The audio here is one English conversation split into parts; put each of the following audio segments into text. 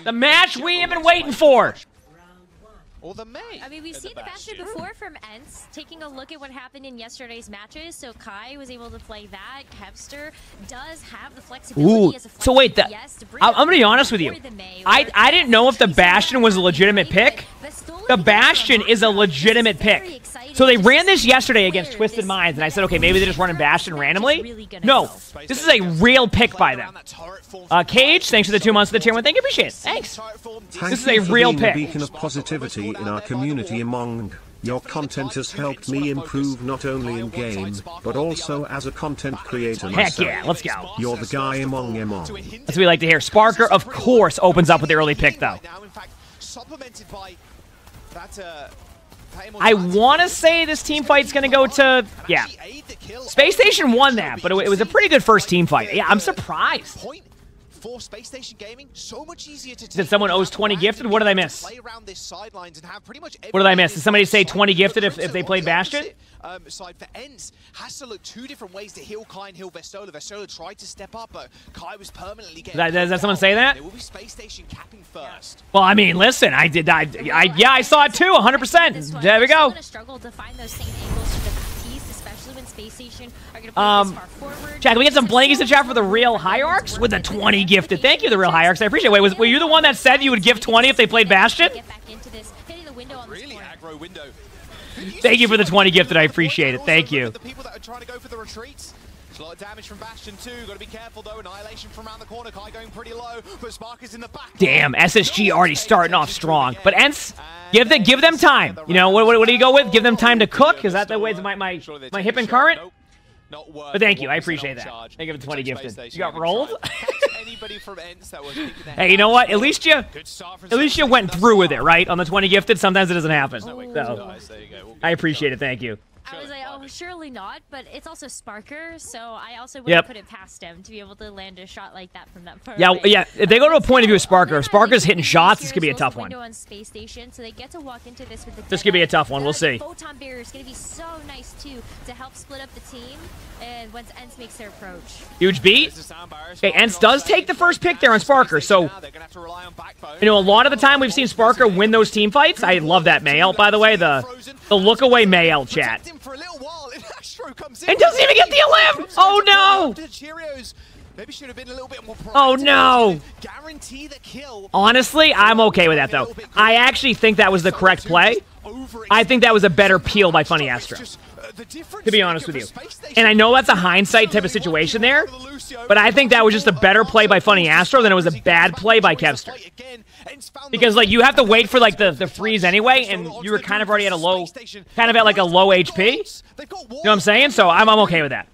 The match we have been waiting for. Or the Mei. I mean, we've seen the Bastion before from ENCE. Taking a look at what happened in yesterday's matches, so Kai was able to play that. Kevster does have the flexibility as a so wait, I'm gonna be honest with you. the Mei, I didn't know if the Bastion was a legitimate pick. The Bastion is a legitimate pick. So they ran this yesterday against Twisted Minds, and I said, okay, maybe they're just running Bastion randomly. No, this is a real pick by them. Cage, thanks for the 2 months of the tier 1. Thank you, appreciate it. Thanks. This is a real pick. A beacon of positivity in our community among. Your content has helped me improve not only in game, but also as a content creator myself. Heck yeah, let's go. You're the guy among. That's what we like to hear. Sparker, of course, opens up with the early pick, though. I want to say this team fight's going to go to, yeah. Space Station won that, but it was a pretty good first team fight. Yeah, I'm surprised. For Space Station Gaming, so much easier to Did someone owes 20 gifted? What did I miss? What did I miss? Did somebody say 20 gifted if they played Bastion? Side for ENCE has to look 2 different ways to heal Kai and heal Vestola. Vestola tried to step up, but Kai was permanently getting. Does someone say that? It will be Space Station capping first. Well, I mean, listen, yeah, I saw it too, 100%. There we go. Struggle to find those same angles for the Baptiste, especially when Space Station are going to play this far forward. Jack, can we get some blankies to chat for the Real Hierarchs with the 20 gifted? Thank you, the Real Hierarchs. I appreciate it. Wait, were you the one that said you would give 20 if they played Bastion? Get back into this, hitting the window on this Really aggro window. Thank you for the 20 gifted. I appreciate it. Thank you. The people that are trying to go for the retreats. There's a lot of damage from Bastion too. Got to be careful though. Annihilation from around the corner. Kai going pretty low, but Spark is in the back. Damn, SSG already starting off strong. But ENCE, give them time. You know, what do you go with? Give them time to cook? Is that the way my hip and current? But thank you, I appreciate that. I give it 20 gifted. You got rolled? Hey, you know what? At least you went through with it, right? On the 20 gifted, sometimes it doesn't happen. So, I appreciate it. Thank you. I was like, oh, surely not, but it's also Sparker, so I also wouldn't put it past him to be able to land a shot like that from that far away. Yeah. If they go to a point of view of Sparker, if Sparker's hitting shots, this could be a tough one. On Space Station, so they get to walk into this with the this could be a tough one. We'll see. Photon barrier is going to be so nice too to help split up the team. And once ENCE makes their approach, huge beat. Okay, ENCE does take the first pick there on Sparker, so you know a lot of the time we've seen Sparker win those team fights. I love that Mayel, by the way, the look away Mayel chat. And doesn't even get the 11! Oh no! Oh no! Honestly, I'm okay with that though. I actually think that was the correct play. I think that was a better peel by Funny Astro, to be honest with you. And I know that's a hindsight type of situation there, but I think that was just a better play by Funny Astro than it was a bad play by Kevster. Because like you have to wait for like the freeze anyway, and you were kind of already at a low, kind of at like a low HP. You know what I'm saying? So I'm okay with that.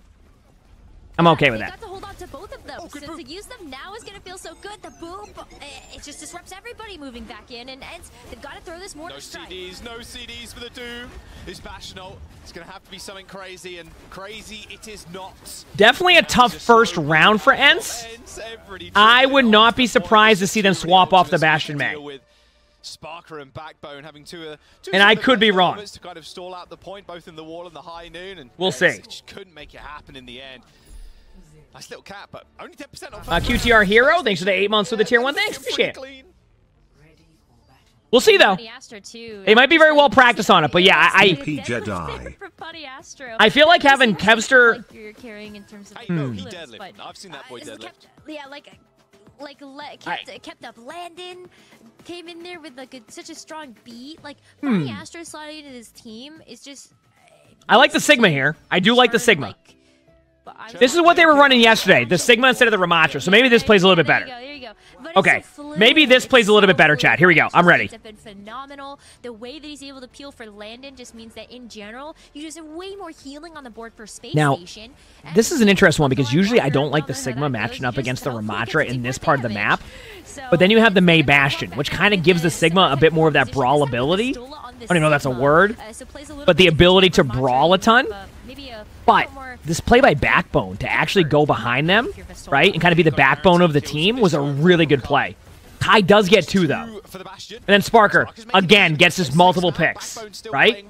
I'm okay with that. Got to hold on to both of them. So to use them now is gonna feel so good. The boom, it just disrupts everybody moving back in, and ENCE, they've got to throw this mortar strike. No CDs for the Doom. This Bastion, it's gonna have to be something crazy, and crazy it is not. Definitely a tough first round for ENCE. I would not be surprised to see them swap off the Bastion Mei. Sparker and Backbone having two and I could be wrong. To kind of stall out the point, both in the wall and the high noon, and we'll see. Just couldn't make it happen in the end. Nice little cap, but only 10% on QTR Hero, thanks for the 8 months with the tier 1. Thanks, appreciate it. We'll see though. They might be very well practiced on it, but yeah, I feel like having Kevster. I've seen that boy deadlift. Yeah, kept up Landon, came in there with like such a strong beat. Like Funny Astro sliding into his team is just. I like the Sigma here. I do like the Sigma. This is what they were running yesterday, the Sigma instead of the Ramatra, so maybe this plays a little bit better. There you go. Okay, maybe this plays a little bit better, chat. Here we go. I'm ready. It's been phenomenal. The way that he's able to peel for Landon just means that in general, you just have way more healing on the board for Space Station. This is an interesting one because usually I don't like the Sigma matching up against the Ramatra in this part of the map. But then you have the Mei Bastion, which kind of gives the Sigma a bit more of that brawl ability. I don't even know if that's a word. But the ability to brawl a ton. But this play by Backbone to actually go behind them, right, and kind of be the backbone of the team was a really good play. Kai does get 2, though. And then Sparker, again, gets his multiple picks, right?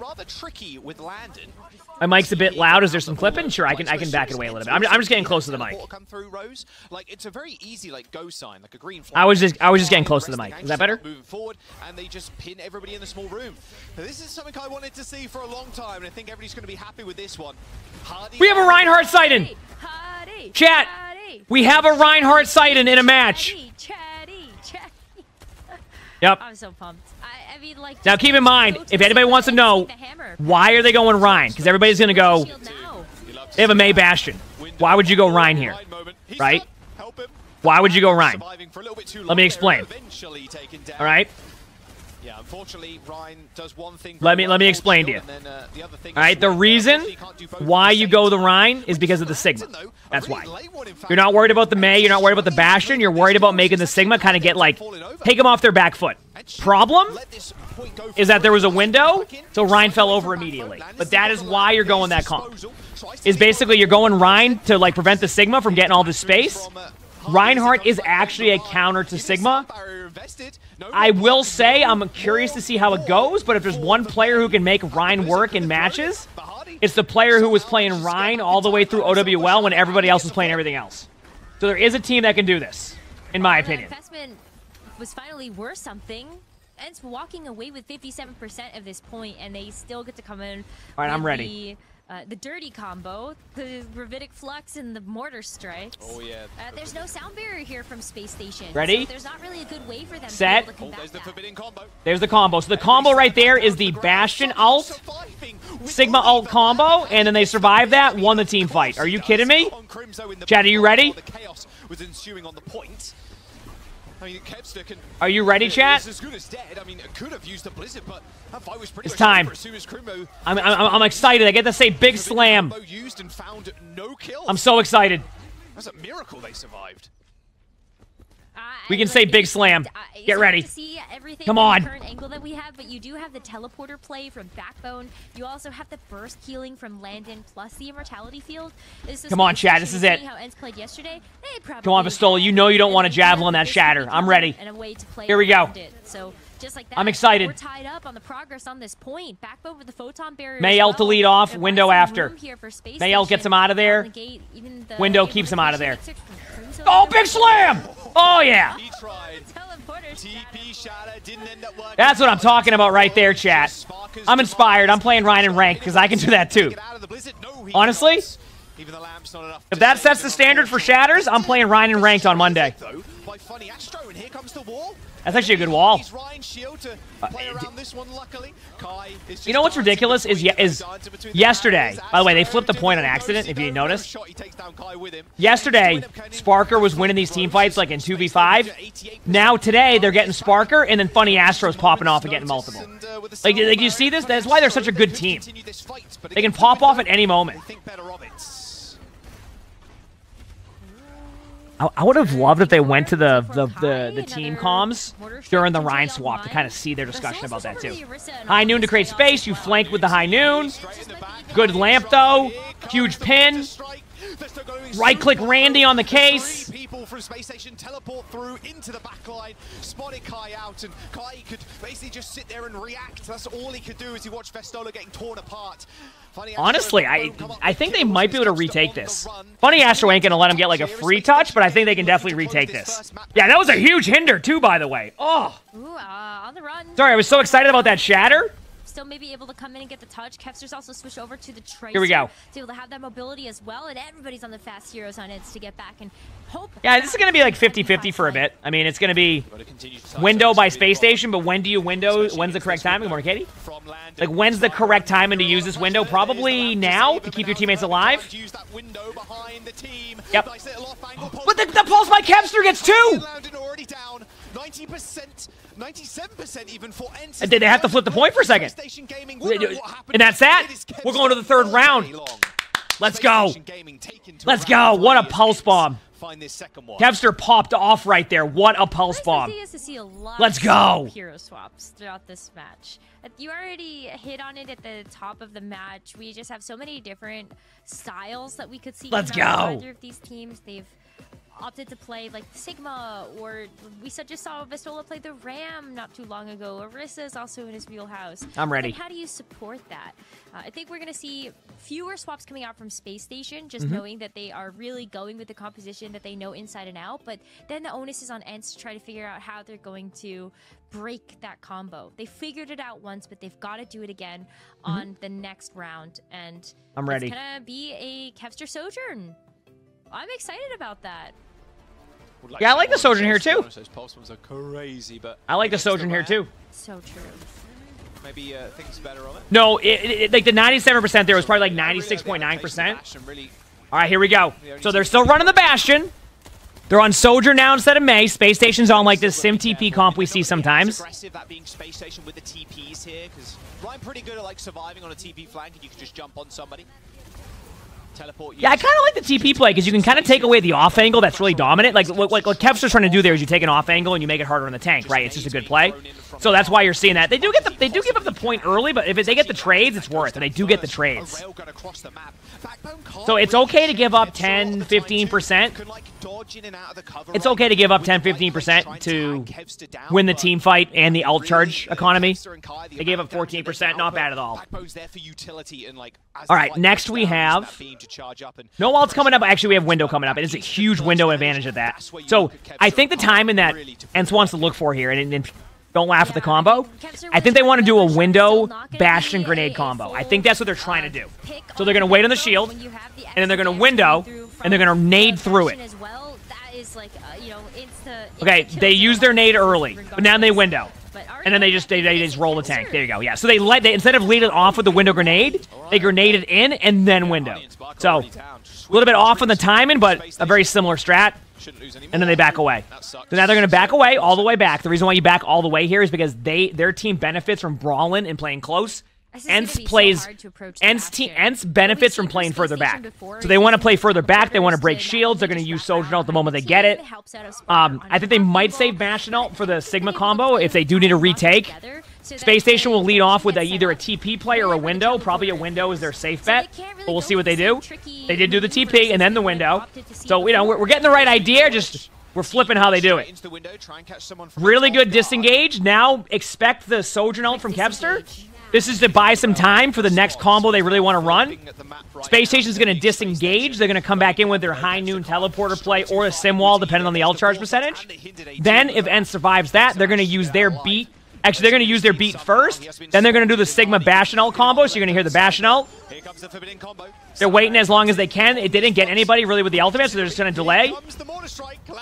My mic's a bit loud. Is there some clipping? Sure, I can back it away a little bit. I'm just getting close to the mic. Come through, Rose. Like, it's a very easy go sign, like a green flag. I was just getting close to the mic. Is that better? Moving forward, and they just pin everybody in the small room. Now, this is something I wanted to see for a long time, and I think everybody's going to be happy with this one. We have a Reinhardt sighting. Chat. We have a Reinhardt sighting in a match. Yep. I'm so pumped. I mean, like, now keep in mind, if anybody wants to know, why are they going Rein? Because everybody's going to go, they have a Mei Bastion. Why would you go Rein here? Right? Why would you go Rein? Let me explain. All right? Yeah, unfortunately, Rein does one thing. Let me explain to you. All right, the reason why you go the Rein is because of the Sigma. That's why. You're not worried about the Mei. You're not worried about the Bastion. You're worried about making the Sigma kind of get like, take them off their back foot. Problem is that there was a window, so Rein fell over immediately. But that is why you're going that comp. Is basically you're going Rein to like prevent the Sigma from getting all this space. Reinhardt is actually a counter to Sigma. I will say I'm curious to see how it goes, but if there's one player who can make Rein work in matches, it's the player who was playing Rein all the way through OWL when everybody else was playing everything else. So there is a team that can do this, in my opinion. Investment was finally worth something. And it's walking away with 57% of this point, and they still get to come in. All right, I'm ready. The dirty combo, the Gravitic Flux, and the Mortar Strikes. Oh, yeah. There's no sound barrier here from Space Station. Ready? So there's not really a good way for them Set. to be able to There's the forbidden combo. There's the combo. So the combo right there is the Bastion ult, Sigma ult combo, and then they survived that, won the team fight. Are you kidding me? Chad, are you ready? The chaos was ensuing on the point. I mean, Kevster can, are you ready, chat? As good as dead. I mean, it could have used the Blizzard, but that fight was pretty It's much time. over as soon as Crimo I'm excited. I get to say big slam. used and found no kills. I'm so excited. That's a miracle they survived. We can say big slam. Get ready. Come on. The current angle that we have, but you do have the teleporter play from Backbone. You also have the burst healing from Landon plus the immortality field. Come on, chat. This is it. How Ents played yesterday. Come on, Pistola. You know you don't want to javelin that shatter. I'm ready. Here we go. So just like that, I'm excited. We're tied up on the progress on this point. Backbone with the photon barrier. Mei ult to lead off. Window after. Mei ult gets him out of there. Window keeps him out of there. Oh, big slam! Oh, yeah. He tried. TP shatter didn't end up working. That's what I'm talking about right there, chat. I'm inspired. I'm playing Rein in ranked because I can do that too. Honestly, if that sets the standard for shatters, I'm playing Rein in ranked on Monday. That's actually a good wall. You know what's ridiculous is yesterday, by the way, they flipped the point on accident, if you noticed. Yesterday, Sparker was winning these team fights like in 2v5. Now today, they're getting Sparker, and then Funny Astro's popping off and getting multiple. Like you see this? That's why they're such a good team. They can pop off at any moment. I would have loved if they went to the team comms during the Rein swap to kind of see their discussion about that too. High noon to create space. You flank with the high noon. Good lamp though. Huge pin. Right click Randy on the case. People from Space Station teleport through into the backline, spotted Kai out, and Kai could basically just sit there and react. That's all he could do as he watched Festola getting torn apart. Honestly, I think they might be able to retake this. Funny Astro ain't gonna let him get like a free touch, but I think they can definitely retake this. Yeah, that was a huge hinder too, by the way. Oh. Ooh, on the run. Sorry, I was so excited about that shatter. Still maybe able to come in and get the touch. Kevster's also switched over to the Tracer. Here we go. To be able to have that mobility as well, and everybody's on the fast heroes on it to get back and hope. Yeah, this is going to be like 50-50 for a bit. I mean, it's going to be window by Space Station, but when do you window? When's the correct time? Good morning, Katie. Like, when's the correct timing to use this window? Probably now to keep your teammates alive. Yep. But the pulse by Kevster gets two! 90%, 97% even for Ents. Did they have to flip the point for a second? And that's that? We're going to the third round. Let's go. Let's go. What a pulse bomb. Kevster popped off right there. What a pulse bomb. Let's go. Hero swaps throughout this match. You already hit on it at the top of the match. We just have so many different styles that we could see. Let's go. Either of these teams, they've opted to play like Sigma, or we just saw Vestola play the Ram not too long ago. Orisa is also in his wheelhouse. I'm ready. How do you support that? I think we're going to see fewer swaps coming out from Space Station, just knowing that they are really going with the composition that they know inside and out. But then the onus is on ENCE to try to figure out how they're going to break that combo. They figured it out once, but they've got to do it again on the next round. And I'm ready. It's going to be a Kevster Sojourn. I'm excited about that. Yeah, I like the Sojourn here too. Those pulse ones are crazy, but I like the Sojourn here too. So true. Maybe things better on it. No, like the 97% there was probably like 96.9%. All right, here we go. So they're still running the Bastion. They're on Sojourn now instead of Mei. Space Station's on like this Sim TP comp we see sometimes. Aggressive, that being Space Station with the TPs here, because Ryan pretty good at like surviving on a TP flank, and you can just jump on somebody. Teleport. Yeah, I kind of like the TP play because you can kind of take away the off angle that's really dominant. Like what Kevster's trying to do there is you take an off angle and you make it harder on the tank, right? It's just a good play. So that's why you're seeing that. They do give up the point early, but if they get the trades, it's worth it. They do get the trades. So it's okay to give up 10, 15%. It's okay to give up 10, 15% to win the team fight and the alt charge economy. They gave up 14%, not bad at all. All right, next we have no ults coming up. Actually, we have window coming up. It is a huge window advantage at that. So I think the timing that ENCE wants to look for here, and don't laugh at the combo, I think they want to do a window Bastion grenade combo. I think that's what they're trying to do. So they're going to wait on the shield, and then they're going to window, and they're going to nade through it. Okay, they use their nade early, but now they window. And then they just roll the tank. There you go. Yeah. So they instead of leading off with the window grenade, they grenaded in and then window. So a little bit off on the timing, but a very similar strat. And then they back away. So now they're going to back away all the way back. The reason why you back all the way here is because their team benefits from brawling and playing close. ENCE benefits from playing further back. So they want to play further back. They want to break shields. They're going to use Sojourn Ult the moment they get it. I think they might save Bastion Ult for the Sigma combo if they do need a retake. Space Station will lead off with either a TP play or a window. Probably a window is their safe bet, but we'll see what they do. They did do the TP and then the window. So, you know, we're getting the right idea, just we're flipping how they do it. Really good disengage. Now expect the Sojourn Ult from Kevster. This is to buy some time for the next combo they really want to run. Space Station's going to disengage. They're going to come back in with their High Noon teleporter play or a Sim Wall, depending on the ult charge percentage. Then, if ENCE survives that, they're going to use their beat. Actually, they're going to use their beat first. Then they're going to do the Sigma Bastion Ult combo, so you're going to hear the Bastion Ult. They're waiting as long as they can. It didn't get anybody really with the ultimate, so they're just going to delay.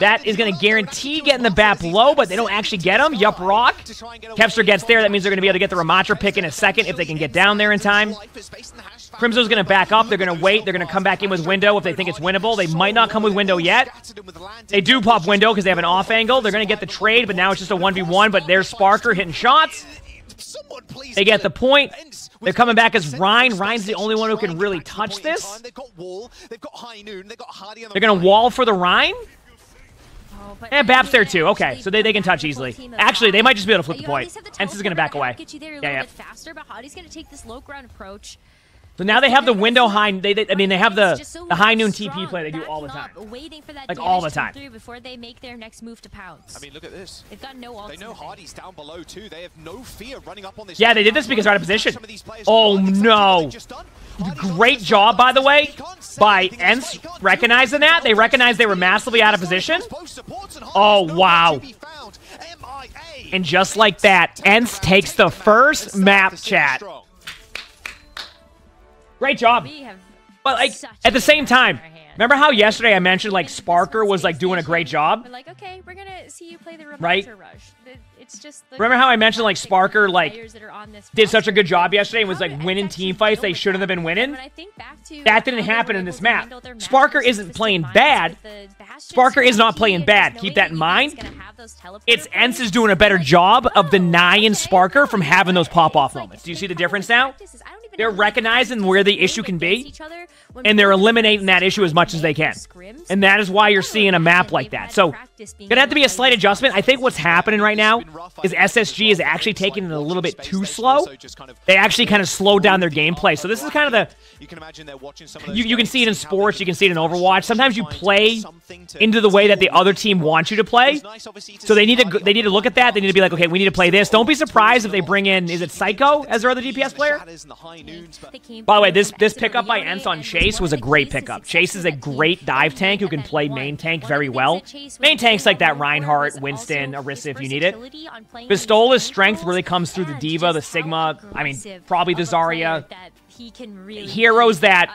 That is going to guarantee getting the BAP low, but they don't actually get him. Yup Rock. Kevster gets there. That means they're going to be able to get the Ramattra pick in a second if they can get down there in time. Crimso's going to back up. They're going to wait. They're going to come back in with window if they think it's winnable. They might not come with window yet. They do pop window because they have an off angle. They're going to get the trade, but now it's just a 1v1, but there's Sparker hitting shots. They get the point. They're coming back as Rein. Rein's the only one who can really touch this. They're going to wall for the Rein. And BAP's there too. Okay, so they can touch easily. Actually, they might just be able to flip the point. ENCE is going to back away. Yeah. So now they have the window high. I mean, they have the High Noon TP play they do all the time. Like all the time. Before they make their next move to pounce. I mean, look at this. They've got no ults. They know Hardy's down below too. They have no fear running up on this. Yeah, they did this because they're out of position. Oh no. Great job, by the way, by ENCE recognizing that. They recognized they were massively out of position. Oh, wow. And just like that, ENCE takes the first map, chat. Great job. But like at the same time, remember how yesterday I mentioned like Sparker was like doing a great job? We're like, okay, we're gonna see you play the right? Rush. It's just remember how I mentioned like Sparker like did such a good job yesterday and was like winning team fights they shouldn't have been winning? That didn't happen in this map. Sparker isn't playing bad. Sparker is not playing bad. Keep that in mind. It's ENCE is doing a better job of denying Sparker from having those pop-off moments. Do you see the difference now? They're recognizing where the issue can be, and they're eliminating that issue as much as they can. And that is why you're seeing a map like that. So Gonna have to be a slight adjustment. I think what's happening right now is SSG is actually taking it a little bit too slow. They actually kind of slowed down their gameplay. So this is kind of the... You can see it in sports. You can see it in Overwatch. Sometimes you play into the way that the other team wants you to play. So they need to look at that. They need to be like, okay, we need to play this. Don't be surprised if they bring in, is it Psycho as their other DPS player? By the way, this pickup by ENCE on Chase was a great pickup. Chase is a great dive tank who can play main tank very well. Main tanks like that Reinhardt, Winston, Orisa if you need it. Pistola's strength really comes through the D.Va, the Sigma, I mean, probably the Zarya. Heroes that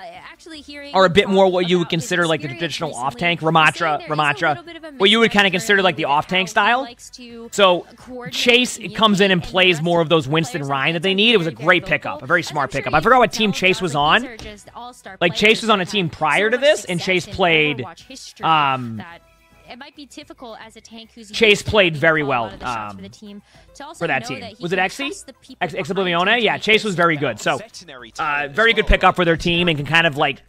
are a bit more what you would consider like the traditional off-tank, Ramattra, what you would kind of consider like the off-tank style. So Chase comes in and plays more of those Winston Ryan that they need. It was a great pickup, a very smart pickup. I forgot what team Chase was on. Like Chase was on a team prior to this, and Chase played... It might be difficult as a tank who's Chase played very well for that team. Was it Exy? Exoblivione? Yeah, Chase was very good. So, very good pickup for their team and can kind of like...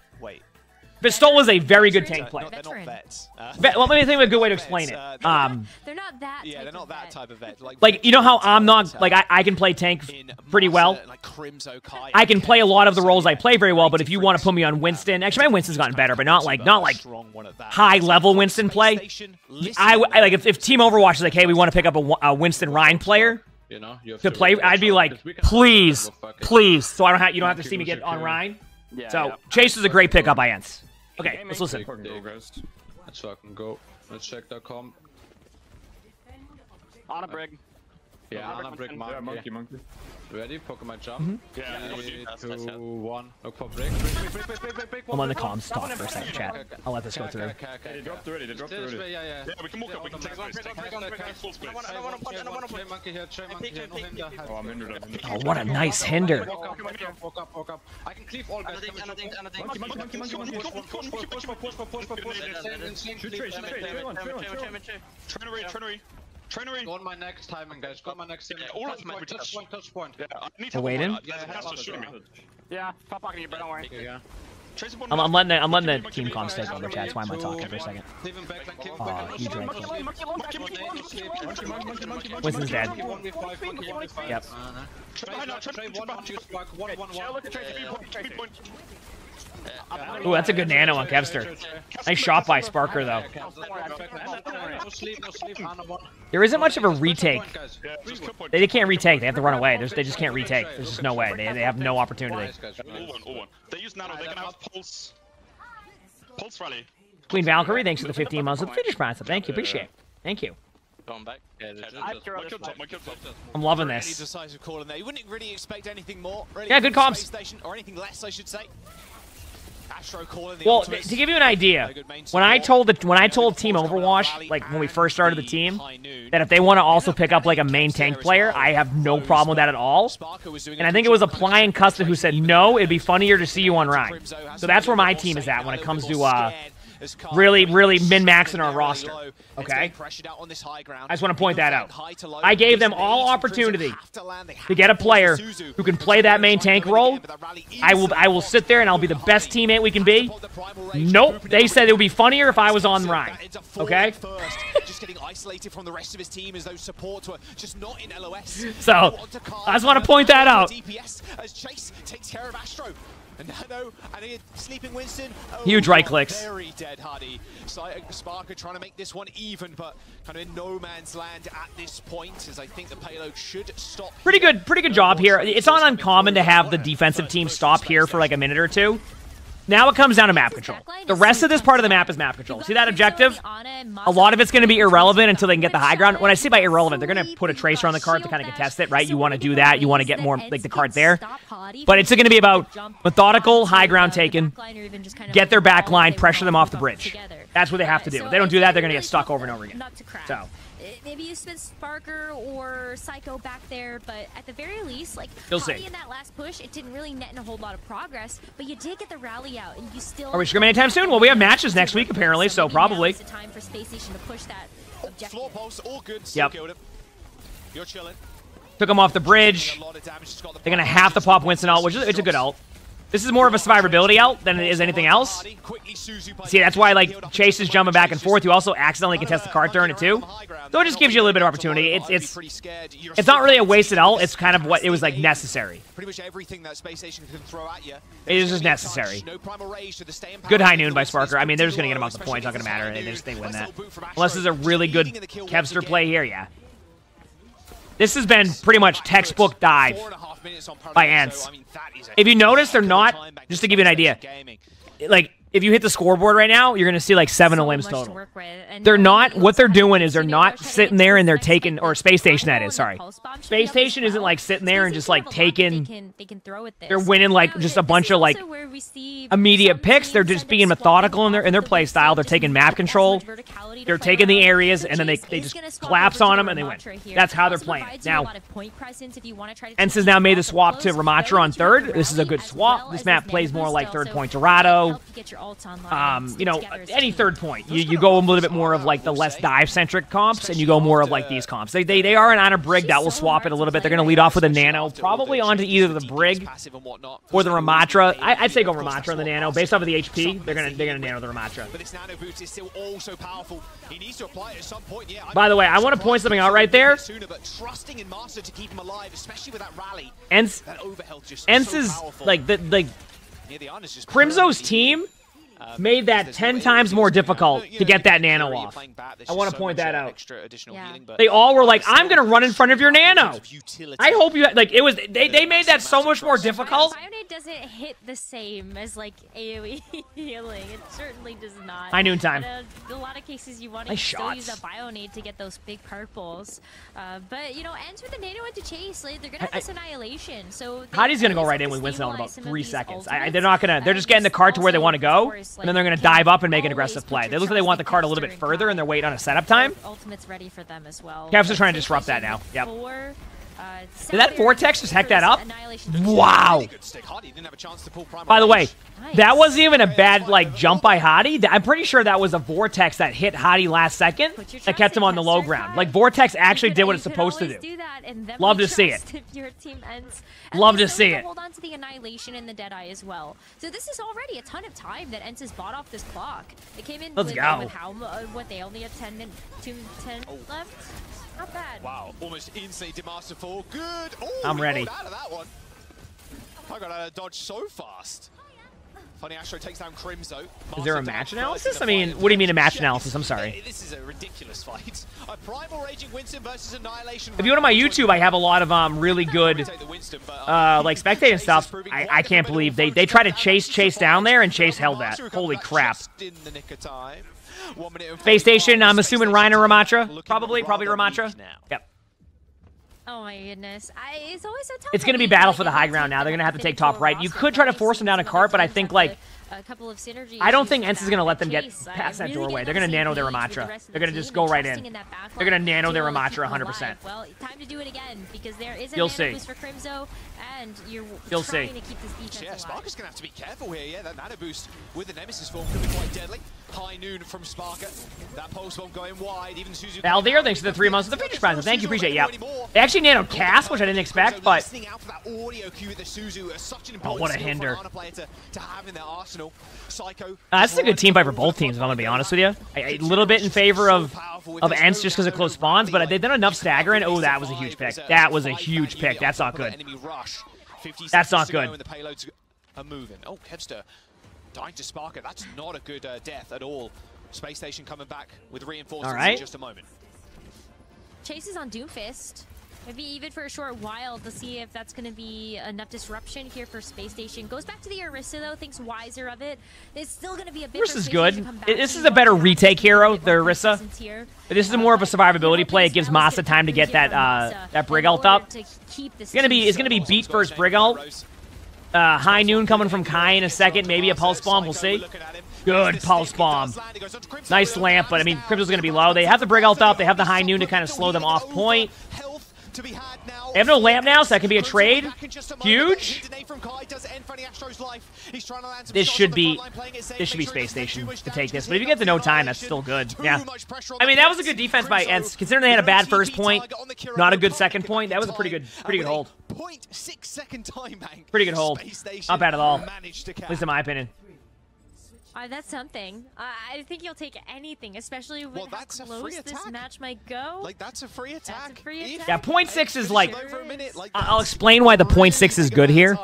Pistola's a very good tank player. They're not vets. Well, let me think of a good way to explain it. They're not that. Yeah, they're not that type of vet. Like you know how I'm not like I can play tank pretty well. I can play a lot of the roles I play very well, but if you want to put me on Winston, actually my Winston's gotten better, but not like high level Winston play. I like if Team Overwatch is like, hey, we want to pick up a Winston Ryan player to play, I'd be like, please, so I don't you don't have to see me get on Ryan. So Chase is a great pickup by ENCE. Okay, let's listen. Let's fucking go. Let's check the comp. On a brig. Yeah, on a brig. Yeah, monkey. Ready? Pokemon jump. Yeah. 3, 2, 1. Look for brig. I'm on the comms talk for a second, chat. I'll let this go through. They dropped already. Yeah, we can walk up. We can take full space. Monkey here. Oh, I'm hindered. Oh, what a nice hinder. Walk up. I can cleave all guys. Turn away. Go on my next timing, guys. Go on my next timing. All of them. Touch point. We're waiting. Yeah, stop blocking you, but don't worry. Yeah. I'm letting the team comms take over, chat. That's why I'm talking for a second. Oh, huge right click. Winston's dead. Yep. Ooh, that's a good nano on Kevster. Nice shot by Sparker, though. There isn't much of a retake. They can't retake. They have to run away. They just can't retake. There's just no way. They have no opportunity. They use nano. They can have pulse rally. Queen Valkyrie, thanks for the 15 months of the finish process. Thank you. Appreciate it. Thank you. Going back. I'm loving Any this. decisive call in there. You wouldn't really expect anything more. Really, Yeah, good comms. Station, or anything less, I should say. Astro calling the Well, ultimates. to give you an idea, when I told Team Overwatch, like when we first started the team, that if they want to also pick up like a main tank player, I have no problem with that at all. And I think it was Applying Custom who said no, it'd be funnier to see you on Ryan. So that's where my team is at when it comes to really min-maxing our roster. Okay? I just want to point that out. I gave them all opportunity to get a player who can play that main tank role. I will sit there and I'll be the best teammate we can be. Nope. They said it would be funnier if I was on Ryan. Okay? Just getting isolated from the rest of his team as those supports were just not in LOS. So, I just want to point that out. DPS as Chase takes care of Astro. And sleeping Winston. Oh, huge right clicks. Very dead, Huddy. Sparker trying to make this one even, but kind of in no man's land at this point, as I think the payload should stop. Pretty good job here. It's not uncommon to have the defensive team stop here for like a minute or two. Now it comes down to map control. The rest of this part of the map is map control. See that objective? A lot of it's going to be irrelevant until they can get the high ground. When I say by irrelevant, they're going to put a tracer on the card to kind of contest it, right? You want to do that. You want to get more, like, the card there. But it's going to be about methodical high ground taken, get their back line, pressure them off the bridge. That's what they have to do. If they don't do that, they're going to get stuck over and over again. So. Maybe you spent Sparker or Psycho back there, but at the very least, like, in that last push, it didn't really net in a whole lot of progress, but you did get the rally out, and you still... Are we scrimming anytime soon? Well, we have matches next week, apparently, so probably. It's time for Space Station to push that objective. Floor pulse, all good. Yep. You're chilling. Took him off the bridge. They're going to have to pop Winston out, which is it's a good ult. This is more of a survivability ult than it is anything else. See, that's why, like, Chase is jumping back and forth. You also accidentally contest the cart during it, too. So it just gives you a little bit of opportunity. It's not really a wasted ult. It's kind of what it was, like, necessary. Pretty much everything that Space Station can throw at you. It is just necessary. Good high noon by Sparker. I mean, they're just going to get him off the point. It's not going to matter. They win that. Unless there's a really good Kevster play here, yeah. This has been pretty much textbook dive by ENCE. If you notice, they're not, just to give you an idea, like, if you hit the scoreboard right now, you're going to see like 7 limbs total. They're not, what they're doing is they're not sitting there and they're taking, or Space Station that is, sorry. Space Station isn't like sitting there and just like taking, they're winning like just a bunch of like immediate picks. They're just being methodical in their play style. They're taking map control. They're taking the areas and then they just collapse on them and they win. That's how they're playing. Now, ENCE has now made the swap to Ramattra on third. This is a good swap. This map plays more like third point Dorado. You know, any third point. You go a little bit more of like the less dive-centric comps, and you go more of like these comps. They are an Ana Brig that will swap it a little bit. They're going to lead off with a Nano, probably onto either the Brig or the Ramattra. I'd say go Ramattra on the Nano. Based off of the HP, they're gonna Nano the Ramattra. But this Nano boost is still also powerful. He needs to apply it at some point. Yeah, by the way, I want to point something out right there. Trusting in Master to keep him alive, especially with that rally. ENCE is like Crimzo's team made that 10 times more difficult to get that Nano off. I want to point that out. They all were like, I'm going to run in front of your Nano. I hope you, like, it was, they made that so much more difficult. Bionade doesn't hit the same as, like, AoE healing. It certainly does not. High noon time. In a lot of cases, you want to still use a Bionade to get those big purples. But, you know, ENCE with the Nano into Chase, like, they're going to have this Annihilation. So Hadi's going to go right in with Winston in about 3 seconds. They're not going to, they're just getting the cart to where they want to go. And then they're going to dive up and make an aggressive play. They look like they want the card a little bit further, and they're waiting on a setup time. Ultimate's ready for them as well. Cavs are trying to disrupt that now. Yep. Did that Vortex just heck that up? Wow. By the way, that wasn't even a bad like jump by Hadi. I'm pretty sure that was a Vortex that hit Hadi last second that kept him on the low ground. Like, Vortex actually did what it's supposed to do. Love to see it. Love to see it. Hold on to the Annihilation and the Deadeye as well. So this is already a ton of time that ENCE has bought off this clock. They came in with how, what, they only have 10 left? Not bad. Wow, almost instantly Demaster fall. Good. Ooh, I'm ready. Out of that one. I got out of dodge so fast. Funny Astro takes down Crimzo. Is there a match analysis? I mean, what do you mean a match analysis? I'm sorry. This is a ridiculous fight. A Primal Raging Winston versus Annihilation. If you go to my YouTube, I have a lot of really good like spectating stuff. I can't believe they try to chase down there and Chase held that. Holy crap. Space Station, I'm assuming Rein or Ramattra. Probably Ramattra. Yep. Oh my goodness. It's always so tough. It's going to be battle for the high ground now. They're going to have to take top right. You could try to force them down a cart, but I think, like, I don't think ENCE is going to let them get past that doorway. They're going to nano their Ramattra. They're going to just go right in. They're going to nano their Ramattra 100%. Well, time to do it again, because there is a You'll nano see. boost for Crimzo, and you're You'll trying see. to keep this defense alive. Sparker's going to have to be careful here. Yeah, that nano boost with the Nemesis form could be quite deadly. High noon from Sparker. That pulse bomb going wide. Even Suzu. Valdir, thanks for the 3 months of the feature prize. Thank you, appreciate it. Yeah. They actually nano cast, which I didn't expect, but oh, what a hinder. This is a good team fight for both teams, if I'm going to be honest with you. A little bit in favor of ENCE just because of close spawns, but they've done enough staggering. Oh, that was a huge pick. That was a huge pick. That's not good. That's not good. Oh, Kevster dying to Sparker. That's not a good death at all. Space Station coming back with reinforcements in just a moment. Chase is on Doomfist. Maybe even for a short while to see if that's going to be enough disruption here for Space Station. Goes back to the Orisa, though, thinks wiser of it. It's still going to be a bit. Orisa's good. This is a better retake hero, the Orisa. This is more of a survivability play. It gives Masa time to get that Brig ult up. It's gonna be beat first Brig ult. High noon coming from Kai in a second. Maybe a pulse bomb. We'll see. Good pulse bomb. Nice lamp, but I mean, Crimzo's going to be low. They have the Brig ult up. They have the high noon to kind of slow them off point. to be had now. They have no lamp now, so that can be a trade. Huge. This should be Space Station to take this, but if you get to no time, that's still good. Yeah. I mean, that was a good defense by ENCE. Considering they had a bad first point, not a good second point, that was a pretty good hold. 0.6 second time bank. Pretty good hold. Not bad at all. At least in my opinion. That's something. I think you'll take anything, especially with how close this match might go. Like, that's a free attack. That's a free attack. Yeah, 0.6 is like... I'll explain why the 0.6 is good here.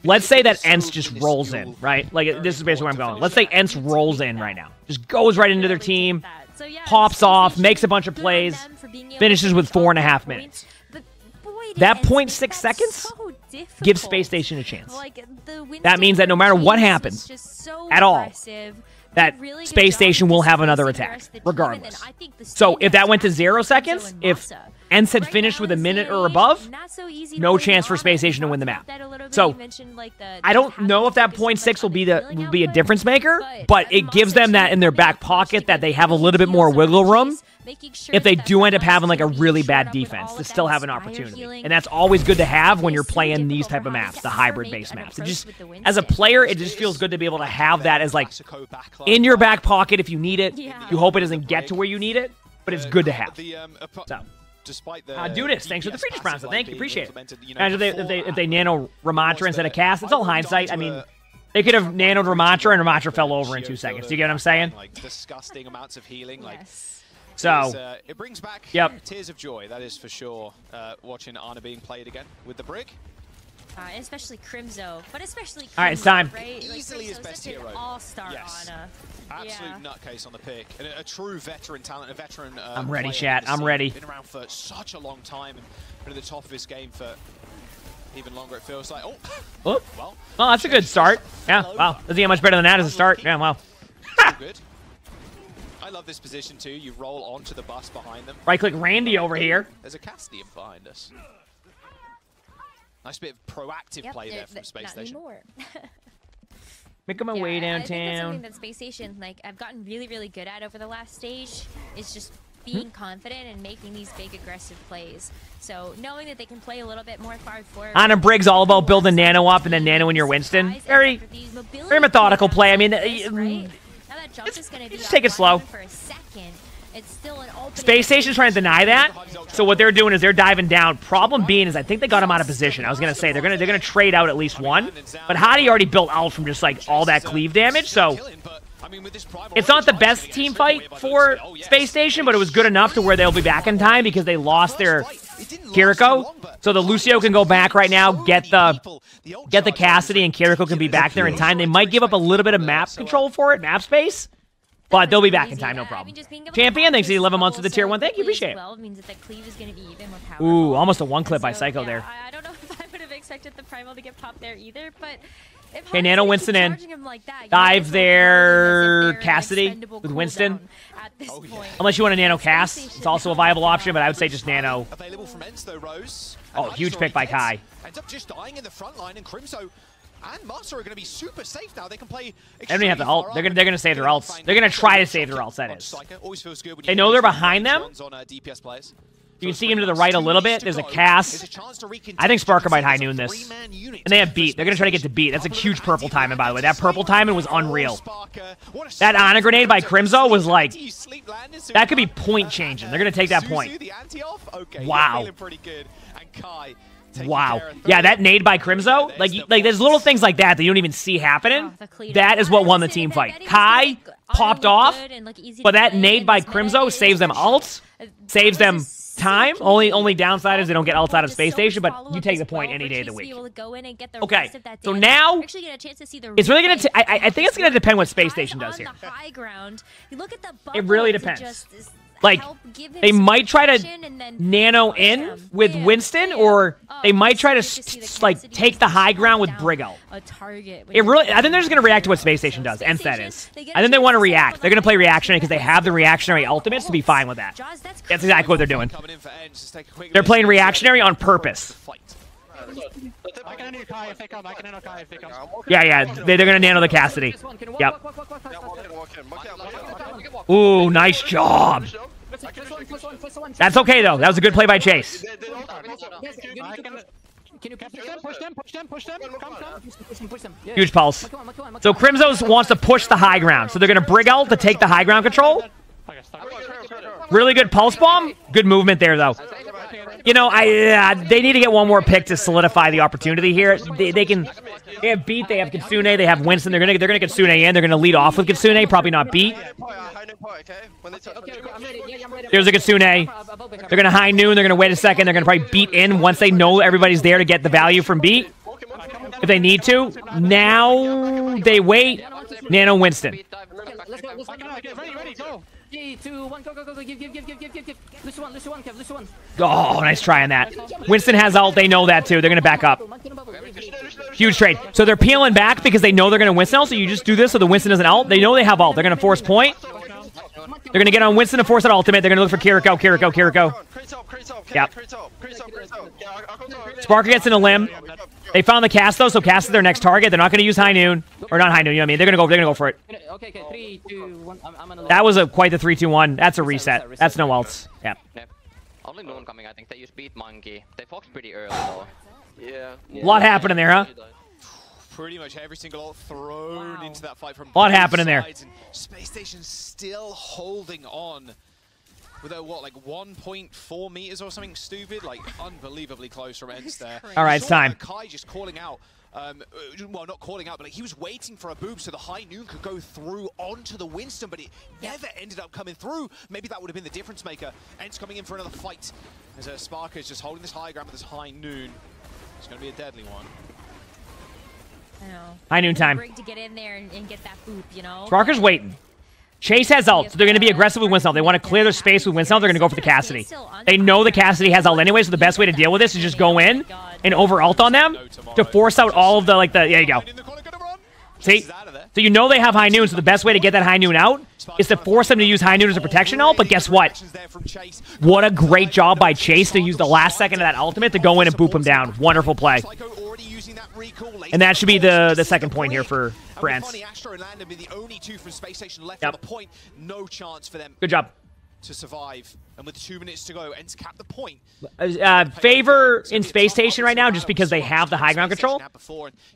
Let's say that ENCE just rolls in, right? Like, this is basically where I'm going. Let's say ENCE rolls in right now. Just goes right into their team, pops off, makes a bunch of plays, finishes with 4.5 minutes. That 0.6 seconds gives Space Station a chance. That means that no matter what happens at all, that Space Station will have another attack, regardless. So if that went to 0 seconds, if ENCE had finished with a minute or above, no chance for Space Station to win the map. So I don't know if that 0.6 will be a difference maker, but it gives them that in their back pocket that they have a little bit more wiggle room if they do end up having like a really bad defense to still have an opportunity. And that's always good to have when you're playing these type of maps, the hybrid-based maps. It just, as a player, it just feels good to be able to have that as like in your back pocket if you need it. You hope it doesn't get to where you need it, but it's good to have. So. Dudas, thanks for the free response. Thank you, appreciate it. Imagine if they nano Ramattra instead of cast. It's all hindsight. I mean, they could have nanoed Ramattra and Ramattra fell over in 2 seconds. Do you get what I'm saying? Like disgusting amounts of healing. Like, so it brings back tears of joy. That is for sure. Watching Ana being played again with the Brig. Especially Crimzo, but especially Crimzo, all right, it's time. Right? Easily his best hero. All-star Ana. Absolute nutcase on the pick. And a true veteran talent, a veteran I'm ready, chat. I'm ready. Been around for such a long time and been at the top of his game for even longer, it feels like. Well, that's a good start. Yeah, wow. Doesn't get much better than that as a start. Yeah, wow. Good. I love this position too. You roll onto the bus behind them. Right-click Randy over here. There's a Cassidy behind us. Nice bit of proactive play there from Space Station. Making my way downtown. I think that's something that Space Station, like, I've gotten really, really good at over the last stage. Is just being confident and making these big aggressive plays. So knowing that they can play a little bit more far forward. Ana Briggs all about building nano up and then nano in your Winston. Very methodical play. I mean, just take it slow. It's still an Space Station's trying to deny that, so what they're doing is they're diving down. Problem being is I think they got him out of position. I was gonna say they're gonna trade out at least one, but Hadi already built out from just like all that cleave damage, so it's not the best team fight for Space Station, but it was good enough to where they'll be back in time because they lost their Kiriko. So the Lucio can go back right now, get the Cassidy, and Kiriko can be back there in time. They might give up a little bit of map control for it, map space. But they'll be back in time, no problem. Champion, thanks for the 11 months with the tier 1. Thank you, appreciate it. Ooh, almost a one clip by Psycho there. I don't know if I would have expected the Primal to get popped there either, but... Okay, Nano Winston in. Dive there, Cassidy with Winston. Unless you want a Nano cast, it's also a viable option, but I would say just Nano. Oh, huge pick by Kai. Ends up just dying in the front line, and Crimzo and Masa are going to be super safe now. They can play. They don't even have to ult. They're gonna save their ults. They're gonna try to save their ults. That is. They know they're behind them. You can see him to the right a little bit. There's a cast. I think Sparker might high noon this. And they have beat. They're gonna try to get to beat. That's a huge purple timing, by the way. That purple timing was unreal. That Ana grenade by Crimzo was like, that could be point changing. They're gonna take that point. Wow. Wow. Yeah, that nade by Crimzo, like there's little things like that you don't even see happening. That is what won the team fight. Kai popped off, but that nade by Crimzo saves them ults, saves them time. Only downside is they don't get ults out of Space Station, but you take the point any day of the week. Okay, so now it's really gonna. I think it's gonna depend what Space Station does here. It really depends. Like, they might try to nano in with Winston, or they might try to like take the high ground with Brigo. It really, I think they're just gonna react to what Space Station does. ENCE that is. I think they want to react. They're gonna play reactionary because they have the reactionary ultimates to be fine with that. That's exactly what they're doing. They're playing reactionary on purpose. Yeah, they're gonna nano the Cassidy. Yep. Ooh, nice job. That's okay, though. That was a good play by Chase. Can you push them? Come. Push them. Yeah. Huge pulse. Come on. So Crimzos wants to push the high ground. So they're going to Brig ult to take the high ground control. Really good pulse bomb. Good movement there, though. You know, they need to get one more pick to solidify the opportunity here. They have Beat, they have Kitsune, they have Winston. They're gonna Kitsune in. They're gonna lead off with Kitsune, probably not Beat. There's a Kitsune. They're gonna High Noon. They're gonna wait a second. They're gonna probably Beat in once they know everybody's there to get the value from Beat. If they need to. Now they wait. Nano Winston. Ready, go. 3, 2, 1, go. Give. Lucy one. Oh, nice try on that. Winston has ult. They know that too. They're gonna back up. Huge trade. So they're peeling back because they know they're gonna Winston ult. So you just do this so the Winston doesn't ult. They know they have ult. They're gonna force point. They're gonna get on Winston to force that ultimate. They're gonna look for Kiriko. Yep. Sparker gets in a limb. They found the cast though, so cast is their next target. They're not gonna use High Noon. Or not High Noon, you know what I mean? They're gonna go for it. Okay, 3, 2, 1. That was quite the 3-2-1. That's a reset. That's no ults. Yep. Only Noon coming, I think. They use Beat Monkey. They fox pretty early though. Yeah. A lot happening there, huh? Pretty much every single ult thrown into that fight from a lot both happening there. sides, and Space Station still holding on with a, what, like 1.4 meters or something stupid? Like, unbelievably close from ENCE there. All right, it's time. Kai just calling out. Well, not calling out, but like, he was waiting for a boob so the High Noon could go through onto the Winston, but it never ended up coming through. Maybe that would have been the difference maker. ENCE coming in for another fight as Sparker is just holding this high ground with this High Noon. It's going to be a deadly one. I know. High Noon time. To get in there and get that boop, you know? Sparker's waiting. Chase has ult, so they're going to be aggressive with Winston. They want to clear their space with Winston. They're going to go for the Cassidy. They know the Cassidy has ult anyway, so the best way to deal with this is just go in and over ult on them to force out all of the, like, the, there you go. See? So you know they have High Noon, so the best way to get that High Noon out is to force them to use High Noon as a protection ult, but guess what? What a great job by Chase to use the last second of that ultimate to go in and boop him down. Wonderful play. And that should be the second point here for ENCE. Yep. No chance for them. Good job. To survive, and with 2 minutes to go, ENCE cap the point. Favor in Space Station right now just because they have the high ground control.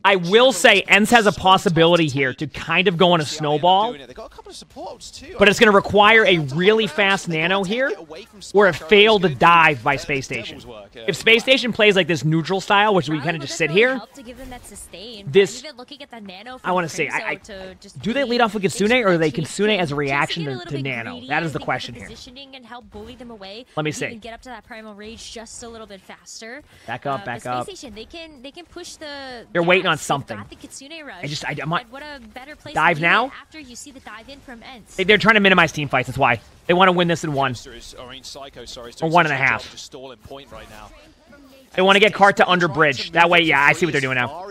I will say ENCE has a possibility here to kind of go on a snowball, but it's going to require a really fast nano here or a failed dive by Space Station. If Space Station plays like this neutral style, which we kind of just sit here, this, I want to say, do they lead off with Kitsune or are they Kitsune as a reaction to nano? That is the question here. And help bully them away. Let me see. And get up to that primal rage just a little bit faster. Back up. Space Station, they can push the. They're waiting on something. Got the Kitsune rush. I'm not. What a better place dive to now. After you see the dive in from ENCE. They're trying to minimize team fights. That's why they want to win this in one or 1.5. Just stalling point right now. They want to get Cart to under bridge. That way, yeah, I see what they're doing now.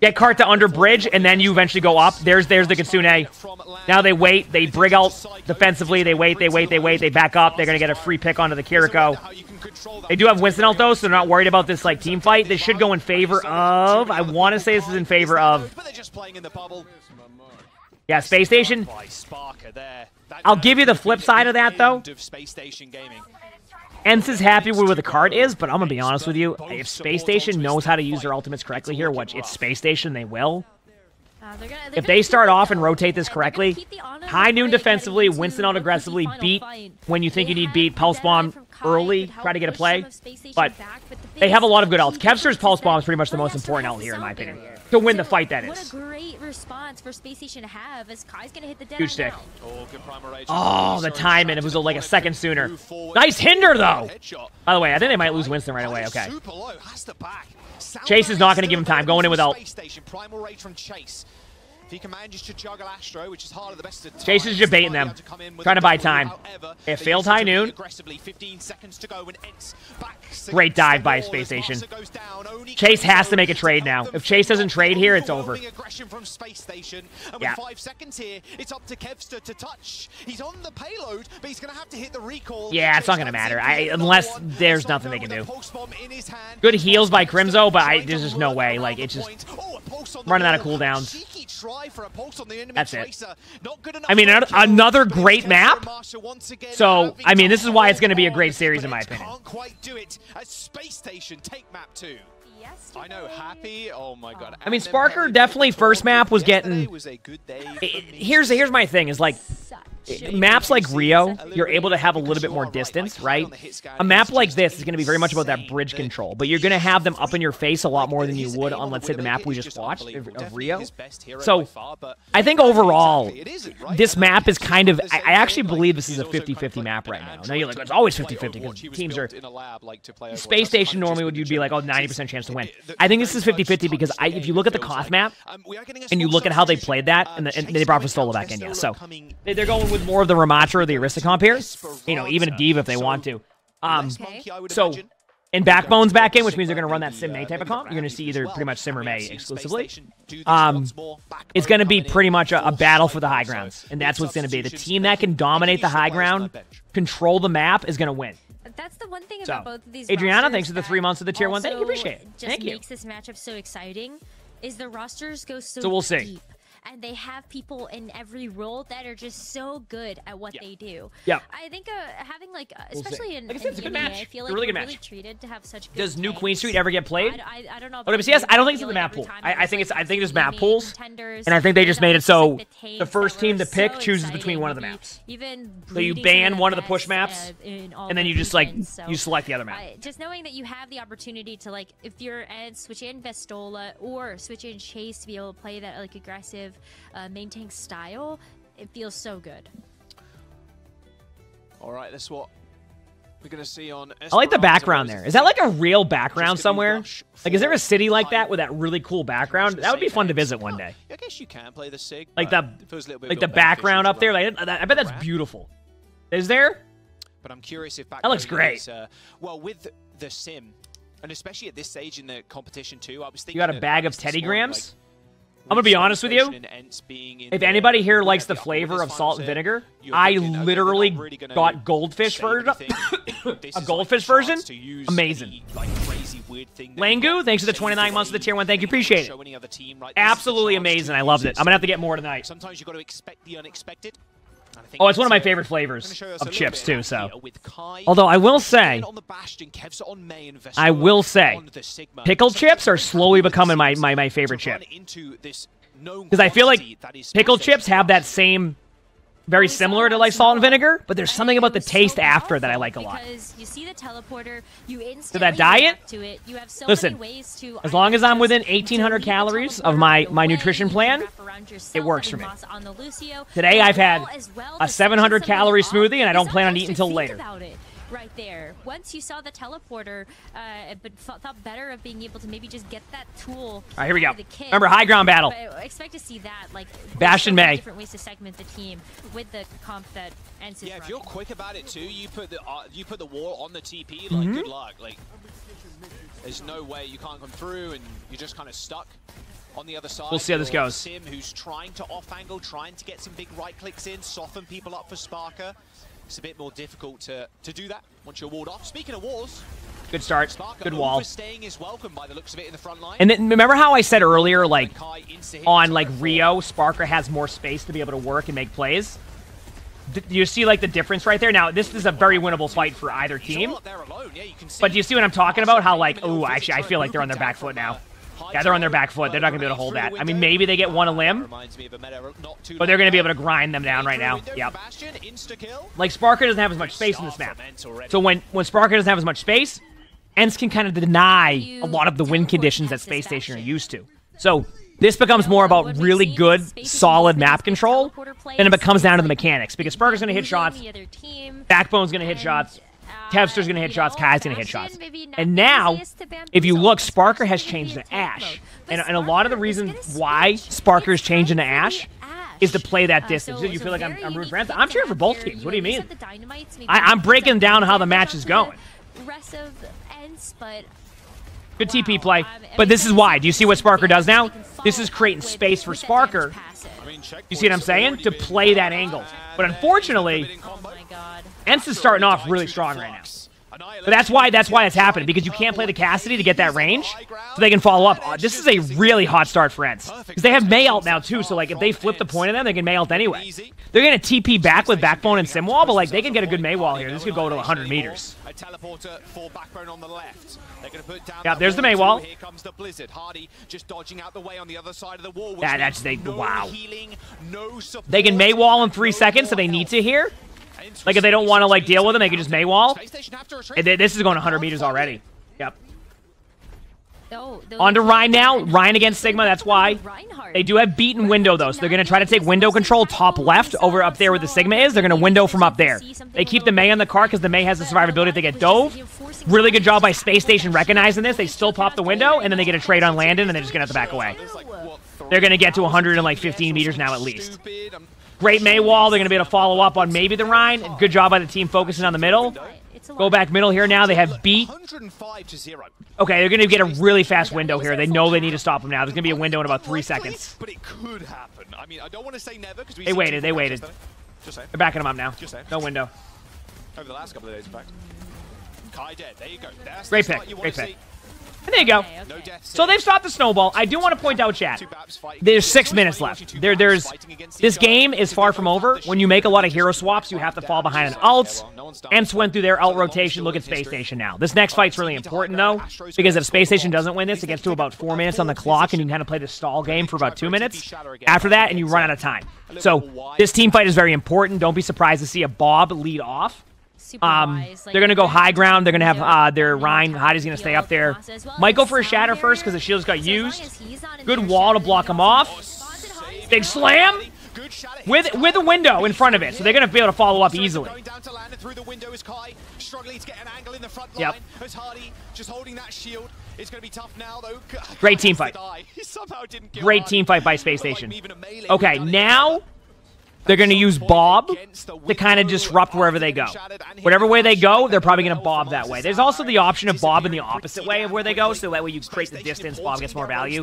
Get Cart to under bridge, and then you eventually go up. There's the Kitsune. Now they wait. They Brig ult defensively. They wait. They back up. They're going to get a free pick onto the Kiriko. They do have Winston ult, though, so they're not worried about this like team fight. This should go in favor of... I want to say this is in favor of... Yeah, Space Station. I'll give you the flip side of that, though. ENCE is happy with where the card is, but I'm going to be honest with you. If Space Station knows how to use their ultimates correctly here, which it's Space Station, they will. If they start off and rotate this correctly, High Noon defensively, Winston out aggressively, Beat when you think you need Beat, Pulse Bomb early, try to get a play. But they have a lot of good ults. Kevster's Pulse Bomb is pretty much the most important ult here, in my opinion. To win the fight, that is. What a great response for Space Station to have as Kai's going to hit the dead Huge stick. Now. Oh, the timing. It was like a second sooner. Nice hinder, though. By the way, I think they might lose Winston right away. Okay. Chase is not going to give him time. Going in with ult. If he can manage to juggle Astro, which is hard at the best of times, Chase is just baiting them, trying to buy time. It failed High Noon. Great dive by Space Station. Chase has to make a trade now. If Chase doesn't trade here, it's over. Yeah. 5 seconds here, it's up to Kevster to touch. He's on the payload, but he's going to have to hit the recall. Yeah, it's not going to matter. Unless there's nothing they can do. Good heals by Crimzo, but there's just no way. Like, it's just... running out of cooldowns. That's it. I mean, another great map. So, I mean, this is why it's going to be a great series, in my opinion. Can't quite do it as Space Station take map 2. I know, happy. Oh my god. I mean, Sparker definitely first map was getting. Here's my thing is like. Maps like Rio, you're able to have a little bit more distance, right? A map like this is going to be very much about that bridge control, but you're going to have them up in your face a lot more than you would on, let's say, the map we just watched of Rio. So, I think overall, this map is kind of... I actually believe this is a 50-50 map right now. Now, you're like, it's always 50-50 because teams are... Space Station normally would be like, oh, 90% chance to win. I think this is 50-50 because if you look at the Koth map, and you look at how they played that, and they brought Vistola back in, yeah. So, they're going with more of the Ramattra or the Aristocomp here. You know, even a Diva if they want to. So, and Backbone's back in, which means they're going to run that Sim May type of comp. You're going to see either pretty much Sim or May exclusively. It's going to be pretty much a battle for the high grounds. And that's what's going to be. The team that can dominate the high ground, control the map, is going to win. That's the one thing about both of these Adriana, thanks for the 3 months of the Tier 1. Thank you, appreciate it. Thank you. Makes this matchup so exciting is the rosters go so we'll see. deep. And they have people in every role that are just so good at what they do. Yeah. I think having especially in it's a good match. I feel like really good we're match. treated to have such good Does New tanks. Queen Street ever get played? I don't know. Oh, WCS? I don't think it's in the map pool. I think there's map pools, and I think they just made it so the first team to pick chooses between one of the maps. So you ban one of the push maps, and then you just you select the other map. Just knowing that you have the opportunity to if you're switch in Vistola or switch in Chase to be able to play that aggressive main tank style, it feels so good. All right, that's what we're gonna see on. I like the background there. Is that like a real background somewhere? Like, is there a city like that with that really cool background? That would be fun to visit one day. I guess you can play the Sig. Like the background up there. I bet that's beautiful. Is there? But I'm curious if that looks great. Well, with the Sim, and especially at this stage in the competition too, I was thinking. You got a bag of Teddy Grahams? I'm going to be honest with you. If anybody here likes the flavor of salt and vinegar, I literally got goldfish version. A goldfish version? Amazing. Langu, thanks for the 29 months of the Tier 1. Thank you. Appreciate it. Absolutely amazing. I loved it. I'm going to have to get more tonight. Sometimes you got to expect the unexpected. Oh, it's one of my favorite flavors of chips, too, so. Although, I will say, pickled chips are slowly becoming my favorite chip. Because I feel like pickled chips have that same, very similar to salt and vinegar, but there's something about the taste after that I like a lot. Because you see the teleporter, you instantly to that diet, to it. You have so listen, many ways to as long as I'm within 1,800 calories of my nutrition plan, it works for me. Today I've had a 700-calorie smoothie, and I don't plan on eating until later. Right there. Once you saw the teleporter, but thought better of being able to maybe just get that tool. All right, here we go. Remember, high ground battle. But I expect to see that, Bastion May. Different ways to segment the team with the comp that ends his if run. you're quick about it too, you put the wall on the TP. Good luck. There's no way you can't come through, and you're just kind of stuck. On the other side, we'll see how this goes. Sim, who's trying to off-angle, trying to get some big right clicks in, soften people up for Sparker. It's a bit more difficult to do that once you're walled off. Speaking of walls, good start, Sparker good wall. Overstaying is welcome by the looks of it in the front line. And then, remember how I said earlier, on Rio, Sparker has more space to be able to work and make plays? Do you see the difference right there? Now, this is a very winnable fight for either team. But do you see what I'm talking about? How oh, actually, I feel like they're on their back foot now. Yeah, they're on their back foot. They're not going to be able to hold that. I mean, maybe they get one a limb, but they're going to be able to grind them down right now. Yep. Sparker doesn't have as much space in this map. So when Sparker doesn't have as much space, ENCE can kind of deny a lot of the win conditions that Space Station are used to. So this becomes more about really good, solid map control, and it comes down to the mechanics. Because Sparker's going to hit shots, Backbone's going to hit shots, Kevster's going to hit shots, Kai's going to hit shots. And now, if you look, Sparker has changed to Ashe. And a lot of the reasons why Sparker's changed into Ashe is to play that distance. You feel like I'm rooting for ENCE? I'm cheering for both teams. What do you mean? I'm breaking down how the match is going. Good TP play. But this is why. Do you see what Sparker does now? This is creating space for Sparker. You see what I'm saying? To play that angle. But unfortunately, ENCE is starting off really strong right now. But that's why it's happening, because you can't play the Cassidy to get that range, so they can follow up. Oh, this is a really hot start for ENCE, because they have Mei ult now too, so like if they flip the point of them, they can Mei ult anyway. They're going to TP back with Backbone and Simwall, but like they can get a good Mei wall here. This could go to 100 meters. A teleporter for Backbone on the left. They're going to put down. Yeah, there's the Mei wall. Here comes the Blizzard. Hardy just dodging out the way on the other side of the wall. Wow. Healing, no support. They can Mei wall in 3 seconds if they need to here. Like if they don't want to like deal with them, they can just Mei wall. This is going 100 meters already. Yep. On to Rein now. Rein against Sigma, that's why. They do have beaten window, though, so they're going to try to take window control top left over up there where the Sigma is. They're going to window from up there. They keep the Mei on the cart because the Mei has the survivability if they get dove. Really good job by Space Station recognizing this. They still pop the window, and then they get a trade on Landon, and they're just going to have to back away. They're going to get to 115 meters now at least. Great Mei wall. They're going to be able to follow up on maybe the Rein. Good job by the team focusing on the middle. Go back middle here now. They have beat. Okay, they're going to get a really fast window here. They know they need to stop them now. There's going to be a window in about 3 seconds. But it could happen. I mean, I don't want to say never because they waited. They're backing them up now. No window. Over the last couple of days, in fact. Kai dead. There you go. That's great pick. Great pick. And there you go. So they've stopped the snowball. I do want to point out, chat, there's 6 minutes left. This game is far from over. When you make a lot of hero swaps, you have to fall behind an ult. ENCE went through their ult rotation. Look at Space Station now. This next fight's really important, though, because if Space Station doesn't win this, it gets to about 4 minutes on the clock, and you can kind of play the stall game for about 2 minutes. After that, and you run out of time. So this team fight is very important. Don't be surprised to see a Bob lead off. They're going to go high ground. They're going to have their Rein. Hardy's going to stay up there. Might go for a shatter first because the shield's got used. Good wall to block him off. Big slam with a window in front of it, so they're going to be able to follow up easily. Yep. Great team fight. Great team fight by Space Station. Okay, now they're going to use Bob to kind of disrupt wherever they go. Whatever way they go, they're probably going to Bob that way. There's also the option of Bob in the opposite way of where they go, so that way you create the distance, Bob gets more value.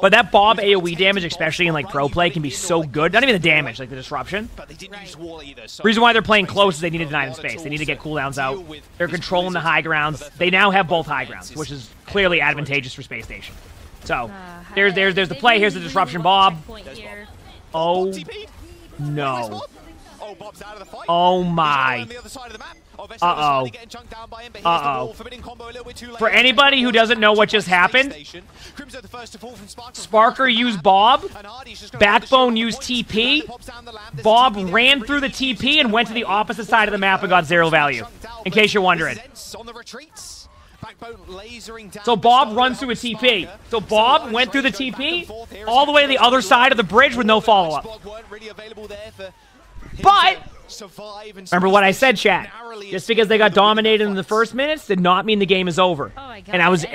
But that Bob AoE damage, especially in like pro play, can be so good. Not even the damage, like the disruption. The reason why they're playing close is they need to deny them space. They need to get cooldowns out. They're controlling the high grounds. They now have both high grounds, which is clearly advantageous for Space Station. So, there's the play. Here's the disruption, Bob. Oh. No. Oh my. Uh-oh. Uh-oh. For anybody who doesn't know what just happened, Sparker used Bob, Backbone used TP, Bob ran through the TP and went to the opposite side of the map and got 0 value, in case you're wondering. So Bob runs through a TP. So Bob went through the TP all the way to the other side of the bridge with no follow-up. But remember what I said, chat. Just because they got dominated in the first minutes did not mean the game is over. And I was,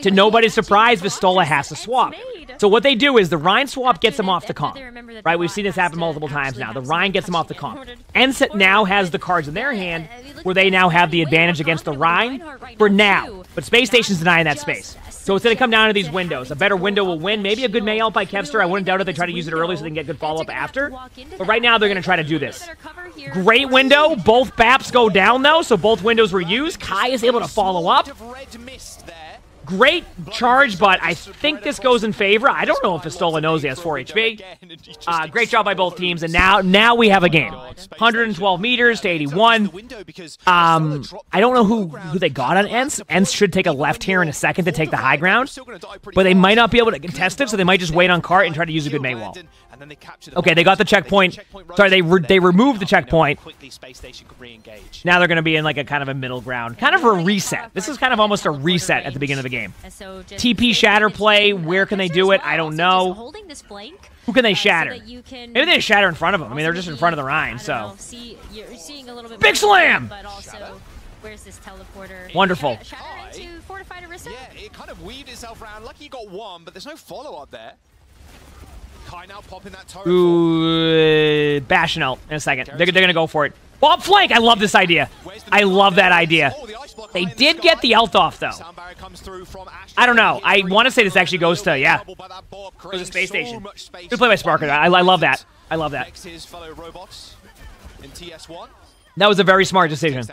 to nobody's surprise, Vistola has to swap. So what they do is the Rein swap gets them off the comp. Right? We've seen this happen multiple times now. The Rein gets them off the comp. ENCE now has the cards in their hand where they now have the advantage against the Rein for now. But Space Station's denying that space. So it's going to come down to these windows. A better window will win. Maybe a good Mei ult by Kevster. I wouldn't doubt if they try to use it early so they can get good follow-up after. But right now, they're going to try to do this. Great window. Both BAPs go down, though, so both windows were used. Kai is able to follow up. Great charge, but I think this goes in favor. I don't know if Vistola knows he has 4 HP. Great job by both teams, and now we have a game. 112 meters to 81. I don't know who they got on ENCE. ENCE should take a left here in a second to take the high ground, but they might not be able to contest it, so they might just wait on cart and try to use a good Mei wall. Okay, they got the checkpoint. Sorry, they removed the checkpoint. Now they're going to be in like a kind of a middle ground. Kind of a reset. This is kind of almost a reset at the beginning of the game. TP shatter play, where can they do it? I don't know. Who can they shatter? Maybe they shatter in front of them. I mean, they're just in front of the Rein, so. Big slam! Where's this teleporter? Wonderful. Shatter into fortified Orisa? Yeah, it kind of weaved itself around. Lucky he got one, but there's no follow-up there. Kai now popping that turret. Ooh, bashing out in a second. They're going to go for it. Bob flank! I love this idea. I love that idea. They did get the ult off, though. I don't know. I want to say this actually goes to, yeah. Goes to Space Station. Good play by Sparker. I love that. I love that. That was a very smart decision.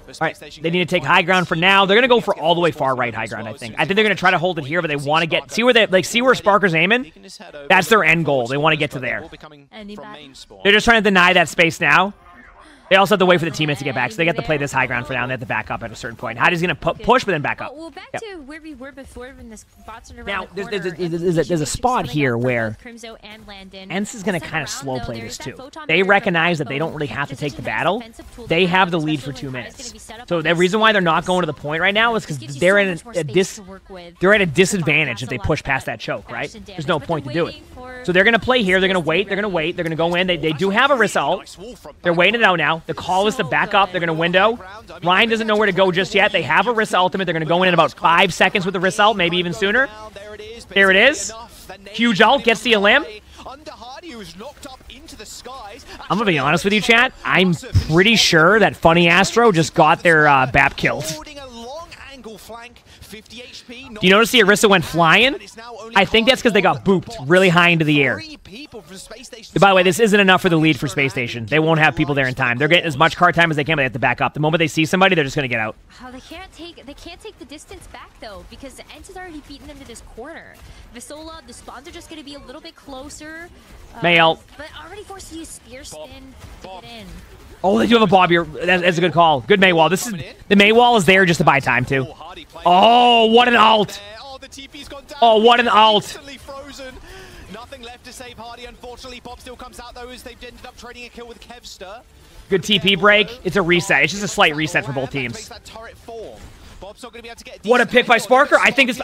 But All right, Space Station they need to Gaming take high ground for now. They're gonna go for Get all the way force far forward right high as ground. well I as think. soon I as think they're gonna try to hold it here, but they want to get see where Sparker's aiming. That's their end goal. They want to get to there. They're just trying to deny that space now. They also have to wait for the teammates to get back, so they get to play this high ground for now, and they have to back up at a certain point. Hadi's going to push, but then back up. Well, back to where we were before when the bots are around Now, the corner. there's a spot here where Crimzo and Landon. ENCE is going to Second kind of round, slow though, play there's this that too. photon They meter recognize from that they don't really have to take the battle. Decision has a defensive tool They to have the have, lead for especially 2 when Hadi's gonna minutes. be set up So on the this reason why they're not space. going to the point right now is because This gives you they're so in much more a space to work with. they're at a Far disadvantage past if they a lot push of past that that choke, right? action There's damage, no but point to they're do it. waiting for So they're going to play here. They're going to space wait. be They're going to ready. wait. They're going to go in. They do have a result. They're waiting it out now. The call is to back up. They're going to window. Ryan doesn't know where to go just yet. They have a Risk ultimate. They're going to go in about 5 seconds with the Risk ult, maybe even sooner. There it is. Huge ult, gets the elim. I'm going to be honest with you, chat. I'm pretty sure that Funny Astro just got their BAP killed. Do you notice the Orisa went flying? I think that's because they got booped really high into the air. By the way, this isn't enough for the lead for Space Station. They won't have people there in time. They're getting as much car time as they can, but they have to back up. The moment they see somebody, they're just going to get out. Oh, they can't take the distance back though, because the ENCE has already beaten them to this corner. Visola, the spawns are just going to be a little bit closer. May ult. But already forced to use spear spin to get in. Oh, they do have a Bob here. That's a good call. Good May wall. The May wall is there just to buy time too. Oh, what an ult! Oh, what an ult! Nothing left to save Hardy. Unfortunately, Bob still comes out though as they've ended up trading a kill with Kevster. Good TP break. It's a reset. It's just a slight reset for both teams. What a pick by Sparker. I think it's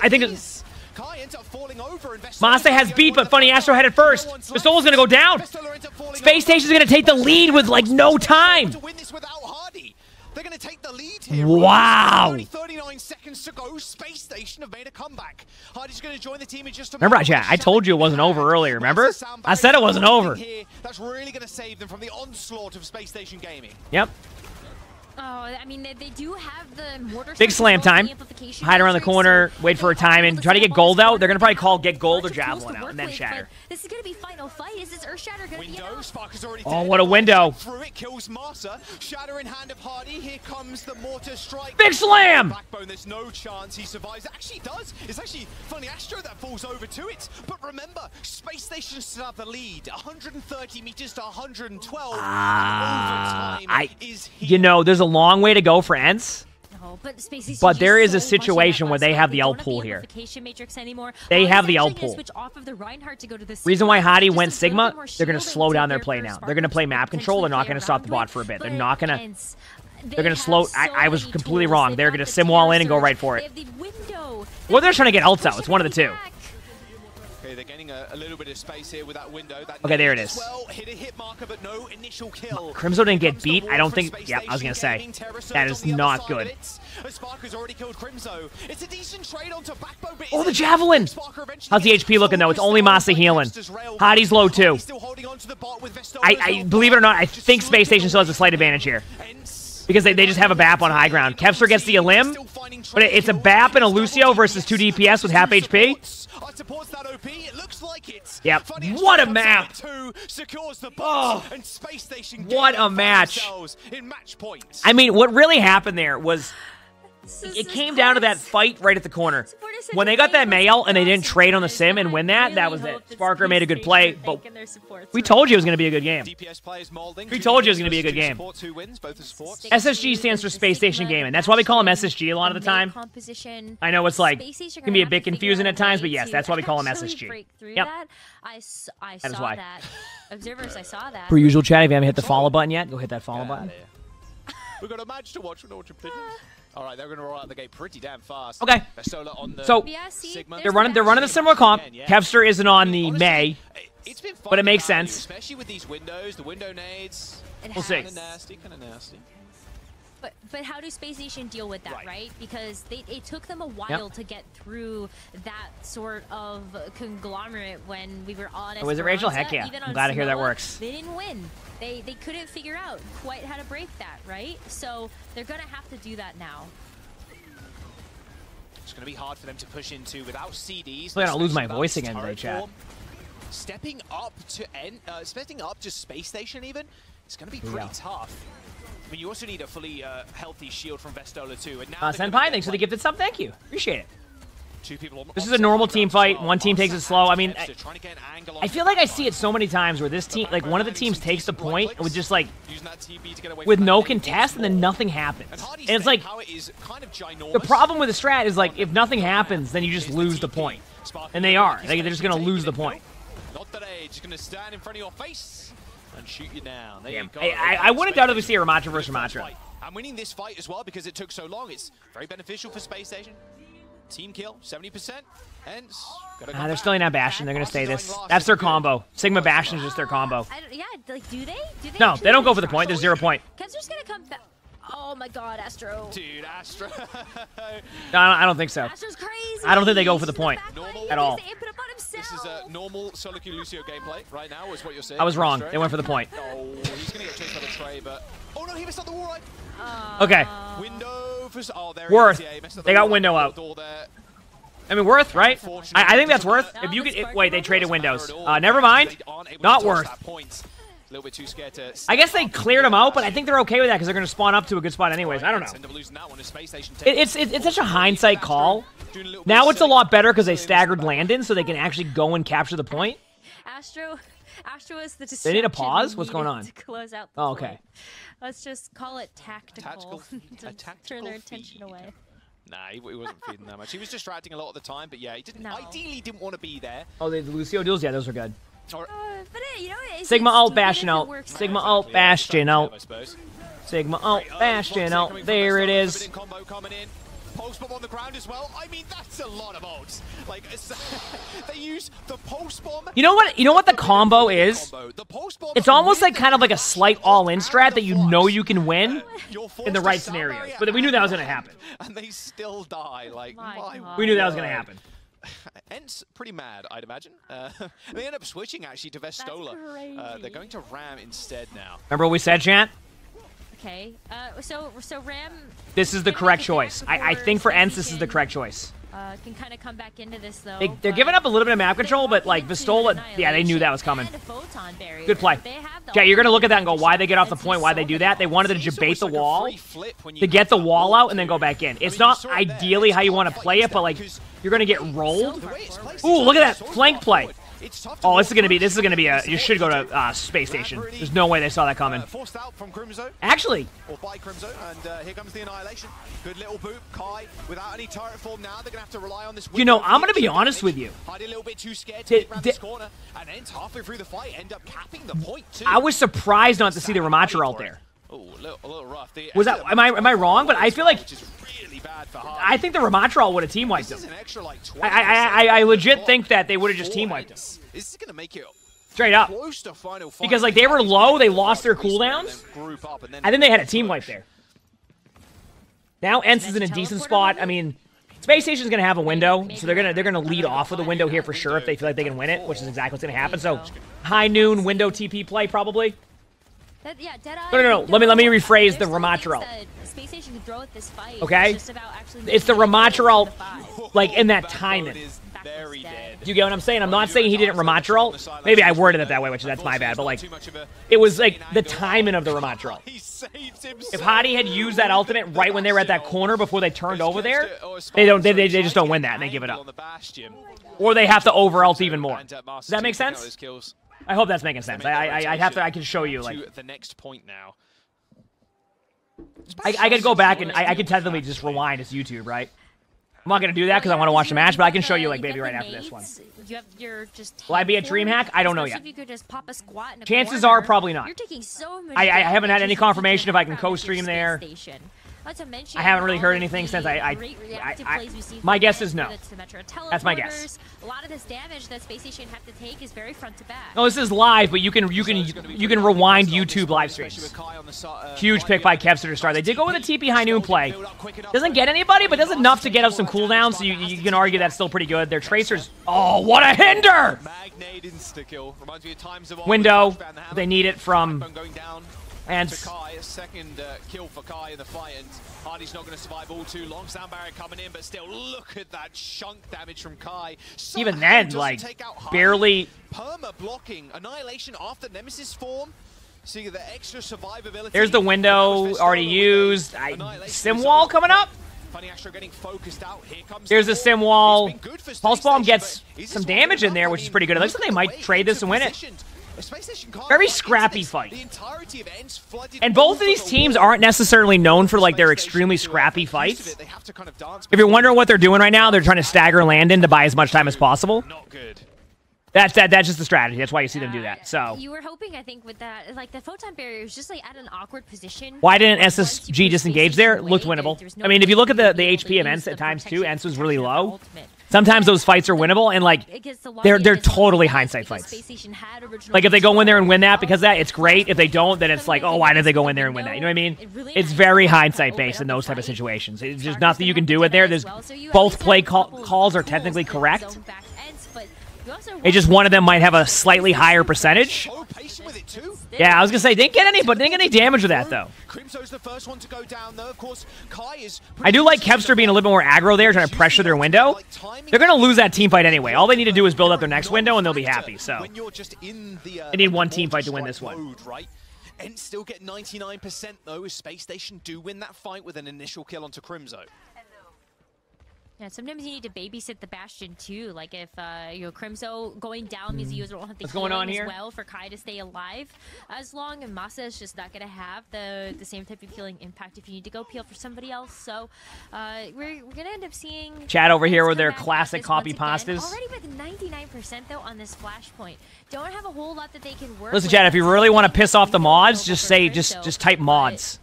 Masa has beat, but Funny Astro had it first. Pistola's gonna go down. Space Station's gonna take the lead with like no time. They're going to take the lead here. Wow. Only 39 seconds to go. Space Station have made a comeback. Hardy's going to join the team in just a Remember, moment. chat, I told you it wasn't over earlier, remember? I said it wasn't over. That's really going to save them from the onslaught of Space Station Gaming. Yep. Oh, I mean, they do have the mortar. Big slam time. Hide around the corner, wait for a time, and try to get gold out. They're going to probably call get gold or javelin out, and then shatter. This is going to be final fight. Is this Earthshatter going to be enough? Oh, what a window. Through it kills Masa. Shatter in hand of Hardy. Here comes the mortar strike. Big slam! Backbone, there's no chance he survives. Actually does. It's actually Funny Astro that falls over to it. But remember, Space Station still have the lead. 130 meters to 112. You know, there's a long way to go for ENCE. No, But there is a situation where they have the ult pool here. They have the ult pool. Reason why Hadi went Sigma, they're going to slow down their play now. They're going to play map control. They're not going to stop the bot for a bit. They're not going to... They're going to slow... I was completely wrong. They're going to sim wall in and go right for it. Well, they're trying to get ults out. It's one of the two. Okay, they're getting a little bit of space here with that window. Okay, there it is. Well, hit a hit marker, but no initial kill. Crimzo didn't get beat. I don't think... Yeah, I was going to say. That is not good. Sparker's already killed Crimzo. It's a decent trade onto Backbone, but oh, the javelin! How's the HP looking, though? It's only Masa healing. Hadi's low, too. I believe it or not, I think Space Station still has a slight advantage here. Because they just have a BAP on high ground. Kevster gets the elim, but it's a BAP and a Lucio versus 2 DPS with half HP. Yep. What a map! Oh, what a match! I mean, what really happened there was it came down to that fight right at the corner. When they got that mail and they didn't trade on the sim and win that, that was it. Sparker made a good play, but we told you it was going to be a good game. We told you it was going to be a good game. SSG stands for Space Station Gaming. That's why we call them SSG a lot of the time. I know it's like, it can be a bit confusing at times, but yes, that's why we call them SSG. Yep. I saw that is why. that. Observers, I saw that. Per usual, chat, if you haven't hit the follow button yet, go hit that follow button. We've got a match to watch. We know what your opinions. All right, they're going to roll out the gate pretty damn fast. Okay. So they're running the similar comp. Kevster isn't on the May, but it makes sense. Especially with these windows, the window nades. We'll see. Kind of nasty. But how do Space Station deal with that, right? Because it took them a while to get through that sort of conglomerate when we were on Esperanza. Was it Rachel? Heck yeah. I'm glad to hear that works. They didn't win. They couldn't figure out quite how to break that, right? So they're going to have to do that now. It's going to be hard for them to push into without CDs. I'm going to lose my voice again today, chat. Stepping up to Space Station even, it's going to be pretty tough. I mean, you also need a fully healthy shield from Vestola too. And now Senpai, thanks for the gifted sub. Thank you. Appreciate it. Two people This is a normal team fight. One team takes it slow. I mean, I feel like I see it so many times where this team, like one of the teams takes the point with just like, with no contest and then nothing happens. And it's like, the problem with the strat is like, if nothing happens, then you just lose the point. And they are. They're just going to lose the point. Not today. Just going to stand in front of your face and shoot you down. There Yeah. you go. I wouldn't doubt if we see a Ramattra versus Ramattra. I'm winning this fight as well because it took so long. It's very beneficial for Space Station. Team kill, 70%. Hence, They're still in that Bastion. They're going to stay this. That's their combo. Sigma Bastion is just their combo. Yeah, like, do they? No, they don't go for the point. There's 0 point. Kenzer's going to come back. Oh my god, Astro. Dude, Astro. No, I don't think so. Astro's crazy. I don't think they go for the point at all. This is a normal Solo Q Lucio gameplay right now, is what you're saying. I was wrong. They went for the point. Oh, he's going to get chased by the Trey, but... Oh no, he missed out the wall right. Okay. Window for... Oh, there Worth. he is. Yeah, he messed up They the got wall. window out. Door there. I mean, Worth, right? I think that's Worth. If you could... Wait, they traded windows. Never mind. Not Worth. A little bit too scared to... I guess they cleared them out, but I think they're okay with that because they're going to spawn up to a good spot anyways. I don't know. It's such a hindsight call. Now it's a lot better because they staggered Landon so they can actually go and capture the point. Astro is the They need a pause? What's going on? To close out Oh, okay. point. Let's just call it tactical. To turn their attention away. Nah, he wasn't feeding that much. He was distracting a lot of the time, but yeah, he didn't. Ideally, didn't want to be there. Oh, the Lucio duels? Yeah, those are good. But you know, Sigma alt Bastion out. Sigma alt Bastion out. I suppose. Sigma alt Bastion out. There it is. Combo coming in. Pulse bomb on the ground as well. I mean, that's a lot of ults. Like, they use the pulse bomb. You know what? You know what the combo is? It's almost like kind of like a slight all-in strat that you know you can win in the right scenarios. But we knew that was going to happen. And they still die. Like, we knew that was going to happen. Ent's pretty mad, I'd imagine. They end up switching actually to Vestola. They're going to Ram instead now. Remember what we said, Chant? Okay. So Ram. This is the correct choice. I think for Ents, this is the correct choice. Can kind of come back into this though. They're giving up a little bit of map control, but like Vestola, yeah, they knew that was coming. Good play. Yeah, you're gonna look at that and go, why they get off the point? Why they do that? They wanted to debate the wall to get the wall out and then go back in. It's not ideally how you want to play it, but like you're gonna get rolled. Ooh, look at that flank play. Oh, this is gonna be a. You should go to Space Station. There's no way they saw that coming. Forced out from Crimzo. Actually. Or by Crimzo, and here comes the annihilation. Good little boop. Kai without any turret form now. They're gonna have to rely on this. You know, I'm gonna be honest with you. Hiding a little bit too scared to get around this corner, and then halfway through the fight, end up capping the point too. I was surprised not to see the Ramattra out there. Oh, a little rough. Was that? Am I wrong? But I feel like. Really bad for Hardy. I think the Ramattra would have team wiped him. I legit think that they would have just team wiped him. This is gonna make it straight up. Because like they were low, they lost their cooldowns. I think they had a team wipe there. Now Ents is in a decent spot. I mean, Space Station's gonna have a window, so they're gonna lead off with a window here for sure if they feel like they can win it, which is exactly what's gonna happen. So high noon window TP play probably. No. Let me rephrase the Ramattra. Space Station can throw at this fight. Okay, it's the Ramattra like in that timing. Do you get what I'm saying? I'm not saying he didn't Ramattra. Maybe I worded it that way, which that's my bad. But like, it was like the timing of the Ramattra. If Hadi had used that ultimate right when they were at that corner before they turned over there, they just don't win that and they give it up. Or they have to over ult even more. Does that make sense? I hope that's making sense. I can show you like the next point now. I could go back and I could technically just rewind as YouTube, right? I'm not gonna do that because I want to watch the match, but I can show you like maybe right after this one. Will I be a DreamHack? I don't know yet. Chances are probably not. I haven't had any confirmation if I can co-stream there. I haven't really heard anything since my guess is no. That's my guess. A lot of this damage that Space Station have to take is very front to back. No, this is live, but you can rewind YouTube live streams. Huge pick by Kevster to start. They did go with a TP High Noon play. Doesn't get anybody, but does enough to get up some cooldowns, so you can argue that's still pretty good. Their Tracers. Oh, what a hinder! Window. They need it from. And Kai, a second kill for Kai in the fight, and Hardy's not going to survive all too long. Sound barrier coming in, but still, look at that chunk damage from Kai. Even then, like, barely. Perma blocking, annihilation after Nemesis form. seeing the extra survivability. There's the window already used. Sim wall coming up. Funny Astro getting focused out. Here comes There's a sim wall. Pulse Bomb Station, gets but some damage in there, which is pretty good. It looks like they might trade this and win it. Very scrappy fight. And both of these teams aren't necessarily known for like their extremely scrappy fights. If you're wondering what they're doing right now, they're trying to stagger Landon to buy as much time as possible. Not good. That's just the strategy. That's why you see them do that. So you were hoping, I think, with that, like the photon barrier was just like at an awkward position. why didn't SSG disengage there? It looked winnable. I mean, if you look at the HP of Ents at times too, Ents was really low. Sometimes those fights are winnable, and like they're totally hindsight fights. Like if they go in there and win that because of that, it's great. If they don't, then it's like, oh, why did they go in there and win that? You know what I mean? It's very hindsight based in those type of situations. It's just nothing you can do it there. There's both play calls are technically correct. It's just one of them might have a slightly higher percentage. Yeah, I was gonna say didn't get any damage with that though. I do like Kevster being a little bit more aggro there, trying to pressure their window. They're gonna lose that team fight anyway. All they need to do is build up their next window, and they'll be happy. So they need one team fight to win this one. And still get 99% though, as Space Station do win that fight with an initial kill onto Crimzo. Yeah, sometimes you need to babysit the Bastion too. Like if Crimzo going down means the user won't have the healing as well for Kai to stay alive as long, and Masa is just not gonna have the same type of healing impact if you need to go peel for somebody else. So we're gonna end up seeing chat over here with their classic copy pastas. Already with 99% though on this flashpoint. Don't have a whole lot that they can work. Listen, chat, if you really want to piss off the mods, just say just type mods.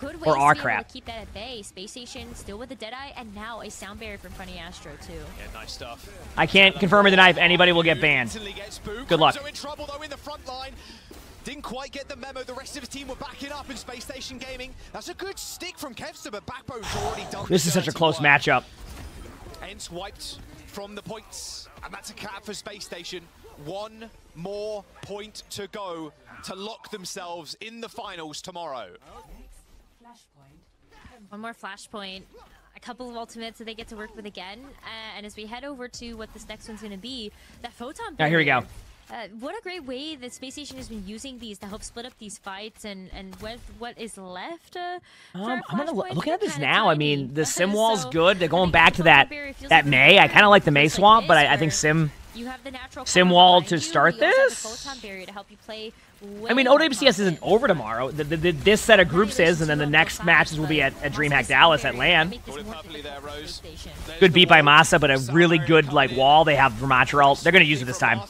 Good or our to crap. Keep that at bay. Space Station still with the Deadeye, and now a sound barrier from Funny Astro too. Yeah, nice stuff. I can't confirm or deny if anybody will get banned. Good luck. In trouble though in the front line. Didn't quite get the memo. The rest of his team were backing up in Space Station Gaming. That's a good stick from Kevster, but Backbone's already done. This is such a close matchup. Ents wiped from the points, and that's a cap for Space Station. One more point to go to lock themselves in the finals tomorrow. One more flashpoint, a couple of ultimates that they get to work with again, and as we head over to what this next one's going to be, that photon barrier. Here we go. What a great way that Space Station has been using these to help split up these fights, and with what is left. I'm looking at this now. I mean, the Sim wall's good. They're going back to that May. I kind of like the May swap, but I think Sim wall to start this. I mean, OWCS isn't over tomorrow. This set of groups is, and then the next matches will be at DreamHack Dallas at LAN. Good beat by Masa, but a really good wall they have for Montreal. They're going to use it this time.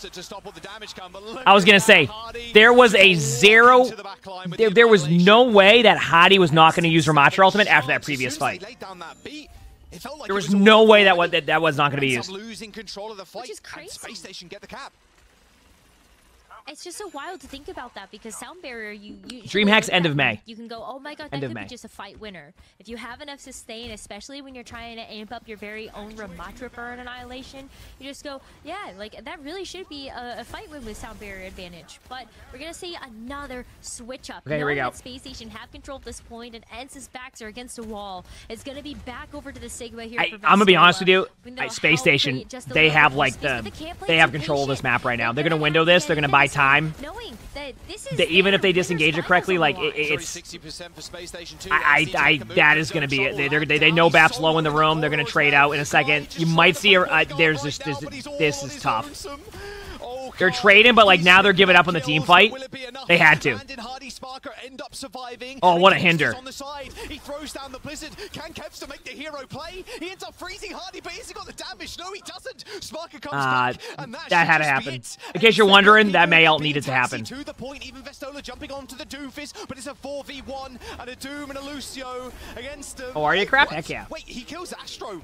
I was going to say, there was a zero... There was no way that Hadi was not going to use Ramattra ultimate after that previous fight. There was no way that was not going to be used. Which is crazy. Space Station get the cap. It's just so wild to think about that because sound barrier, you DreamHack's end of May. You can go, oh my god, that could be just a fight winner. If you have enough sustain, especially when you're trying to amp up your very own Ramattra burn Annihilation, you just go, yeah, like that really should be a fight win with sound barrier advantage. But we're gonna see another switch up. Okay, here we go. Space Station have control at this point, and Ents' backs are against a wall. It's gonna be back over to the Sigma here. I'm gonna be honest with you, Space Station, they have they have control of this map right now. They're gonna window this. They're gonna buy time. Even if they disengage it correctly, like it's, that is going to be it. They know BAP's low in the room. They're going to trade out in a second. You might see there's this is tough. They're trading, but now they're giving up on the team fight. They had to. Oh, what a hinder. He throws down the Blizzard. Can Kevster make the hero play? He ends up freezing Hardy, but has he got the damage? No, he doesn't. Sparker comes back, and that had to happen. In case you're wondering, that May ult needed to happen. To the point, even Vestola jumping onto the Doomfist, but it's a 4v1 and a Doom and a Lucio against him. Oh, are you crap? Heck yeah. Wait, he kills Astro.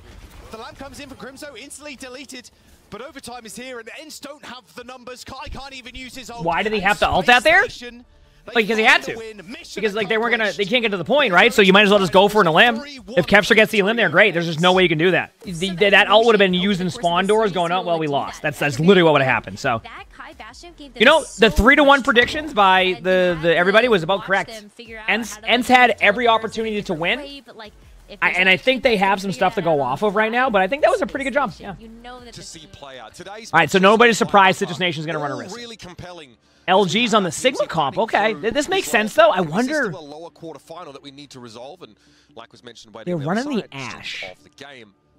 The lamp comes in for Crimzo, instantly deleted. But overtime is here, and the Ents don't have the numbers. Kai can't even use his ult. Why did he have to ult out there? Because he had to. Because they weren't gonna, they can't get to the point, right? So you might as well just go for an elim. If Kevster gets the elim there, great. There's just no way you can do that. That ult would have been used in spawn doors, going, oh well, we lost. That's literally what would have happened. So, you know, the 3-1 predictions by the everybody was about correct. Ents had every opportunity to win. And I think they have some stuff to go off of right now, but I think that was a pretty good jump. Yeah. All right, so nobody's surprised Citrus Nation is going to run a risk. Really compelling LG's on the Sigma comp. Okay, this makes sense though. I wonder. A lower quarterfinal that we need to resolve, and like was mentioned by they're running the Ashe.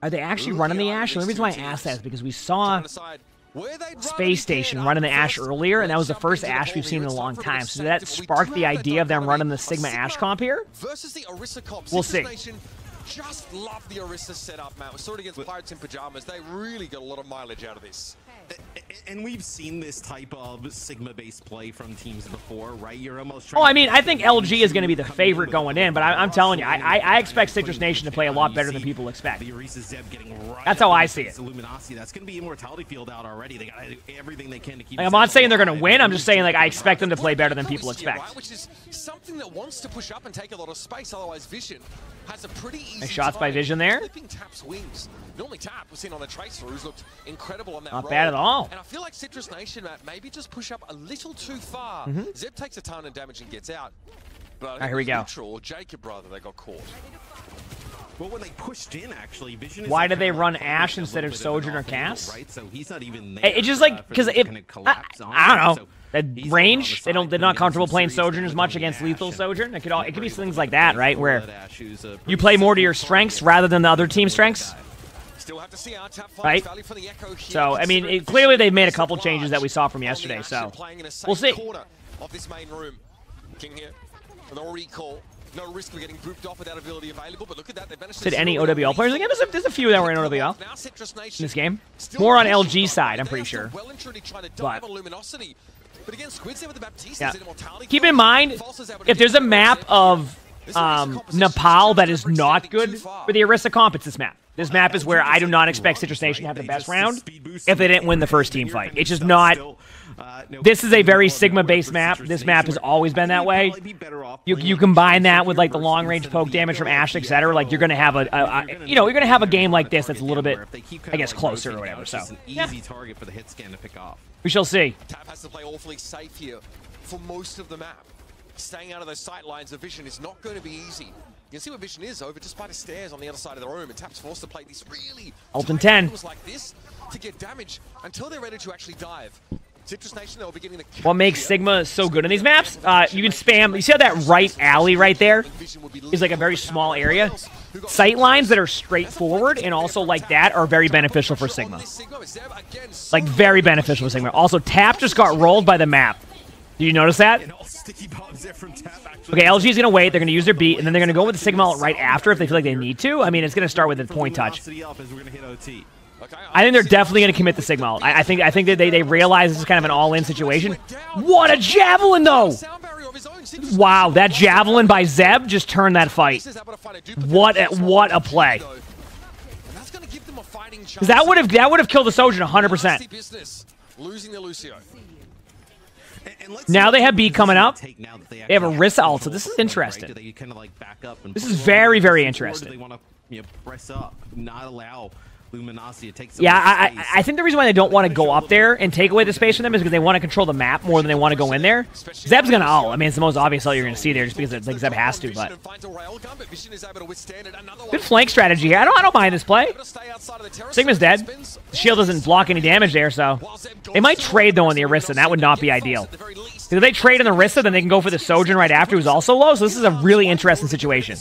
Are they actually running the Ashe? And the reason why I asked that is because we saw Space Station running the Ashe earlier, and that was the first Ashe we've seen in a long time. So that sparked the idea of them running the Sigma Ashe comp here. We'll see. Just love the Orisa setup, man. We saw it against Pirates in Pajamas. They really got a lot of mileage out of this. And we've seen this type of Sigma-based play from teams before, right? You're almost. Oh, I mean, I think LG is going to be the favorite going in, but I'm telling you, I expect Citrus Nation to play a lot better than people expect. The Orisa Zeb getting right. That's how I see it. Luminosity. That's going to be Immortality Field out already. They got to do everything they can to keep. Like, I'm not saying they're going to win. I'm just saying, like, I expect them to play better than people expect. Which is something that wants to push up and take a lot of space. Otherwise, Vision has a pretty easy. Nice shots by Vision there. Flipping Tap's wings. Normally Tap was seen on the Tracer, who's looked incredible on that Not roll. bad at all. And I feel like Citrus Nation, Matt, maybe just push up a little too far. Zeb takes a ton of damage and gets out. But I think here we go. Neutral or Jacob, rather, they got caught. Well, when they pushed in, actually, Vision. Why did they run Ashe instead of Sojourner Cass? Right, so he's not even there. It's just like because I don't know. That range, they're not comfortable playing Sojourn as much against lethal Sojourn. It could be things like that, right? Where you play more to your strengths rather than the other team's strengths. Right? So, I mean, clearly they've made a couple changes that we saw from yesterday, so we'll see. No risk of getting grouped off without ability available, but look at that. They managed to Did any OWL players again? There's a few that were in OWL in this game. More on LG side, I'm pretty sure. But yeah. Keep in mind, if there's a map of Nepal that is not good for the Orisa comp, it's this map. This map is where I do not expect Citrus Nation to have the best round if they didn't win the first team fight. It's just not. This is a very Sigma-based map. This map has always been that way. You combine that with like the long-range poke damage from Ashe, etc. Like you're gonna have you're gonna have a game like this that's a little bit, I guess, closer or whatever. So yeah. Target for the hit scan to pick off. We shall see. Tap has to play awfully safe here for most of the map. Staying out of those sight lines of Vision is not going to be easy. You can see where Vision is over just by the stairs on the other side of the room, and Tap's forced to play these really ult in 10 like this to get damage until they're ready to actually dive. Citrus Nation, they'll be getting the what makes Sigma so good in these maps? You can spam. You see how that right alley right there is like a very small area? Sight lines that are straightforward and also like that are very beneficial for Sigma. Like very beneficial for Sigma. Also, Tap just got rolled by the map. Did you notice that? Okay, LG is going to wait. They're going to use their beat, and then they're going to go with the Sigma ult right after if they feel like they need to. I mean, it's going to start with a point touch. I think they're definitely going to commit the Sigma ult. I think that they realize this is kind of an all-in situation. What a javelin, though! Wow, that javelin by Zeb just turned that fight. What a play! Because that would have killed the Sojourn 100%. Losing the Lucio. Now they have B coming up. They have a Orisa ult, so this is interesting. This is very, very interesting. Yeah, I think the reason why they don't want to go up there and take away the space from them is because they want to control the map more than they want to go in there. Zeb's going to ult. I mean, it's the most obvious ult you're going to see there just because like Zeb has to, but good flank strategy here. I don't mind this play. Sigma's dead. The shield doesn't block any damage there, so they might trade though on the Orisa, and that would not be ideal. Because if they trade on the Orisa, then they can go for the Sojourn right after, who's also low, so this is a really interesting situation.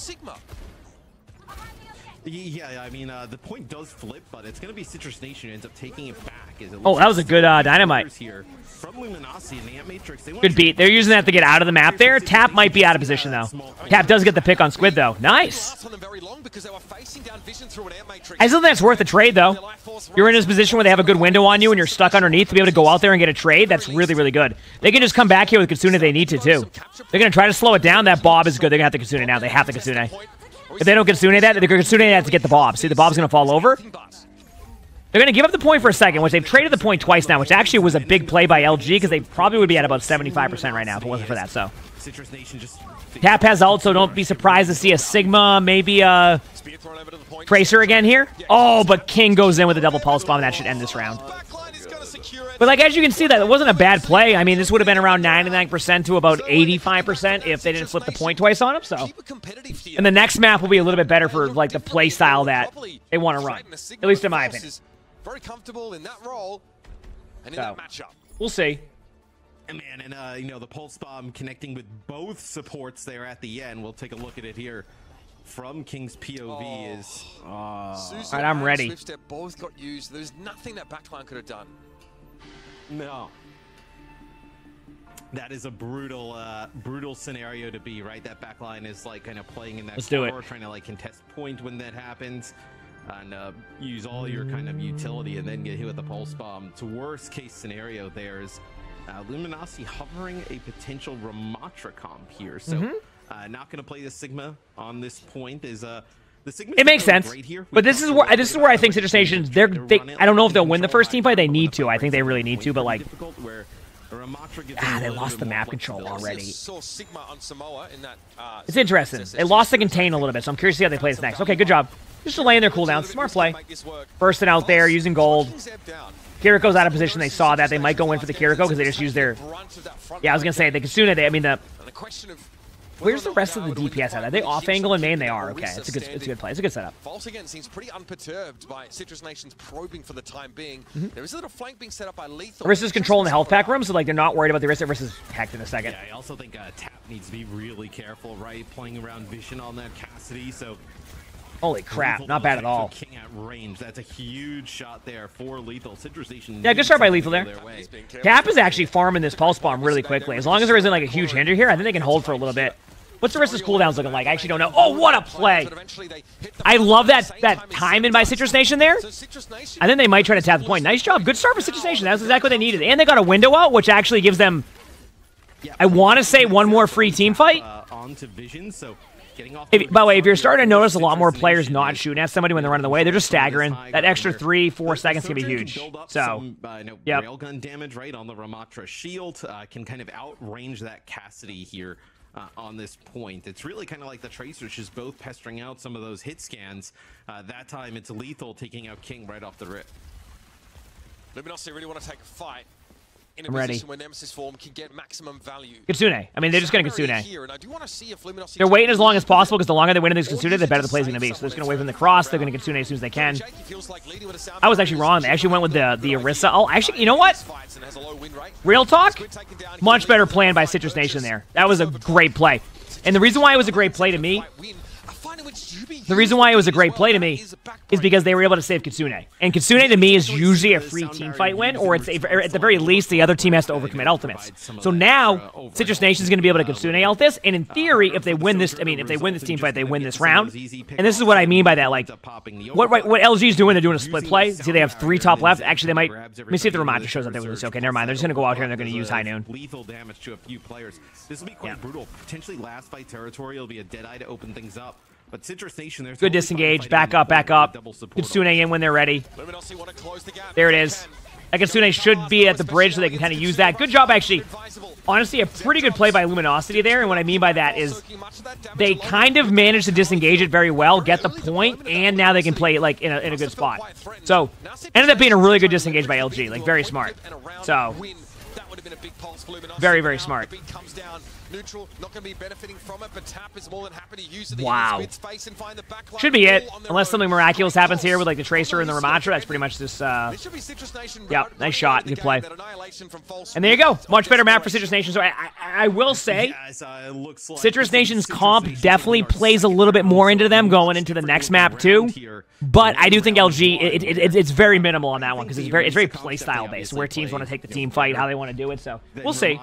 Yeah, I mean, the point does flip, but it's going to be Citrus Nation who ends up taking it back. Oh, that was a good dynamite. Good beat. They're using that to get out of the map there. Tap might be out of position, though. Tap does get the pick on Squid, though. Nice. I still think that's worth a trade, though. You're in this position where they have a good window on you and you're stuck underneath to be able to go out there and get a trade. That's really, really good. They can just come back here with Kitsune if they need to, too. They're going to try to slow it down. That Bob is good. They're going to have to Kitsune now. They have to Kitsune. If they don't Kitsune that, they're going to Kitsune that to get the Bob. See, the Bob's going to fall over. They're going to give up the point for a second, which they've traded the point twice now, which actually was a big play by LG because they probably would be at about 75% right now if it wasn't for that. So Tap has ult, so don't be surprised to see a Sigma, maybe a Tracer again here. Oh, but King goes in with a double pulse bomb. That should end this round. But like as you can see, that it wasn't a bad play. I mean, this would have been around 99% to about 85% if they didn't flip the point twice on him. So, and the next map will be a little bit better for like the play style that they want to run, at least in my opinion. Very comfortable in that role and in so, that matchup. We'll see. And man, and you know, the pulse bomb connecting with both supports there at the end. We'll take a look at it here from King's POV. All right, I'm ready. Swift step both got used. There's nothing that backline could have done. No. That is a brutal, brutal scenario to be, right? That backline is like kind of playing in that corner, trying to like contest point when that happens, and use all your kind of utility, and then get hit with the pulse bomb. It's worst case scenario. There's Luminosity hovering a potential Ramattra comp here, so not going to play the Sigma on this point. Is the Sigma? It makes sense, but this is where I think Citrus Nations. I don't know if they'll win the first team fight. They need to. I think they really need to, but like. They lost the map control already. It's interesting. They lost the contain a little bit, so I'm curious to see how they play this next. Okay, good job. Just delaying their cooldowns. Smart play. Bursting out there, using gold. Kiriko's out of position. They saw that. They might go in for the Kiriko because they just used their... Yeah, I was going to say, the Kitsune, Where's the rest of the DPS at? Are they off angle in main? They are. Okay, it's a good play. It's a good setup. False again seems pretty unperturbed by Citrus Nations probing for the time being. There is a little flank being set up by Lethal. Arista's controlling the health pack room, so like they're not worried about the Arista versus Hecht in a second. Yeah, I also think Tap needs to be really careful, right? Playing around vision on that Cassidy, so... Holy crap, Lethal not bad at all. King at range. That's a huge shot there for Lethal. Citrus Nation. Yeah, good start by Lethal there. Tap is actually farming this pulse bomb really quickly. As long as there isn't like a huge hinder here, I think they can hold for a little bit. What's the rest of his cooldowns looking like? I actually don't know. Oh, what a play! I love that time in by Citrus Nation there. I think they might try to tap the point. Nice job. Good start for Citrus Nation. That's exactly what they needed. And they got a window out, which actually gives them, I want to say, one more free team fight. Onto vision, so by the way, if you're starting to notice a lot more players not shooting at somebody when they're running away, they're just staggering. That extra 3-4 seconds can be huge. So, yep. Railgun damage right on the Ramattra shield can kind of outrange that Cassidy here. On this point, it's really kind of like the Tracers just both pestering out some of those hit scans. That time it's Lethal taking out King right off the rip. Luminosity really want to take a fight in a I'm position ready. where Nemesis form can get maximum value. Kitsune. I mean, they're just going to Kitsune. Here, and I do want to see if Luminosity they're waiting as long as possible because the longer they wait in this Kitsune, the better the play's going to be. So they're just going to wait from the cross. They're going to Kitsune as soon as they can. I was actually wrong. They actually went with the Orisa. Oh, actually, you know what? Real talk? Much better plan by Citrus Nation there. That was a great play. And the reason why it was a great play to me... is because they were able to save Kitsune. And Kitsune, to me, is usually a free team fight win, or it's at the very least, the other team has to overcommit ultimates. So now, Citrus Nation is going to be able to Kitsune out this, and in theory, if they win this, if they win this team fight, they win this round. And this is what I mean by that, like, what LG is doing, they're doing a split play. See, they have 3 top left. Actually, they might, let me see if the Ramattra shows up there with this. Okay, never mind. They're just going to go out here and they're going to use High Noon. Lethal damage to a few players. This will be quite brutal. Potentially last fight territory. It'll be a dead eye to open things up. But Citrus Nation, they're good disengage. Back up, back up. Kitsune in when they're ready. There it is. Kitsune should be at the bridge so they can kind of use that. Good job, actually. Honestly, a pretty good play by Luminosity there. And what I mean by that is they kind of managed to disengage it very well, get the point, and now they can play it like in a good spot. So, ended up being a really good disengage by LG. Like, very smart. So, very, very smart. Neutral, not going to be benefiting from it, but Tap is more than happy to use it. Wow. Should be it. Unless something miraculous happens here with like the Tracer and the Ramattra, that's pretty much this, yep, nice shot, good play. And there you go. Much better map for Citrus Nation. So I will say, Citrus Nation's comp definitely plays a little bit more into them going into the next map too. But I do think LG, it's very minimal on that one because it's very playstyle based, where teams want to take the team fight, how they want to do it. So we'll see.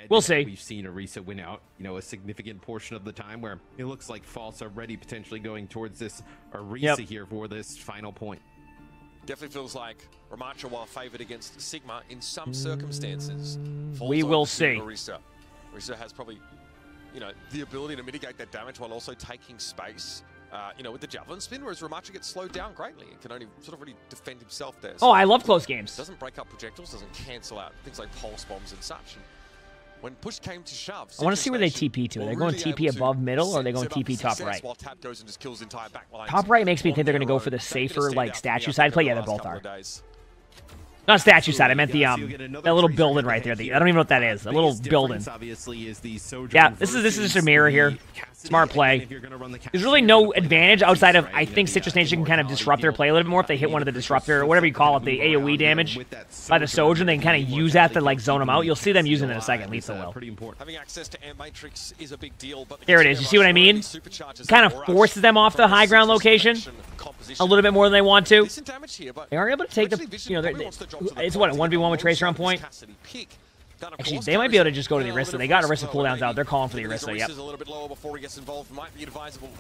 We'll see. We've seen Orisa win out, a significant portion of the time where it looks like False already potentially going towards this Orisa here for this final point. Definitely feels like Ramattra, while favored against Sigma in some circumstances, we will see. Orisa has probably, the ability to mitigate that damage while also taking space. With the Javelin spin, whereas Ramattra gets slowed down greatly and can only sort of really defend himself there. So I love close games. Doesn't break up projectiles, doesn't cancel out things like pulse bombs and such. And when push came to shove, I want to see where they TP to. Are they going TP above middle, or are they going TP top right? Top right makes me think they're going to go for the safer, like, statue side play. Yeah, they both are. Not statue side. I meant the that little building right there. I don't even know what that is. A little building. Yeah, this is just a mirror here. Smart play. There's really no advantage outside of, I think Citrus Nation can kind of disrupt their play a little bit more if they hit one of the disruptor, or whatever you call it, the AoE damage by the Sojourn. They can kind of use that to like zone them out. You'll see them using it in a second. Lethal will. Having access to Amp Matrix is a big deal, but There it is. You see what I mean? Kind of forces them off the high ground location a little bit more than they want to. They aren't able to take the, you know, it's what, a 1v1 with Tracer on point? Actually, they might be able to just go to the Orisa. They got Orisa cooldowns out. They're calling for the Orisa, yep. A little bit lower before he gets involved. Might be advisable.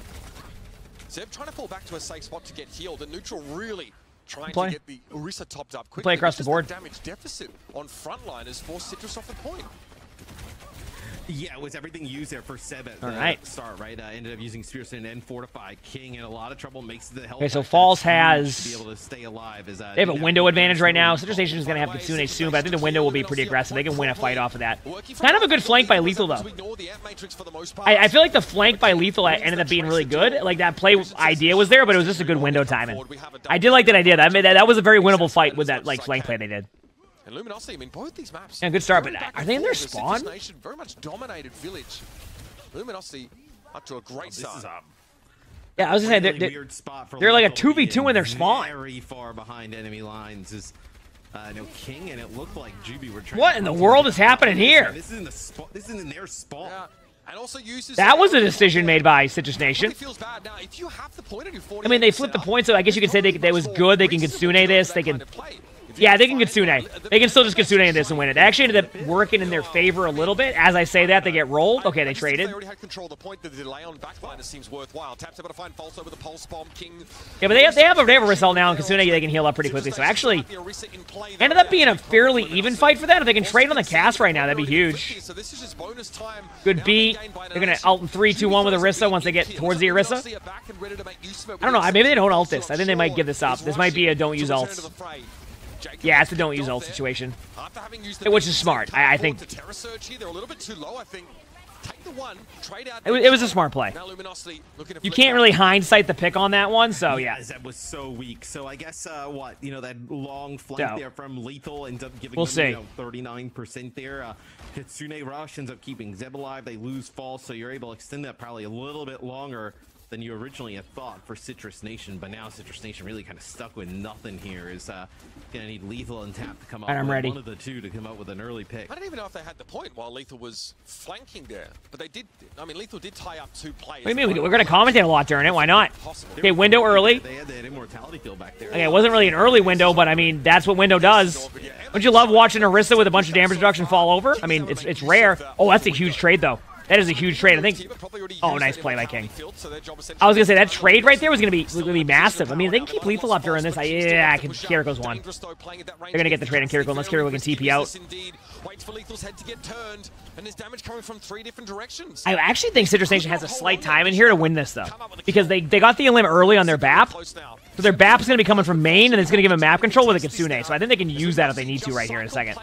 Zeb trying to fall back to a safe spot to get healed, and Neutral really trying to get the Orisa topped up quickly. Play across the board. Damage deficit on frontliners for Citrus off the point. Yeah, it was everything used there for Seb at the start, right? Ended up using Spearson and then Fortify. King in a lot of trouble, makes the health. Okay, so Falls has... to be able to stay alive as, they have a window advantage right now. Citrus Nation is going to have Kitsune soon, but I think the window will be pretty aggressive. They can win a fight off of that. Kind of a good flank by Lethal, though. I feel like the flank by Lethal ended up being really good. Like, that play idea was there, but it was just a good window timing. I did like that idea. That was a very winnable fight with that like flank play they did. And Luminosity, I mean, both these maps. Yeah, good start, but are they in their spawn? Very much dominated village. Luminosity up to a great start. Yeah, I was gonna say they're like a 2v2 in their spawn. Very far behind enemy lines is no King, and it looked like Juby were trying. What in the world is happening here? This is in the spot. This is in their spawn. Yeah. And also uses that was a decision made by Citrus Nation. Feels bad. Now, if you have the point I mean, they flipped the point, so I guess you could say they was good. They can Kitsune this. They can. Yeah, they can Kitsune. They can still just Kitsune in this and win it. They actually ended up working in their favor a little bit. As I say that, they get rolled. Okay, they traded. They already had control of the point. The delay on backliners seems worthwhile. Taps able to find False over the pulse bomb. King. Yeah, but they have a result now, and Kitsune they can heal up pretty quickly. So actually, ended up being a fairly even fight for that. If they can trade on the cast right now, that'd be huge. Good beat. They're gonna ult in 3, 2, 1 with Orisa once they get towards the Orisa. I don't know. Maybe they don't ult this. I think they might give this up. This might be a don't use ults. Yeah, it's a don't use ult situation, which is smart. I think it was a smart play. You can't really hindsight the pick on that one, so yeah. That was so weak. So I guess what, you know, that long flank there from Lethal ends up giving them, you know, 39% there. Kitsune Rush ends up keeping Zeb alive. They lose False, so you're able to extend that probably a little bit longer than you originally had thought for Citrus Nation, but now Citrus Nation really kind of stuck with nothing here. Is gonna need Lethal and Tap to come up. And I'm ready. One of the two to come up with an early pick. I don't even know if they had the point while Lethal was flanking there, but they did. I mean, Lethal did tie up 2 players. What do you mean? We're gonna commentate a lot during it. Why not? Okay, window early. They had that immortality field back there. Okay, it wasn't really an early window, but I mean that's what window does. Don't you love watching Orisa with a bunch of damage reduction fall over? I mean, it's rare. Oh, that's a huge trade though. That is a huge trade. I think. Oh, nice play by King. I was gonna say that trade right there was gonna be massive. I mean, they can keep Lethal up during this. Yeah, Kiriko's won. They're gonna get the trade on Kiriko unless Kiriko can TP out. I actually think Citrus Nation has a slight time in here to win this though, because they got the elim early on their BAP. So their BAP is gonna be coming from main, and it's gonna give them map control with a Kitsune. So I think they can use that if they need to right here in a second.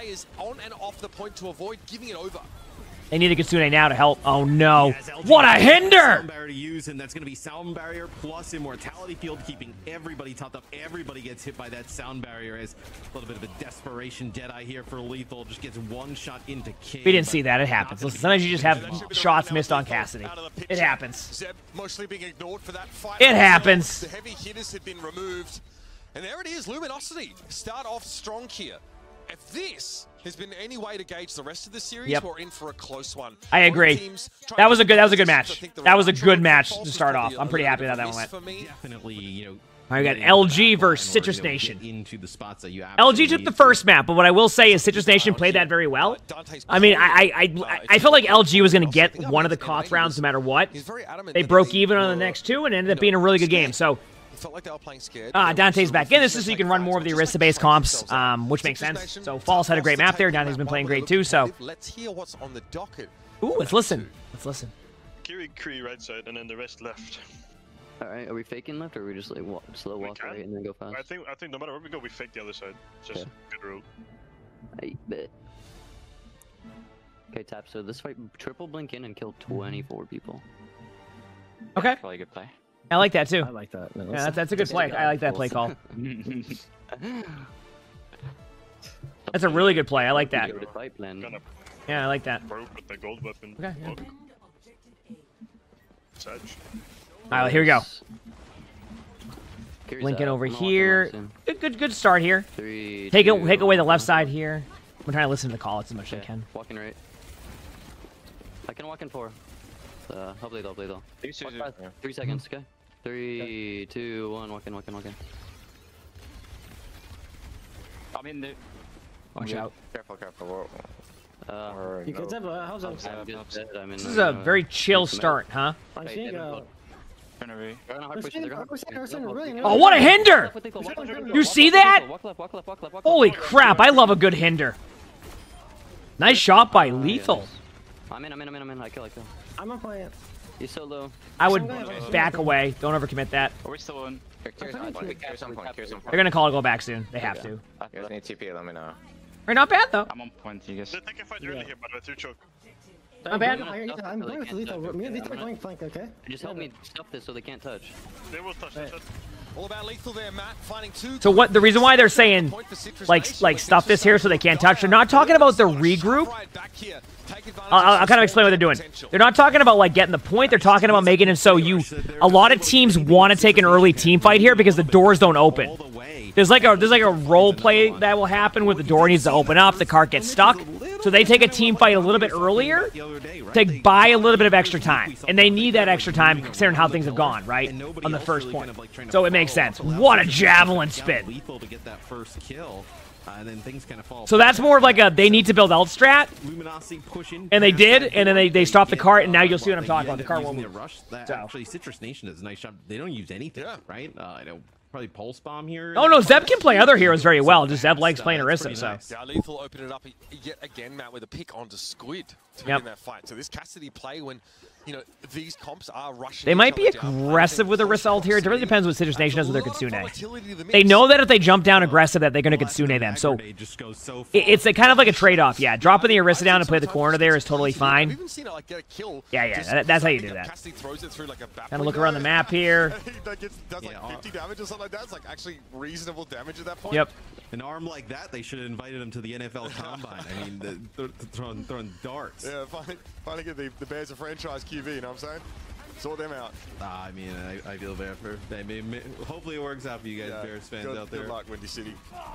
They need a Kitsune now to help. Oh no. What a hinder! Sound barrier to use, and that's going to be sound barrier plus immortality field, keeping everybody topped up. Everybody gets hit by that sound barrier. As a little bit of a desperation Jedi here for Lethal. Just gets one shot into King. We didn't see that. It happens. Listen, sometimes you just have shots missed on Cassidy. It happens. It happens. The heavy hitters had been removed. And there it is, Luminosity. Start off strong here. If this has been any way to gauge the rest of the series, we're in for a close one. I agree. That was a good match. That was a good match to start off. I'm pretty happy how that one went. Definitely, you know. All right, we got LG versus Citrus Nation. Into the spots that you LG took the first map, but what I will say is Citrus Nation played that very well. I mean, I felt like LG was going to get one of the Koth rounds no matter what. They broke even on the next 2 and ended up being a really good game. So. Felt like they were playing scared. Dante's back in. This is so you can run more of the Orisa-based comps, which makes sense. So False had a great map there. Dante's been playing great too. So let's hear what's on the docket. Ooh, let's listen. Let's listen. Kiri Kree right side, and then the rest left. All right, are we faking left, or are we just like slow walk right and then go fast? I think no matter where we go, we fake the other side. Just a good rule. I bet. Okay, Tap. So this fight, triple blink in and kill 24 people. Okay. That's probably a good play. I like that too. I like that. No, yeah, that's a good play. I like that play call. That's a really good play. I like that. Yeah, I like that. With the gold weapon. Okay. Yeah. Alright, here we go. Lincoln over here. Good start here. Take away the left side here. I'm trying to listen to the call as much as I can. Walking right. I can walk in 4. Hopefully they'll play though. 3 seconds, okay? 3, 2, 1, walk in. I'm in there. Watch out. Careful. You guys have a house outside. This is a very chill start, huh? I think, oh, what a hinder! You see that? Holy crap, I love a good hinder. Nice shot by Lethal. I'm in. I kill. I'm not playing. He's so low. I would back away. Don't overcommit that. We're still in. They're gonna call it go back soon. They have to. You guys need TP, let me know. Right, not bad though. I'm on point, you guys. They can fight early here, by the way, through choke. Not bad. I'm going with Lethal. Me and Lethal are going flank, okay? Just help me stop this so they can't touch. They will touch. All about Lethal there, Matt. Finding 2. So what? The reason why they're saying like stuff this here so they can't touch. They're not talking about the regroup. I'll kind of explain what they're doing. They're not talking about like getting the point. They're talking about making it so a lot of teams want to take an early team fight here because the doors don't open. There's like a role play that will happen where the door needs to open up, the cart gets stuck. So they take a team fight a little bit earlier to buy a little bit of extra time. And they need that extra time considering how things have gone, right? On the first point. So it makes sense. What a javelin spin. Lethal to get that first kill. And then things kind of fall. So that's more of like they need to build ult strat. And they did, and then they stopped the cart, and now you'll see what I'm talking about. The cart won't move. Actually, Citrus Nation does a nice job. They don't use anything, right? I know. Probably Pulse Bomb here. Oh no, Zeb can play other heroes very well. Just Zeb likes playing Orisa, so. Yeah, Lethal opened it up yet again, Matt, with a pick onto Squid to win that fight. So this Cassidy play when, you know, these comps are rushing. They might be aggressive with Orisa ult here. It really depends what Citrus Nation does with their Kitsune. They know that if they jump down aggressive that they're going to Kitsune them. So it's kind of like a trade-off. Yeah, dropping the Orisa down and play the corner there is totally fine. Yeah, that's how you do that. Kind of look around the map here. Does like 50 damage or something like that. It's like actually reasonable damage at that point. Yep. An arm like that, they should have invited him to the NFL Combine. I mean, throwing darts. Yeah, finally get the Bears a franchise QB, you know what I'm saying? Sort them out. I mean, I feel bad for them. Hopefully it works out for you guys, Bears fans out there. Good luck, Windy City.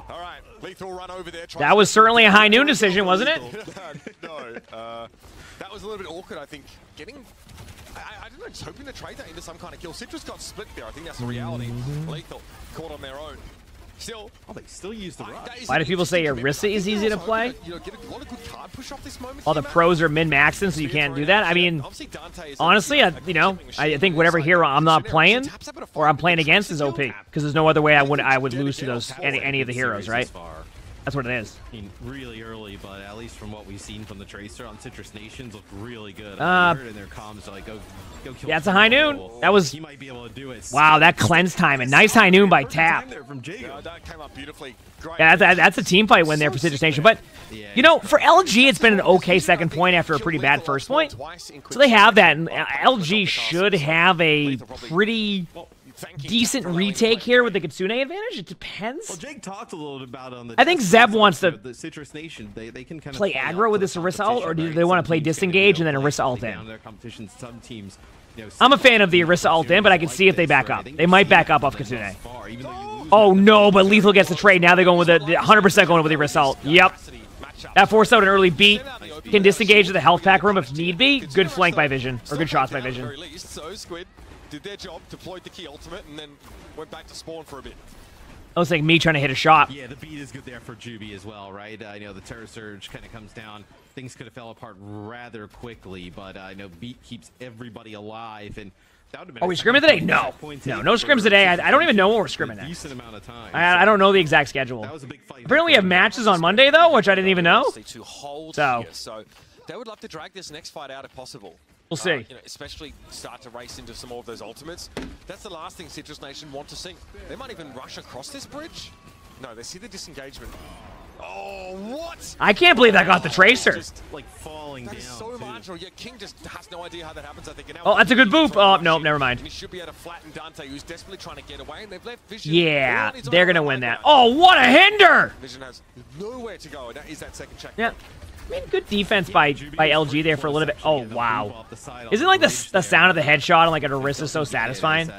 All right, Lethal run over there. That was certainly a high noon decision, wasn't it? No, that was a little bit awkward, I think. I don't know, just hoping to trade that into some kind of kill. Citrus got split there. I think that's the reality. Lethal caught on their own. Still, they still use the rush. Why do people say Orisa is easy to play? You know, get a lot of good card push off this moment. All the pros are min-maxing, so you can't do that. I mean, honestly, I think whatever hero I'm not playing or I'm playing against is OP because there's no other way I would lose to those any of the heroes, right? That's what it is. I mean, really early, but at least from what we've seen from the Tracer on Citrus Nations, look really good. I heard in their comms, like, go kill. Yeah, it's a high noon. That was. He might be able to do it. Wow, that cleanse time. A nice high noon by Tap. That came up beautifully. Yeah, that's a team fight win there for Citrus Nation. But, you know, for LG, it's been an okay second point after a pretty bad first point. So they have that, and LG should have a pretty decent retake here with the Kitsune advantage. It depends. Well, Jake talked a little bit about on the. I think Zeb wants to the Citrus Nation. They can kind of play aggro with this Orisa ult, or do they want to play disengage and then Orisa ult in? Their competition, some teams, I'm a fan of the Orisa ult in, but I can see if they back up. They might back up off Kitsune. Oh no, but Lethal gets the trade. Now they're going with 100% going with the Orisa ult. Yep. That forced out an early beat. Can disengage to the health pack room if need be. Good flank by Vision, or good shots by Vision. So Squid did their job, deployed the key ultimate, and then went back to spawn for a bit. I was like me trying to hit a shot. Yeah, the beat is good there for Juby as well, right? I know the Terror Surge kind of comes down. Things could have fell apart rather quickly, but I know beat keeps everybody alive. And that would have been. Are we scrimming today? No. No scrims today. I don't even know what we're scrimming at. Decent amount of time. I don't know the exact schedule. That was a big fight. Apparently we have matches on Monday, though, which I didn't even know. So they would love to drag this next fight out if possible. We'll see. You know, especially start to race into some more of those ultimates. That's the last thing Citrus Nation want to see. They might even rush across this bridge. No, they see the disengagement. Oh, what? I can't believe that got the Tracer. Just like falling down. That is so marginal. Yeah, King just has no idea how that happens, I think. Oh, that's a good boop. Oh, no, never mind. He should be able to flatten Dante, who's desperately trying to get away, and they've left Vision. Yeah, they're going to win that. Oh, what a hinder! Vision has nowhere to go, and that is that second check. Yeah. I mean, good defense by LG there for a little bit. Oh, wow. Isn't like the sound of the headshot on like an Orisa so satisfying?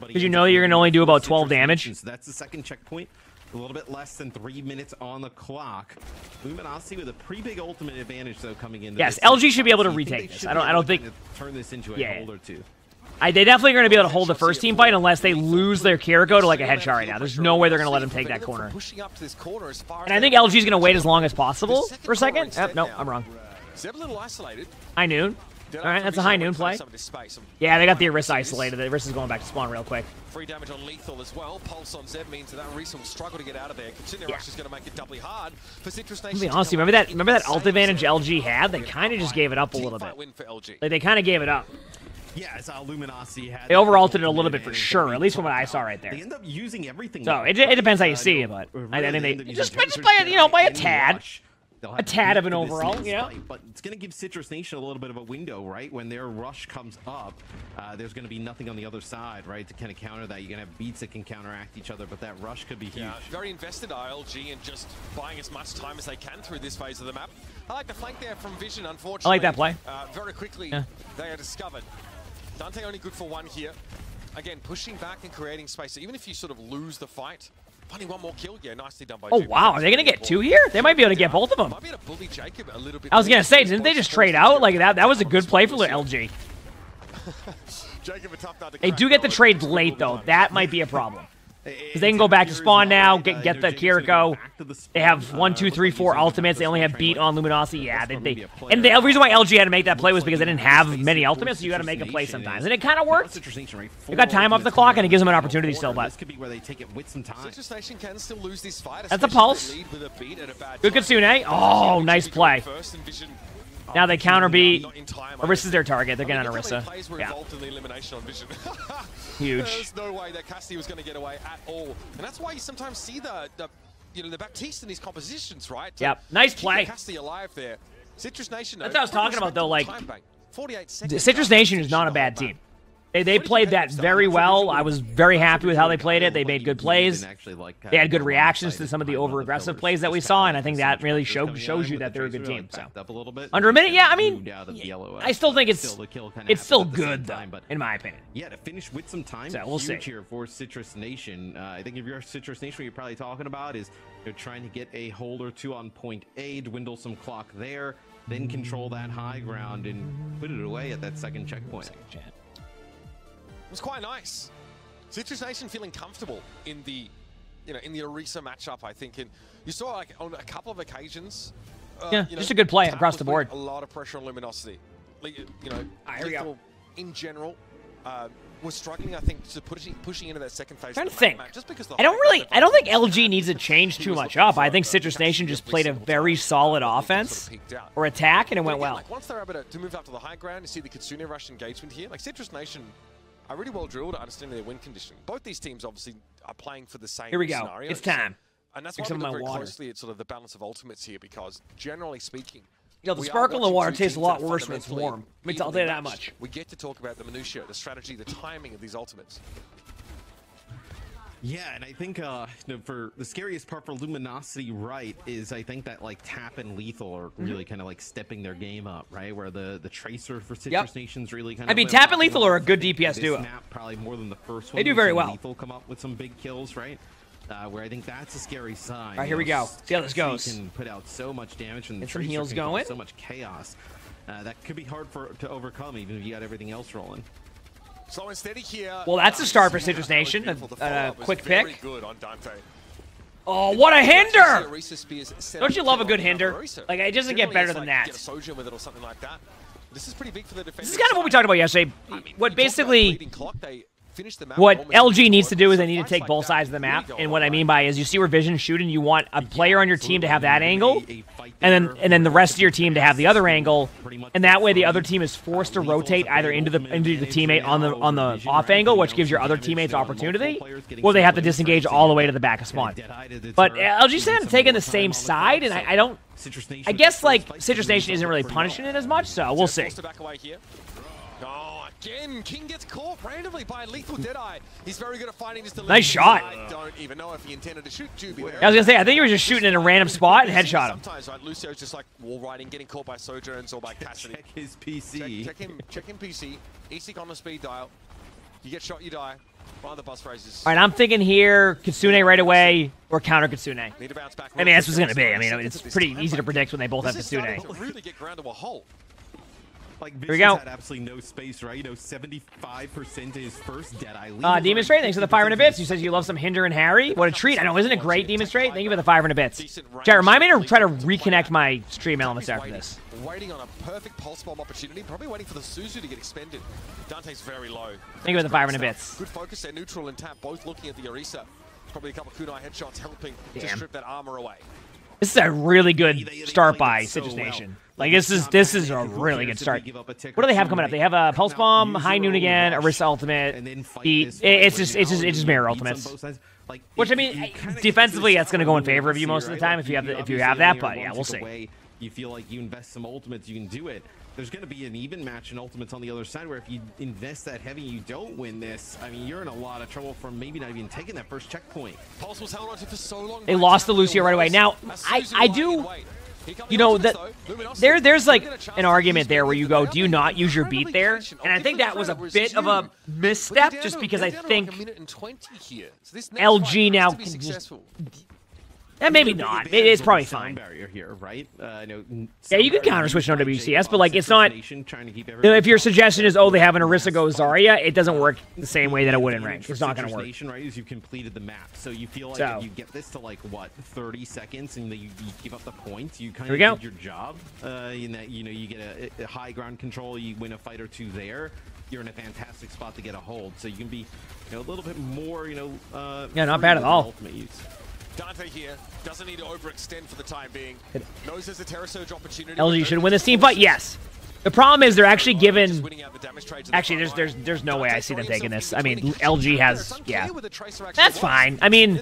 Because you know you're going to only do about 12 damage. So that's the second checkpoint. A little bit less than 3 minutes on the clock. Luminosity with a pretty big ultimate advantage though coming in. Yes, LG should be able to retake this. I don't think turn this into a hold or two. They definitely are going to be able to hold the first team fight unless they lose their Kiriko to like a headshot right now. There's no way they're going to let him take that corner. And I think LG is going to wait as long as possible for a second. No, I'm wrong. High noon. All right, that's a high noon play. Yeah, they got the Orisa isolated. The Orisa's going back to spawn real quick. Free damage on Lethal as well. Pulse on Zeb means that Orisa will struggle to get out of there. Continuing Rush is going to make it doubly hard for Citrus Nation. To be honest, remember that ult advantage LG had? They kind of just gave it up a little bit. Like, they kind of gave it up. Yeah, it's Luminosity had. They over-ulted it a little bit for sure, at least from what I saw right there. They end up using everything. So it depends how you see it, but I think they just by a tad. A tad of an overall, you know? But it's going to give Citrus Nation a little bit of a window, right? When their rush comes up, there's going to be nothing on the other side, right? To kind of counter that. You're going to have beats that can counteract each other, but that rush could be huge. Yeah, very invested ILG in just buying as much time as they can through this phase of the map. I like the flank there from Vision, unfortunately. I like that play. Very quickly, they are discovered. Dante only good for one here. Again, pushing back and creating space. So even if you sort of lose the fight, finding one more kill, yeah, nicely done by Oh, wow. Are they going to get two here? They might be able to get both of them. Might be able to bully Jacob a little bit. I was going to say, didn't they just trade out? Like, that was a good play for LG. They do get the trade late, though. That might be a problem. Because they can go back to spawn now, get the Kiriko. They have 1, 2, 3, 4 ultimates. They only have beat on Luminosity. Yeah, and the reason why LG had to make that play was because they didn't have many ultimates, so you got to make a play sometimes. And it kind of worked. They got time off the clock, and it gives them an opportunity still. But that's a pulse. Good Kitsune. Oh, nice play. Now they counter beat. Orisa's their target. They're getting on Orisa. Yeah. Huge. There's no way that Cassidy was going to get away at all. And that's why you sometimes see the Baptiste in these compositions, right? Yep. Nice play. Cassidy alive there. Citrus Nation. That's what I was talking about, though. Like, Citrus Nation is not a bad team. They played that very well. I was very happy with how they played it. They made good plays. They had good reactions to some of the over-aggressive plays that we saw, and I think that really shows you that they're a good team. So under a minute, yeah, I mean, I still think it's still good, though, in my opinion. Yeah, to finish with some time, so we'll see. Here for Citrus Nation. I think if you're Citrus Nation, what you're probably talking about is they're trying to get a hold or two on point A, dwindle some clock there, then control that high ground and put it away at that second checkpoint. It was quite nice. Citrus Nation feeling comfortable in the, in the Orisa matchup, I think. And you saw like on a couple of occasions. Just a good play across the board. A lot of pressure on Luminosity. Lethal in general was struggling, I think, to pushing into that second phase. I'm trying to think. Just because I don't think LG needs to change too much up. I think Citrus Nation just played a very solid offense or attack, and it went well. Like once they're able to move up to the high ground, you see the Kitsune Rush engagement here. Like Citrus Nation are really well drilled at understanding their win condition. Both these teams obviously are playing for the same Here we go. scenarios. It's time. And that's why we look very closely at sort of the balance of ultimates here, because generally speaking, the sparkle in the water tastes a lot worse when it's warm. I'll tell you that much. We get to talk about the minutiae, the strategy, the timing of these ultimates. Yeah, and I think for the scariest part for Luminosity, right, is I think that like Tap and Lethal are really kind of like stepping their game up, right? Where the Tracer for Citrus Nation's really kind of. I mean, Tap and Lethal are a good DPS duo. Map, probably more than the first one. They do very well. Lethal come up with some big kills, right? Where I think that's a scary sign. All right, here we go. See how this goes. Can put out so much damage, and the Tracer heals going. So much chaos. That could be hard to overcome, even if you got everything else rolling. Slow and steady here. Well, that's a start for Citrus Nation. A quick pick. Oh, what a hinder! Don't you love a good hinder? Like, it doesn't get better than that. This is pretty big for the defense. This is kind of what we talked about yesterday. What basically... What LG needs to do is they need to take both sides of the map, and what I mean by is you see where Vision's shooting, you want a player on your team to have that angle, and then the rest of your team to have the other angle, and that way the other team is forced to rotate either into the teammate on the off angle, which gives your other teammates opportunity, or they have to disengage all the way to the back of spawn. But LG's kind of taking the same side, and I guess like Citrus Nation isn't really punishing it as much, so we'll see. Again, King gets caught randomly by Lethal Deadeye. He's very good at finding this. Nice shot. I don't even know if he intended to shoot Juby there. I was gonna say, I think he was just shooting in a random spot and headshot him. Sometimes, right, Lucio's just like wall riding, getting caught by Sojourns or by Cassidy. Check his PC. Check him PC. ESEC on the speed dial. You get shot, you die. One of the bus phrases. All right, I'm thinking here, Kitsune right away or counter Kitsune. I Need to bounce back. mean, that's what's gonna be. I mean, it's pretty easy to predict when they both have Kitsune. Really get ground to a hole. Like, Here we go. had absolutely no space, right? You know, 75% is first Deadeye. Demon Straight, thanks for the 500 bits. You says you love some Hinder and Harry. What a treat. I know, isn't it great, Demon Straight? Thank you for the 500 bits. Chat, remind me to try to reconnect my stream elements after this. Waiting on a perfect pulse bomb opportunity, probably waiting for the Suzu to get expended. Dante's very low. Thank you for the 500 bits. Good focus there, neutral and tap, both looking at the Orisa. Probably a couple kunai headshots helping to strip that armor away. This is a really good start by Citrus Nation. Like, this is a really good start. What do they have coming up? They have a Pulse Bomb, High Noon again, Orisa Ultimate. It's just mirror ultimates. Which, I mean, defensively, that's going to go in favor of you most of the time if you have that. But yeah, we'll see. You feel like you invest some ultimates, you can do it. There's going to be an even match in ultimates on the other side where if you invest that heavy, you don't win this. I mean, you're in a lot of trouble from maybe not even taking that first checkpoint. Pulse was held onto for so long. They lost to Lucio right away. Now, I do, you know, that there's like an argument there where you go, do you not use your beat there? And I think that was a bit of a misstep just because I think LG now can just... And maybe not. It's probably fine. Barrier here, right? Yeah, you can counter switch on WCS, but like it's not. If your suggestion is, oh, they have an Orisa go Zarya, it doesn't work the same way that it would in rank. It's not going to work. Right, is you completed the map, so you feel like if you get this to like what 30 seconds and you give up the points, you kind of did your job. In that you get a high ground control, you win a fight or two there. You're in a fantastic spot to get a hold, so you can be a little bit more yeah, not bad at all. Ultimate use. Dante here doesn't need to overextend for the time being. Knows there's a Terra Surge opportunity. LG should win this team fight, yes. The problem is they're actually given. Actually, there's no way I see them taking this. I mean, LG has, yeah. That's fine. I mean,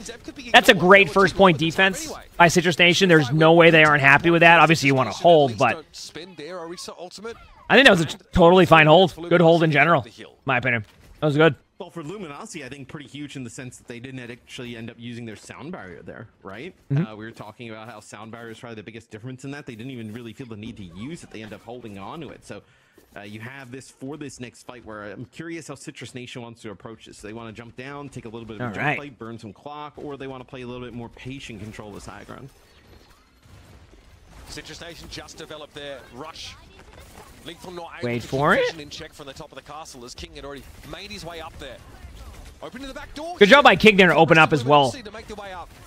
that's a great first point defense by Citrus Nation. There's no way they aren't happy with that. Obviously, you want to hold, but I think that was a totally fine hold. Good hold in general, in my opinion. That was good. Well, for Luminosity, I think pretty huge in the sense that they didn't actually end up using their sound barrier there, right? We were talking about how sound barrier is probably the biggest difference in that. They didn't even really feel the need to use it. They end up holding on to it. So you have this for this next fight where I'm curious how Citrus Nation wants to approach this. They want to jump down, take a little bit of a jump play, burn some clock, or they want to play a little bit more patient, control this high ground. Citrus Nation just developed their rush. Lethal not able Wait to for keep it. vision in check from the top of the castle as King had already made his way up there. Open to the back door. Good job by King there to open up as well.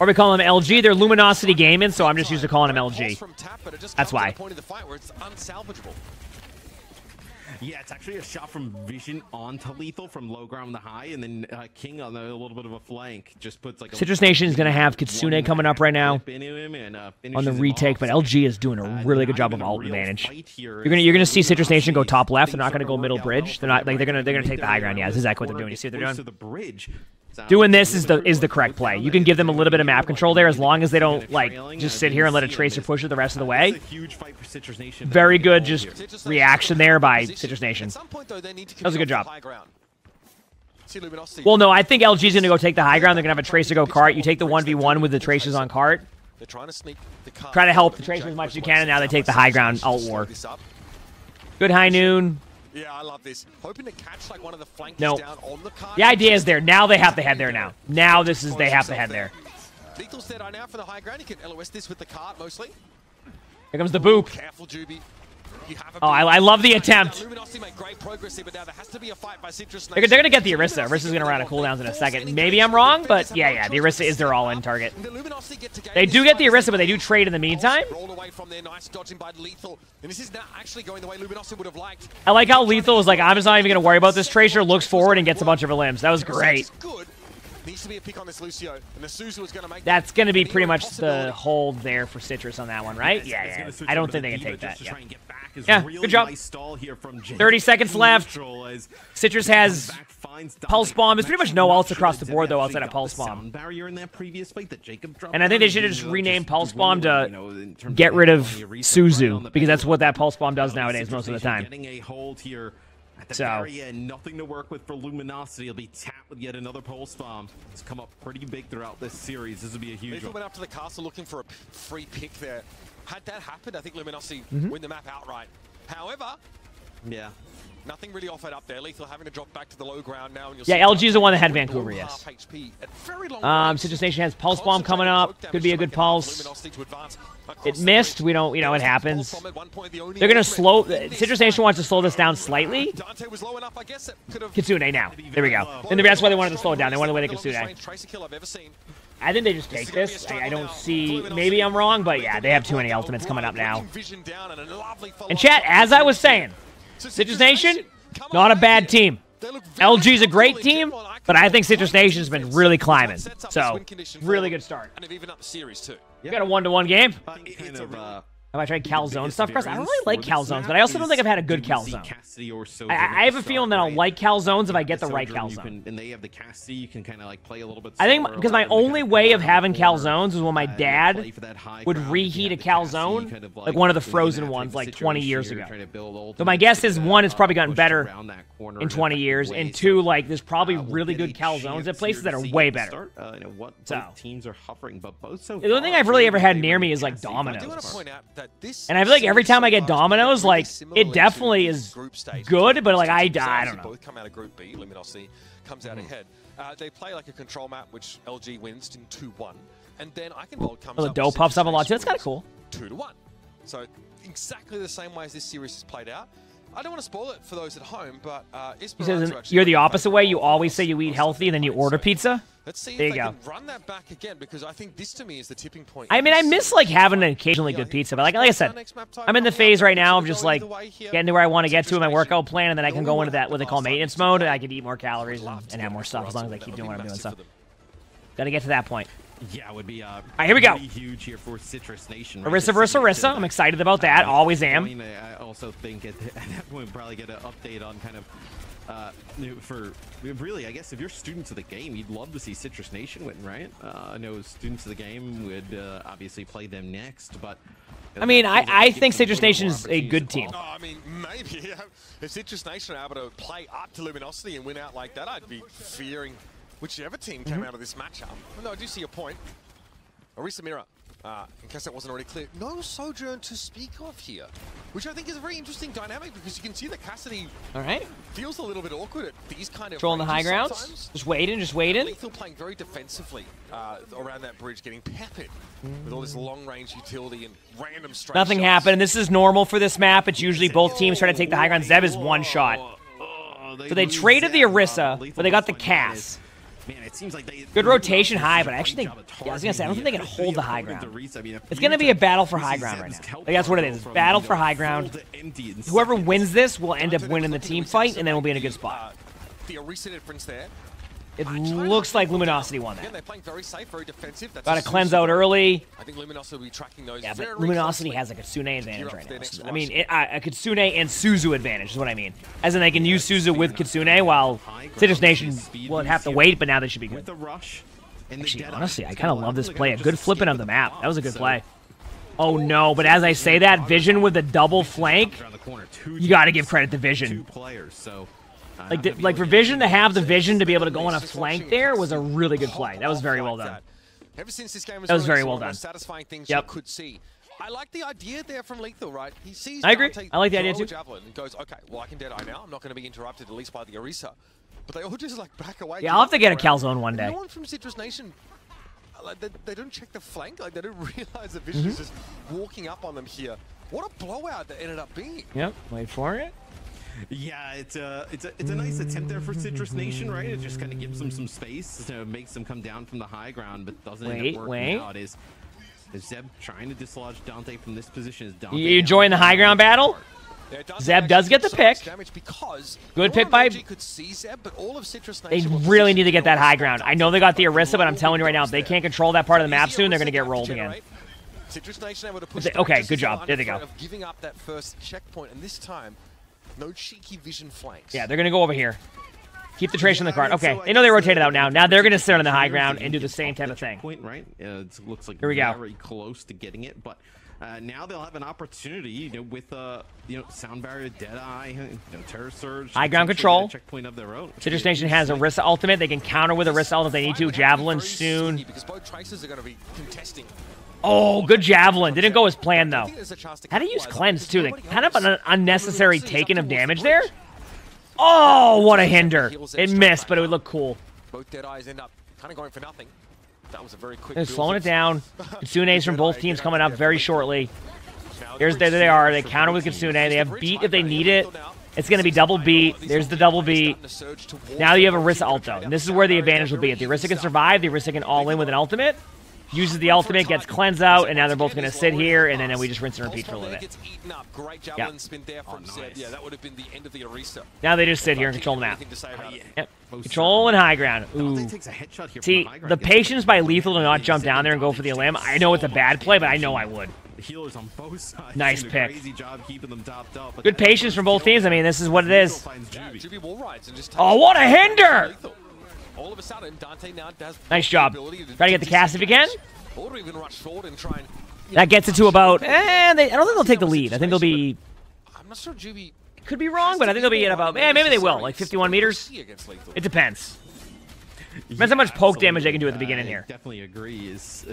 Or we call him LG. They're Luminosity Gaming, so I'm just used to calling him LG. That's why. Yeah, it's actually a shot from Vision onto Lethal from low ground to high, and then King on a little bit of a flank just puts like. Citrus Nation is going to have Kitsune coming up right now on the retake, but LG is doing a really good job of ult advantage. You're gonna see Citrus Nation go top left. They're not going to go middle bridge. They're not like they're gonna take the high ground. Yeah, that's exactly what they're doing. You see what they're doing? Doing this is the correct play. You can give them a little bit of map control there as long as they don't like just sit here and let a Tracer push it the rest of the way. Very good just reaction there by Citrus Nation. That was a good job. Well, no, I think LG is going to go take the high ground. They're going to have a Tracer go cart. You take the 1v1 with the Tracers on cart. Try to help the Tracer as much as you can, and now they take the high ground alt war. Good High Noon. Yeah, I love this. Hoping to catch like one of the flankers down on the cart. The idea is there. Now they have to head there now. Now this is they have to head there. Lethal's dead now for the high ground. You can LOS this with the cart mostly. Here comes the boop. Careful, Juby. Oh, I love the attempt. Luminosity made great progress here, but now there has to be a fight by Citrus Nation. They're going to get the Orisa. Orisa's going to run out of cooldowns in a second. Maybe I'm wrong, but yeah, the Orisa is their all-in target. They do get the Orisa, but they do trade in the meantime. Rolled away from there, nice dodging by Lethal. And this is now actually going the way Luminosity would have liked. I like how Lethal is like, I'm just not even going to worry about this. Tracer looks forward and gets a bunch of her limbs. That was great. Needs to be a pick on this Lucio, and the Suzu is going to make. That's going to be pretty much the hold there for Citrus on that one, right? Yeah. I don't think they can take that. Yeah, good job. 30 seconds left. Citrus has Pulse Bomb. There's pretty much no ults across the board, though, outside of Pulse Bomb. And I think they should have just renamed Pulse Bomb to get rid of Suzu, because that's what that Pulse Bomb does nowadays most of the time. Getting a hold here At the very end, nothing to work with for Luminosity. It'll be tapped with yet another Pulse Bomb. It's come up pretty big throughout this series. This will be a huge Lethal one. went up to the castle looking for a free pick there. Had that happened, I think Luminosity win the map outright. However, yeah, nothing really offered up there. Lethal having to drop back to the low ground now. And you'll Yeah, LG is the one that had Vancouver, yes. HP at very long Citrus Nation has Pulse Bomb coming up. Could be a good pulse. It missed. We don't, it happens. They're going to slow. Citrus Nation wants to slow this down slightly. Kitsune now. There we go. And that's why they wanted to slow it down. They wanted to win the Kitsune. I think they just take this. I don't see. Maybe I'm wrong, but yeah, they have too many ultimates coming up now. And chat, as I was saying, Citrus Nation, not a bad team. LG's a great team, but I think Citrus Nation's been really climbing. So, really good start. And even up the series too. You got a 1-to-1 game. Kind of, Have I tried calzone stuff, Chris? I don't really like calzones, but I also don't think I've had a good calzone. I have a feeling that I'll like calzones if I get the right calzone. And they have the Cassidy, you can kind of like play a little bit. I think because my only way of having calzones was when my dad would reheat a calzone, like one of the frozen ones, like 20 years ago. So my guess is, one, it's probably gotten better in 20 years, and two, like there's probably really good calzones at places that are way better. So teams are hovering, but both so the only thing I've really ever had near me is like Domino's. And I feel like every time I get Domino's, like, it definitely is good, but, like, I don't know. Both come out of Group B. Luminosity comes out ahead. They play, like, a control map, which LG wins in 2-1. And then Eichenwald comes the up. dough puffs up a lot, too. That's kind of cool. 2-1. So, exactly the same way as this series has played out. I don't want to spoil it for those at home, but he says you're the opposite way. You always say you eat healthy, and then you order pizza. Let's see there if you they go. can run that back again, because I think this to me is the tipping point. I mean, I miss like having an occasionally good pizza, but like I said, I'm in the phase right now of just like getting to where I want to get to in my workout plan, and then I can go into that what they call maintenance mode, and I can eat more calories and have more stuff as long as I keep doing what I'm doing. So, got to get to that point. Yeah, it would be here we go. Huge here for Citrus Nation. Orisa versus Orisa. I'm excited about that. Always am. I also think at that point probably get an update on kind of for really, I guess if you're students of the game, you'd love to see Citrus Nation win, right? I know students of the game would obviously play them next, but I mean, I think Citrus Nation is a good team. Oh, I mean, maybe if Citrus Nation are able to play up to Luminosity and win out like that, I'd be fearing whichever team came out of this matchup. No, I do see your point. Orisa Mira, in case that wasn't already clear, no Sojourn to speak of here, which I think is a very interesting dynamic, because you can see that Cassidy feels a little bit awkward at these kind of controlling the high grounds. Sometimes. Just waiting. Lethal playing very defensively around that bridge, getting peppered with all this long-range utility and random straight Nothing shots. happened. This is normal for this map. It's usually both teams try to take the high ground. Zeb is one shot. So they traded the Orisa, but they got the Cass. Man, it seems like good rotation high, but I actually think, I was going to say, I don't think they can hold the high ground. It's going to be a battle for high ground right now. Like, that's what it is. It's battle for high ground. Whoever wins this will end up winning the team fight, and then we'll be in a good spot. The Orisa difference there. It looks like Luminosity won that. They're playing very safe, very defensive. Got to cleanse out early. I think Luminosity will be tracking those. Yeah, but Luminosity has a Kitsune advantage right now. I mean, a Kitsune and Suzu advantage is what I mean. As in, they can use Suzu with Kitsune, while Citrus Nation will have to wait, but now they should be good. Actually, honestly, I kind of love this play. A good flipping of the map. That was a good play. Oh no, but as I say that, Vision with a double flank, you got to give credit to Vision. Like for Vision to have the vision to be able to go on a flank there was a really good play. That was very well done. Ever since this game was that was very well done. Satisfying things you could see. I like the idea there from Lethal, right? He sees I agree. I like the idea too. Javelin and goes, okay, well I can Deadeye now. I'm not going to be interrupted, at least by the Orisa. But they all just like back away. Yeah, I'll have to get a calzone one day. No one from Citrus Nation, like, they don't check the flank. Like they don't realize that Vision is just walking up on them here. What a blowout that ended up being. Yep. Wait for it. Yeah, it's a nice attempt there for Citrus Nation, right? It just kind of gives them some space to make them come down from the high ground, but doesn't end up working out. Is Zeb trying to dislodge Dante from this position? You join the high ground battle? Zeb does get the pick. Good pick by. They really need to get that high ground. I know they got the Orisa, but I'm telling you right now, if they can't control that part of the map soon, they're going to get rolled again. Okay, good job. There they go. Giving up that first checkpoint, and this time, no cheeky Vision flanks. Yeah, they're going to go over here. Keep the trace on the card. Okay, they know they rotated out now. Now they're going to sit on the high ground and do the same type of thing. Right? It looks like here we go. Very close to getting it, but Now they'll have an opportunity, you know, with Sound Barrier, Deadeye, you know, Terror Surge. High ground control. Checkpoint of their own. Citrus Nation has Orisa ultimate. They can counter with Orisa ultimate if they need to. Javelin soon. Because both Tracers are going to be contesting. Oh, good Javelin. Didn't go as planned, though. How to use Cleanse, too. Like, kind of an unnecessary taking of damage there. Oh, what a hinder. It missed, but it would look cool. Both Deadeyes end up kind of going for nothing. That was a very quick They're slowing it down. Kitsune's from both teams coming up very shortly. There they are. They counter with Kitsune. They have beat if they need it. It's going to be double beat. There's the double beat. Now you have Orisa Alto. And this is where the advantage will be. If the Orisa can survive, the Orisa can all in with an ultimate. Uses the ultimate, gets Cleanse out, and now they're both going to sit here, and then we just rinse and repeat for a little bit. Yeah. Yeah, that would have been the end of the Orisa. Now they just sit here and control the map. Yep. Control and high ground. Ooh. See, the patience by Lethal to not jump down there and go for the limb, I know it's a bad play, but I know I would. Healers on both sides. Nice pick. Keeping them topped up, good patience from both teams. I mean, this is what it is. Oh, what a hinder! All of a sudden, Dante now does nice job. Try to get the cast if you can. Or even rush forward and try and, that gets it to about. I don't think they'll take the lead. I think they'll be. I'm not sure Juby could be wrong, but I think they'll be at about. Maybe they will, like 51 meters. It depends. Depends how much poke damage they can do at the beginning here. I definitely agree. Is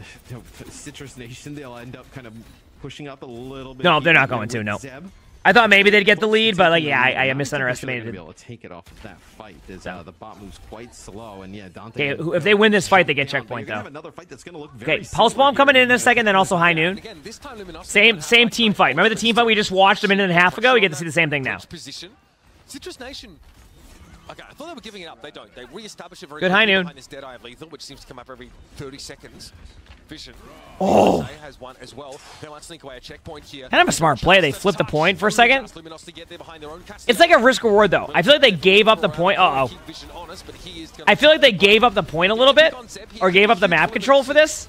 Citrus Nation, they'll end up kind of pushing up a little bit. No, they're not going to. No. Zeb. I thought maybe they'd get the lead, but like, yeah, I misunderestimated it. Be able to take it off of that fight. As, the bot moves quite slow, and yeah, Dante. Okay, if they win this fight, they get checkpoint though. Okay, Pulse Bomb coming in a second, then also High Noon. Same team fight. Remember the team fight we just watched a minute and a half ago? We get to see the same thing now. Citrus Nation. Okay, I thought they were giving it up. They don't. They re-establish it very good High Noon behind this Deadeye of Lethal, which seems to come up every 30 seconds. Vision. Oh! Has one as well. They might sneak away a checkpoint here. Kind of a smart play. They flipped the point for a second. It's like a risk reward though. I feel like they gave up the point. I feel like they gave up the point a little bit, or gave up the map control for this,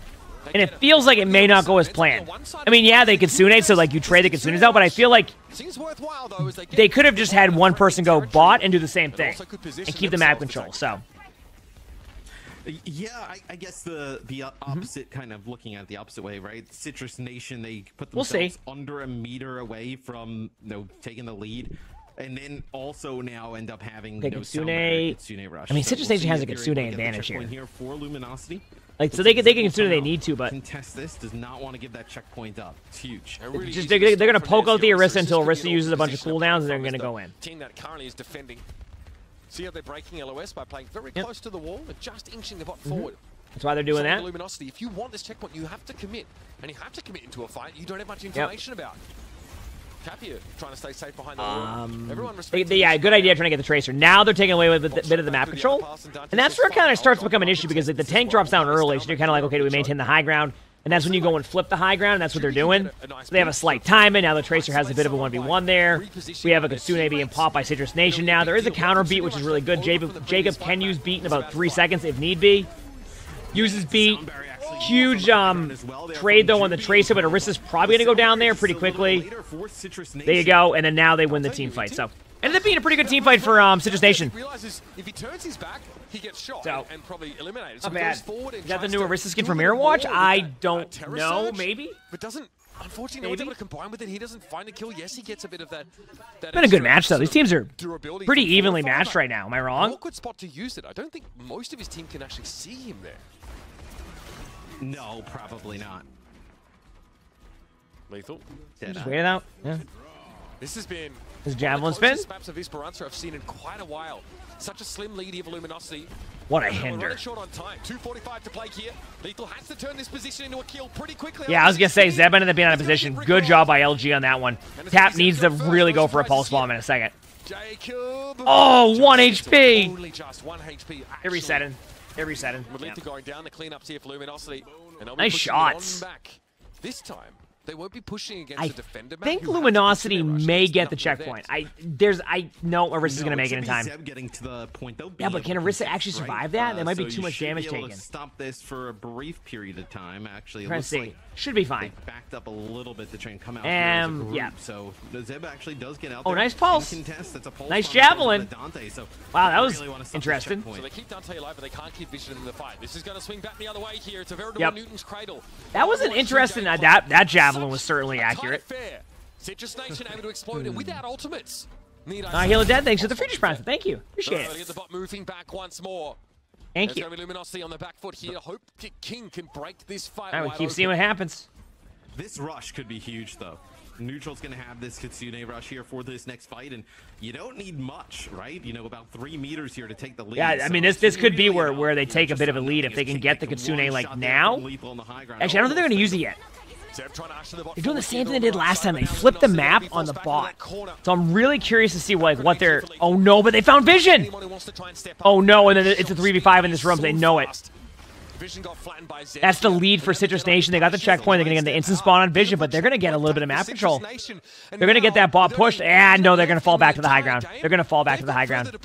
and it feels like it may not go as planned. I mean, yeah, they Kitsune, so like you trade the Kitsunes out, but I feel like they could have just had one person go bot and do the same thing and keep the map control. So. Yeah, I guess the opposite kind of looking at it the opposite way, right? Citrus Nation, they put themselves under a meter away from taking the lead, and then also now end up having Kitsune rush. I mean, Citrus so Nation has a Kitsune advantage here for Luminosity. Like, so they can Kitsune they need to, but contest this does not want to give that checkpoint up. It's huge. Just they're gonna poke out the Orisa until Orisa uses a bunch of cooldowns, and they're gonna go in. Team that currently is defending. See how they're breaking LOS by playing very close to the wall and just inching the bot forward. That's why they're doing that. Luminosity, if you want this checkpoint, you have to commit. And you have to commit into a fight you don't have much information about. Capia trying to stay safe behind the wall. Everyone yeah, good idea trying to get the Tracer. Now they're taking away with a bit of the map control. And that's where it kind of starts to become an issue because like, the tank drops down early, so you're kind of like, okay, do we maintain the high ground? And that's when you go and flip the high ground, and that's what they're doing. So they have a slight timing. Now the Tracer has a bit of a 1v1 there. We have a Kitsune being popped by Citrus Nation now. There is a counter beat, which is really good. Jacob can use beat in about 3 seconds if need be. Uses beat. Huge trade, though, on the Tracer, but Orisa's probably going to go down there pretty quickly. There you go, and then now they win the team fight. So, ended up being a pretty good team fight for Citrus Nation. If he turns his back, he gets shot and probably eliminated. So not bad. Is that the new Orisa skin from Mirror Watch? I don't know, maybe? But doesn't, unfortunately, no one's able to combine with it. He doesn't find a kill. Yes, he gets a bit of that it's been a good match, though. These teams are pretty evenly matched right now. Am I wrong? Awkward spot to use it. I don't think most of his team can actually see him there. No, probably not. Lethal. Just wait it out. Yeah. This has been his javelin spin. Maps of Esperanza I've seen in quite a while. Such a slim lead here for Luminosity. What a hinder. We're short on time. 2:45 to play here. Lethal has to turn this position into a kill pretty quickly. Yeah, I was gonna say Zeb ended up being out of position. Good job by LG on that one. Tap needs to really go for a pulse bomb in a second. Jacob. Oh, 1 HP. Only just 1 HP. Every setting. Every setting. With Lethal going down, the cleanups here for Luminosity. Nice shots. This time, they won't be pushing against the defender. I think Luminosity may get the checkpoint. I know Orisa's gonna make it in time. Getting to the point, yeah, but can Orisa actually survive that? There might be too much damage taken. Stop this for a brief period of time. Actually, trying to see. Should be fine. Backed up a little bit to try and come out. Yeah. So Zeb actually does get out. Oh, nice pulse. That's a pulse. Nice javelin. Dante, so wow, that was interesting. So they keep Dante alive, but they can't keep Vision in the fight. This is going to swing back the other way here. It's a veritable Newton's cradle. That was an interesting that javelin. Javelin was certainly accurate. Citrus Nation able to explode it without ultimates. Healer Dead, thanks for the Friedrich Prize. Thank you. Appreciate it. Get the bot moving back once more. Thank you. There's going to be Luminosity on the back foot here. Hope King can break this fight. All right, we keep seeing what happens. This rush could be huge, though. Neutral's going to have this Kitsune rush here for this next fight, and you don't need much, right? You know, about 3 meters here to take the lead. Yeah, I mean, this could be where they take a bit of a lead if they can get the Kitsune, like, now. Actually, I don't think they're going to use it yet. They're doing the same thing they did last time. They flipped the map on the bot. So I'm really curious to see what they're... Oh, no, but they found Vision! Oh, no, and then it's a 3v5 in this room. They know it. That's the lead for Citrus Nation. They got the checkpoint. They're going to get the instant spawn on Vision, but they're going to get a little bit of map control. They're going to get that bot pushed. And no, they're going to fall back to the high ground. They're going to fall back to the high ground. They're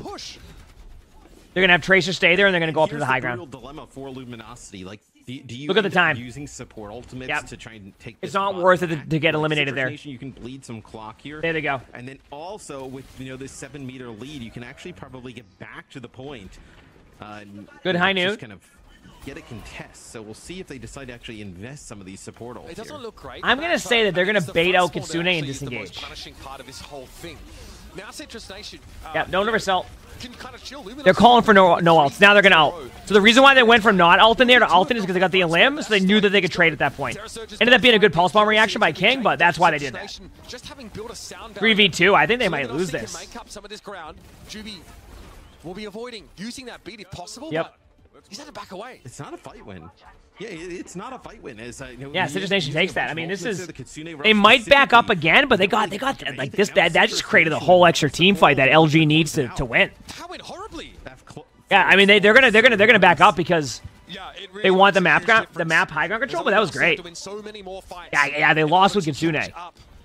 going to have Tracer stay there, and they're going to go up to the high ground. Here's the real dilemma for Luminosity. Like, do you look at the time using support ultimates to try and take this it's not spot worth it back? to get eliminated there. You can bleed some clock here. There they go. And then also with this 7-meter lead, you can actually probably get back to the point. Good high noon. Just kind of get a contest. So we'll see if they decide to actually invest some of these support ults. It doesn't look great. I'm gonna say that they're gonna bait out Kitsune and disengage. The most punishing part of this whole thing. Now Citrus Nation. Yeah, no Reversal. Kind of they're calling for no ults. Now they're gonna ult. So the reason why they went from not ulting there to ulting is because they got the Elim, so they knew that they could trade at that point. Ended up being a good pulse bomb reaction by King, but that's why they did that. 3v2. I think they might lose this. Juby will be avoiding using that beat if possible. Yep. He's had to back away. It's not a fight win. Yeah, it's not a fight win. Yeah, Citrus Nation takes that. I mean, this is... They might back up again, but they got like this. That just created a whole extra team fight that LG needs to win. Yeah, I mean, they're gonna back up because they want the map high ground control. But that was great. Yeah, they lost with Kitsune.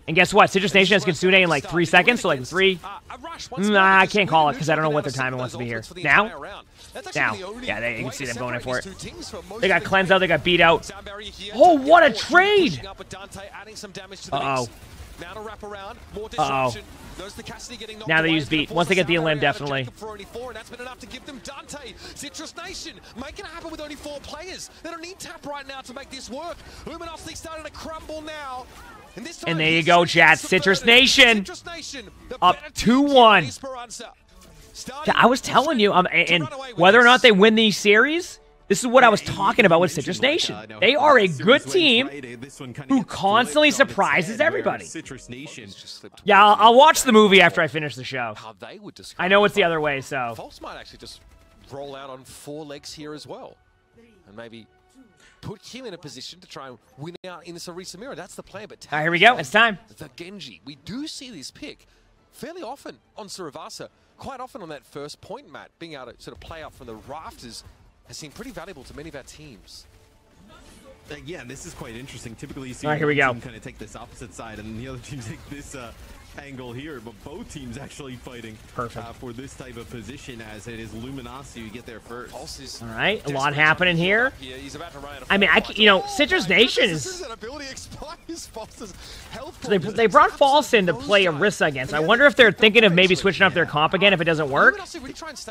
And guess what? Citrus Nation has Kitsune in like 3 seconds, so like 3. Nah, I can't call it because I don't know what their timing wants to be here. Now? Now. Yeah, you can see them going in for it. They got cleansed out, they got beat out. Oh, what a trade! Uh-oh. Uh-oh. Now they use beat. Once they get the Elim, definitely. That's been enough to give them Dante. Citrus Nation making it happen with only 4 players. They don't need tap right now to make this work. Luminosity starting to crumble now. And there you go, chat. Citrus Nation up 2-1. I was telling you, and whether or not they win these series, this is what I was talking about with Citrus Nation. They are a good team who constantly surprises everybody. Yeah, I'll watch the movie after I finish the show. I know it's the other way, so. False might actually just roll out on 4 legs here as well. And maybe put him in a position to try and win out in this Orisa Mirror. That's the plan. But all right, here we go. It's time. The Genji. We do see this pick fairly often on Suravasa. Quite often on that first point, Matt, being able to sort of play out from the rafters has seemed pretty valuable to many of our teams. Yeah, this is quite interesting. Typically, you see here we go. Team kind of take this opposite side, and the other team take this angle here. But both teams actually fighting for this type of position, as it is Luminosity who get there first. All right, a lot happening here. I mean, Citrus Nation is. So they brought False in to play Orisa against. I wonder if they're thinking of maybe switching up their comp again if it doesn't work.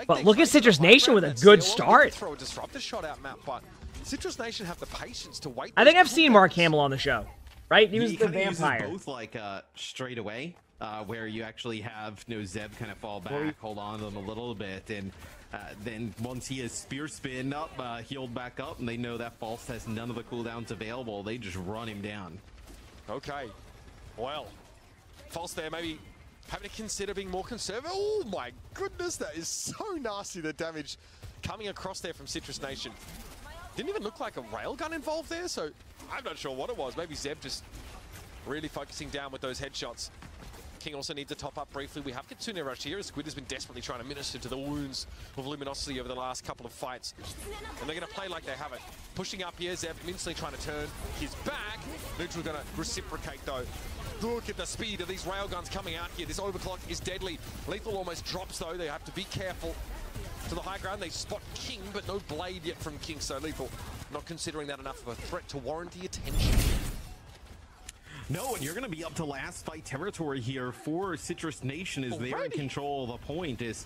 But look at Citrus Nation with a good start. Citrus Nation have the patience to wait. I think I've seen Mark Hamill on the show, right? He was the vampire. Both like straight away, where you actually have Zeb kind of fall back, hold on to them a little bit, and then once he has spear spin up, healed back up, and they know that False has none of the cooldowns available, they just run him down. Okay, well, False there maybe having to consider being more conservative. Oh my goodness, that is so nasty, the damage coming across there from Citrus Nation. Didn't even look like a railgun involved there, so I'm not sure what it was. Maybe Zeb just really focusing down with those headshots. King also needs to top up briefly. We have Kitsune Rush here, as Squid has been desperately trying to minister to the wounds of Luminosity over the last couple of fights. And they're going to play like they have it. Pushing up here, Zeb instantly trying to turn his back. Neutral going to reciprocate though. Look at the speed of these railguns coming out here. This overclock is deadly. Lethal almost drops though. They have to be careful. To the high ground, they spot King, but no blade yet from King, so Lethal not considering that enough of a threat to warrant the attention. No, and you're going to be up to last fight territory here for Citrus Nation as they're in control of the point. Is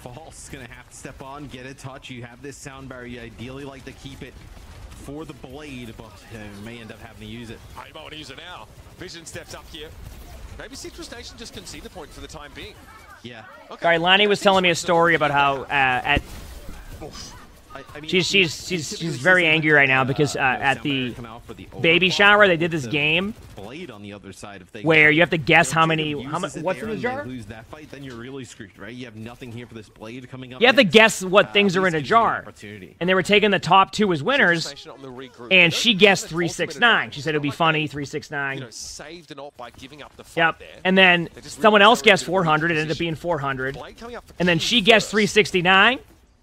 False going to have to step on, get a touch. You have this sound barrier. You ideally like to keep it for the blade, but may end up having to use it. I might want to use it now. Vision steps up here. Maybe Citrus Nation just concede the point for the time being. Yeah. Okay. All right, Lonnie was telling me a story about how I mean, she's very angry right now because at the baby shower they did this game on the other side of where you have to guess how what's in the jar. Lose that fight, then you're really screwed, right? You have nothing here for this blade coming up. You have to guess what things are in a jar. And they were taking the top 2 as winners, and she guessed 369. She said it would be funny, 369. Saved an ult by giving up the fight. Yep. And then someone else guessed 400. It ended up being 400. And then she guessed 369.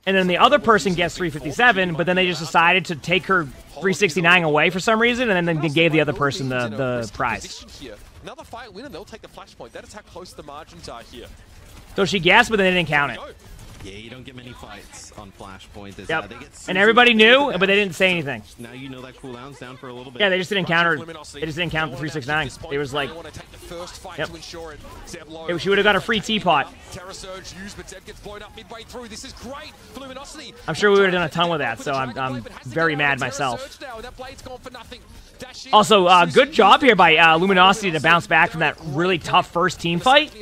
And then the other person guessed 357, but then they just decided to take her 369 away for some reason, and then they gave the other person the prize. Another fight win, and they'll take the flashpoint. That is how close the margins are here. So she guessed, but then they didn't count it. Yeah, you don't get many fights on Flashpoint. Yep. And everybody knew, but they didn't say anything. Now you know that cooldown's down for a little bit. Yeah, they just didn't count her. They just didn't count the 369. It was like, yep. She would have got a free teapot. I'm sure we would have done a ton with that, so I'm very mad myself. Also, good job here by Luminosity to bounce back from that really tough first team fight.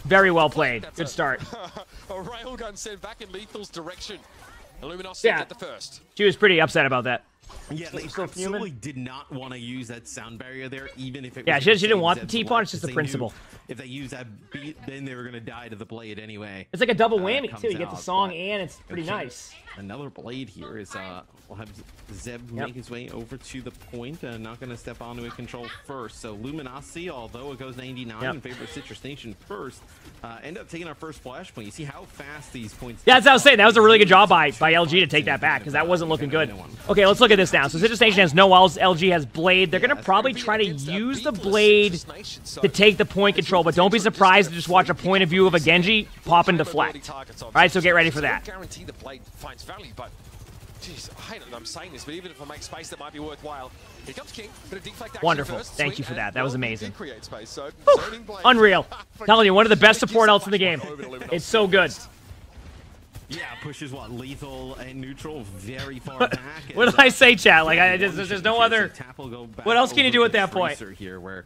Very well played. Good start. A railgun sent back in Lethal's direction. Luminosity get the first. She was pretty upset about that. Yeah, they absolutely did not want to use that sound barrier there, even if it was... Yeah, she didn't want the teapot, it's just the principle. If they use that beat, then they were going to die to the blade anyway. It's like a double whammy, too. You get the song and it's pretty nice. Another blade here is, we'll have Zeb make his way over to the point, not going to step onto a control first. So Luminosity, although it goes 99 in favor of Citrus Nation first, end up taking our first flashpoint. You see how fast these points... Yeah, that's what I was saying. That was a really good job by LG to take that back, because that wasn't looking good. Okay, let's look at this now. So Citrus Nation has no ults, LG has Blade. They're going to probably try to use the Blade to take the point control, but don't be surprised to just watch a point of view of a Genji pop and deflect. All right, so get ready for that. Guarantee the Blade finds value, but jeez, I hate it that I'm saying this, but even if I make space, that might be worthwhile. Here comes King, bit of deflect action. Wonderful. First. Thank you for that. That was amazing. Create space, so unreal. Telling you, one of the best support ults in the game. It's so good. Yeah, pushes what, lethal and neutral very far back. What did I say, chat? Like, there's no other. What else can you do at that point? Here, where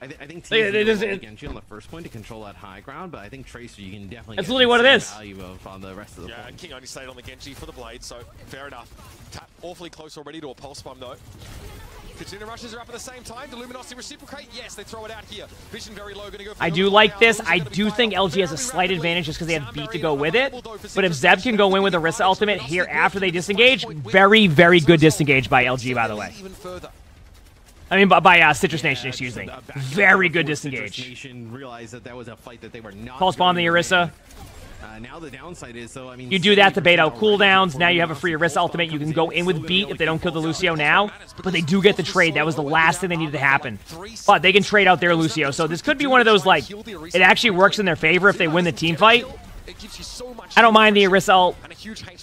I think Genji on the first point to control that high ground, but I think Tracer you can definitely. That's literally what it is. Value of on the rest of the point. King only stayed on the Genji for the Blade, so fair enough. Tap awfully close already to a pulse bomb though. Katsuna rushes are up at the same time. Do Luminosity reciprocate? Yes, they throw it out here. Vision very low, gonna go for I do like this. I do think LG has a slight advantage just because they have beat to go with it. But if Zeb can go in with Orisa ultimate here after they disengage, very, very good disengage by LG, by the way. I mean, by Citrus Nation, excuse me. Very good disengage. Pulse bomb the Orisa. Now the downside is, so I mean, you do that to bait out cooldowns. Now you have a free Orisa ultimate. You can go in with beat if they don't kill the Lucio now. But they do get the trade. That was the last thing they needed to happen. But they can trade out their Lucio. So this could be one of those, like, it actually works in their favor if they win the team fight. I don't mind the Orisa ult.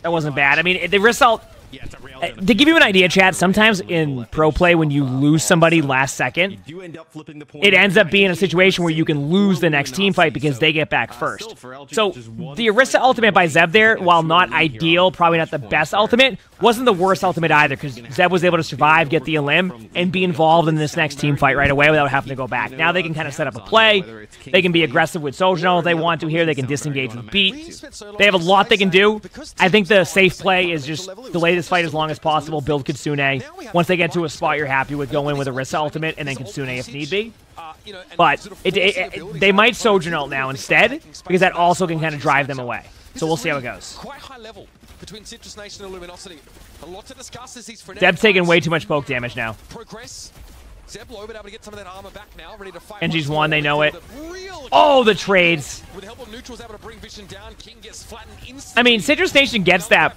That wasn't bad. I mean, the Orisa ult... To give you an idea, chat, sometimes in pro play when you lose somebody last second, it ends up being a situation where you can lose the next team fight because they get back first. So the Orisa ultimate by Zeb there, while not ideal, probably not the best ultimate, wasn't the worst ultimate either because Zeb was able to survive, get the elim, and be involved in this next team fight right away without having to go back. Now they can kind of set up a play. They can be aggressive with Sojourner if they want to here. They can disengage with beat. They have a lot they can do. I think the safe play is just delay this fight as long as possible, build Kitsune. Once they get to a spot you're happy with, go in with Orisa ultimate, and then Kitsune if need be. But they might Sojourner now instead, because that also can kind of drive them away. So we'll see how it goes. Quite high level between Citrus Nation and Luminosity. A lot to discuss as these Zeb's taking way too much poke damage now. Progress. Zeb low, but able to get some of that armor back now, ready to fight. Genji's won, they know it. Oh, the trades. With help of neutrals, able to bring Vision down. King gets flattened instantly. I mean, Citrus Nation gets that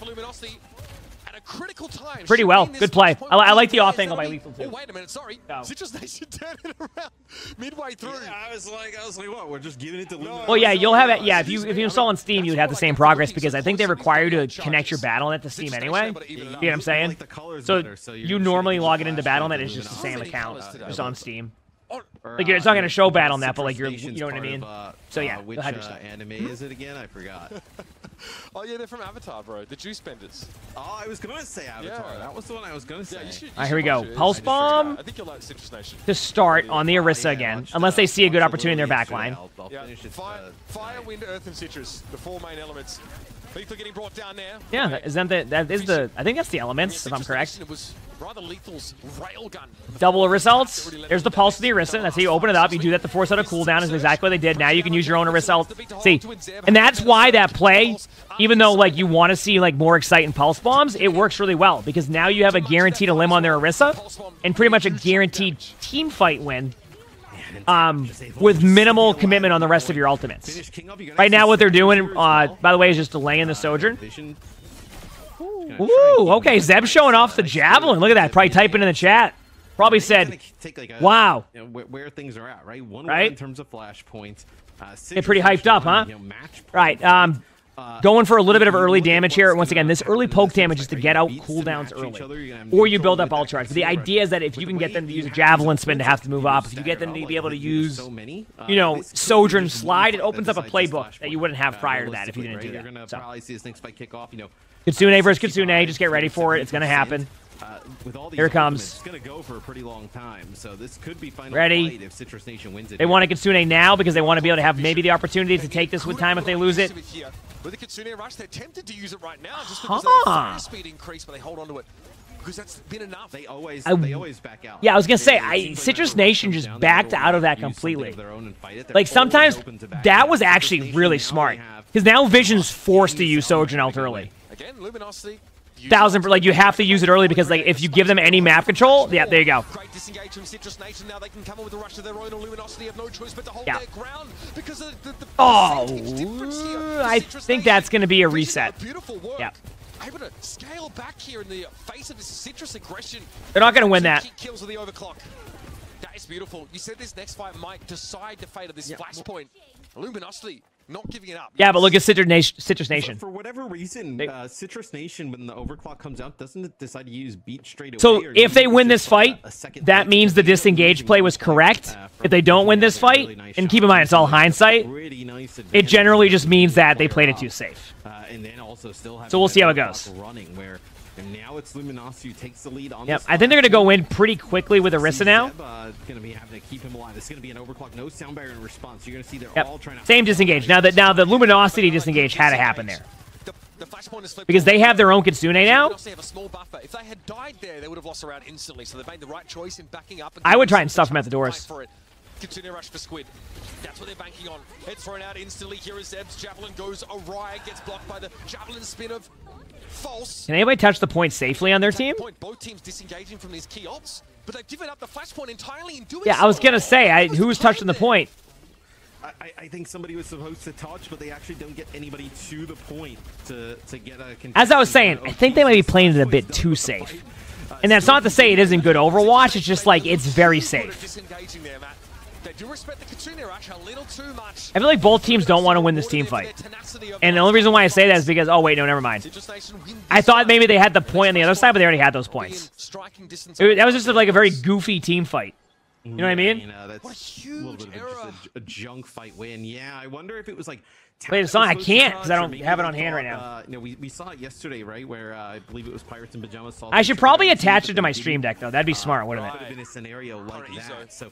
critical time. Pretty well. Good play. I like the off angle by Lethal too. Oh, wait a minute, sorry. No. Citrus Nation turned it around midway through. Yeah, I was like, what? We're just giving it to Luminosity. Well, yeah, you'll have it. Yeah, if you install on Steam, you would have the same progress because I think they require you to connect your Battle.net to Steam anyway. You know what I'm saying? So you normally log it into Battle.net, it's just the same account, just on Steam. Like, it's not going to show bad on that, but, like, you know what I mean? So, yeah, which anime is it again? I forgot. Oh, yeah, they're from Avatar, bro. The Juice Benders. Oh, I was going to say Avatar. Yeah. That was the one I was going to say. Yeah, All right, here we go. Pulse Bomb I think you'll like Citrus Nation. to start on the Orisa again, unless they see a good opportunity in their backline. Yeah, fire, wind, earth, and citrus. The 4 main elements. Lethal getting brought down there. Yeah, I think that's the elements, if I'm correct. It was rather Lethal's railgun. Double Orisa ults. There's the pulse of the Orisa. That's how you open it up. You do that to force out a cooldown. Is exactly what they did. Now you can use your own Orisa ult. See, and that's why that play, even though like you want to see like more exciting pulse bombs, it works really well because now you have a guaranteed limb on their Orisa and pretty much a guaranteed team fight win. With minimal commitment on the rest of your ultimates. Right now, what they're doing, by the way, is just delaying the Sojourn. Ooh, okay, Zeb showing off the Javelin. Look at that, probably typing in the chat. Probably said, wow. Where things are at, right? One right? In terms of flashpoints. They're pretty hyped up, huh? Right, going for a little bit of early damage here. Once again, this early poke damage is to get out cooldowns early. Or you build up ult charge. But the idea is that if you can get them to use a Javelin spin to have to move up, if you get them to be able to use, you know, Sojourn slide, it opens up a playbook that you wouldn't have prior to that if you didn't do that. You're going to probably see this next fight kick off, you know. Kitsune versus Kitsune, just get ready for it. It's going to happen. Here it comes. It's going to go for a pretty long time, so this could be final ready. Fight if Citrus Nation wins it. They want a Kitsune now because they want to be able to have maybe the opportunity to take this with time if they lose it. With the Kitsune Rush, they're tempted to use it right now just because of the fire speed increase, but they hold on to it because that's been enough. They always back out. Yeah, I was going to say, Citrus Nation just backed out of that completely. Like, sometimes that was actually really smart because now Vision's forced to use Sojourn ult early. Again, Luminosity. Like you have to use it early because like if you give them any map control, yeah, there you go. Great disengage from Citrus Nation. Now they can come in with a rush of their own. Luminosity have no choice but to hold their ground because of the I think that's going to be a reset. Beautiful work. Yeah. Able to scale back here in the face of this Citrus aggression. They're not going to win that. Kills with the overclock. That is beautiful. You said this next fight might decide the fate of this flashpoint. Luminosity not giving it up. Yeah, but look at Citrus Nation. For whatever reason, Citrus Nation, when the overclock comes out, doesn't it decide to use Beat straight away? So if they win this fight, that means the disengage play was correct. If they don't win this fight, and keep in mind it's all hindsight, it generally just means that they played it too safe. So we'll see how it goes. And now it's Luminosity who takes the lead on I think they're going to go in pretty quickly with Orisa now. Going to be having to keep him alive. It's going to be an overclock, no sound barrier in response. You're going to see they're all trying to... Same disengage. Now the Luminosity disengage had to happen there. Because they have their own Kitsune now. If they had died there, they would have lost around instantly. So they made the right choice in backing up. I would try and stuff them at the doors. Kitsune rush for Squid. That's what they're banking on. Head thrown out instantly. Here is Zeb's Javelin goes awry. Gets blocked by the Javelin spin of False. Can anybody touch the point safely on their team? Both teams disengaging from these key ults, but they've given up the flashpoint entirely in doing I was going to say, who was touching the point? I think somebody was supposed to touch, but they actually don't get anybody to the point to get a... As I was saying, I think they might be playing it a bit too safe. And that's not to say it isn't good Overwatch, it's just like, it's very safe. Disengaging there, Matt. They do respect the Kitsune Rush a little too much. I feel like both teams don't want to win this team fight. And the only reason why I say that is because, oh wait, no, never mind. I thought maybe they had the point on the other side, but they already had those points. That was just like a very goofy team fight. You know what I mean? That's a little bit of just a junk fight win. Yeah, I wonder if it was like... Wait, it's not. I can't because I don't have it on hand right now. You know, we saw it yesterday, right? Where I believe it was Pirates in Pajamas. I should probably attach it to my stream deck, though. That'd be smart, wouldn't it? Could have been a scenario like that. So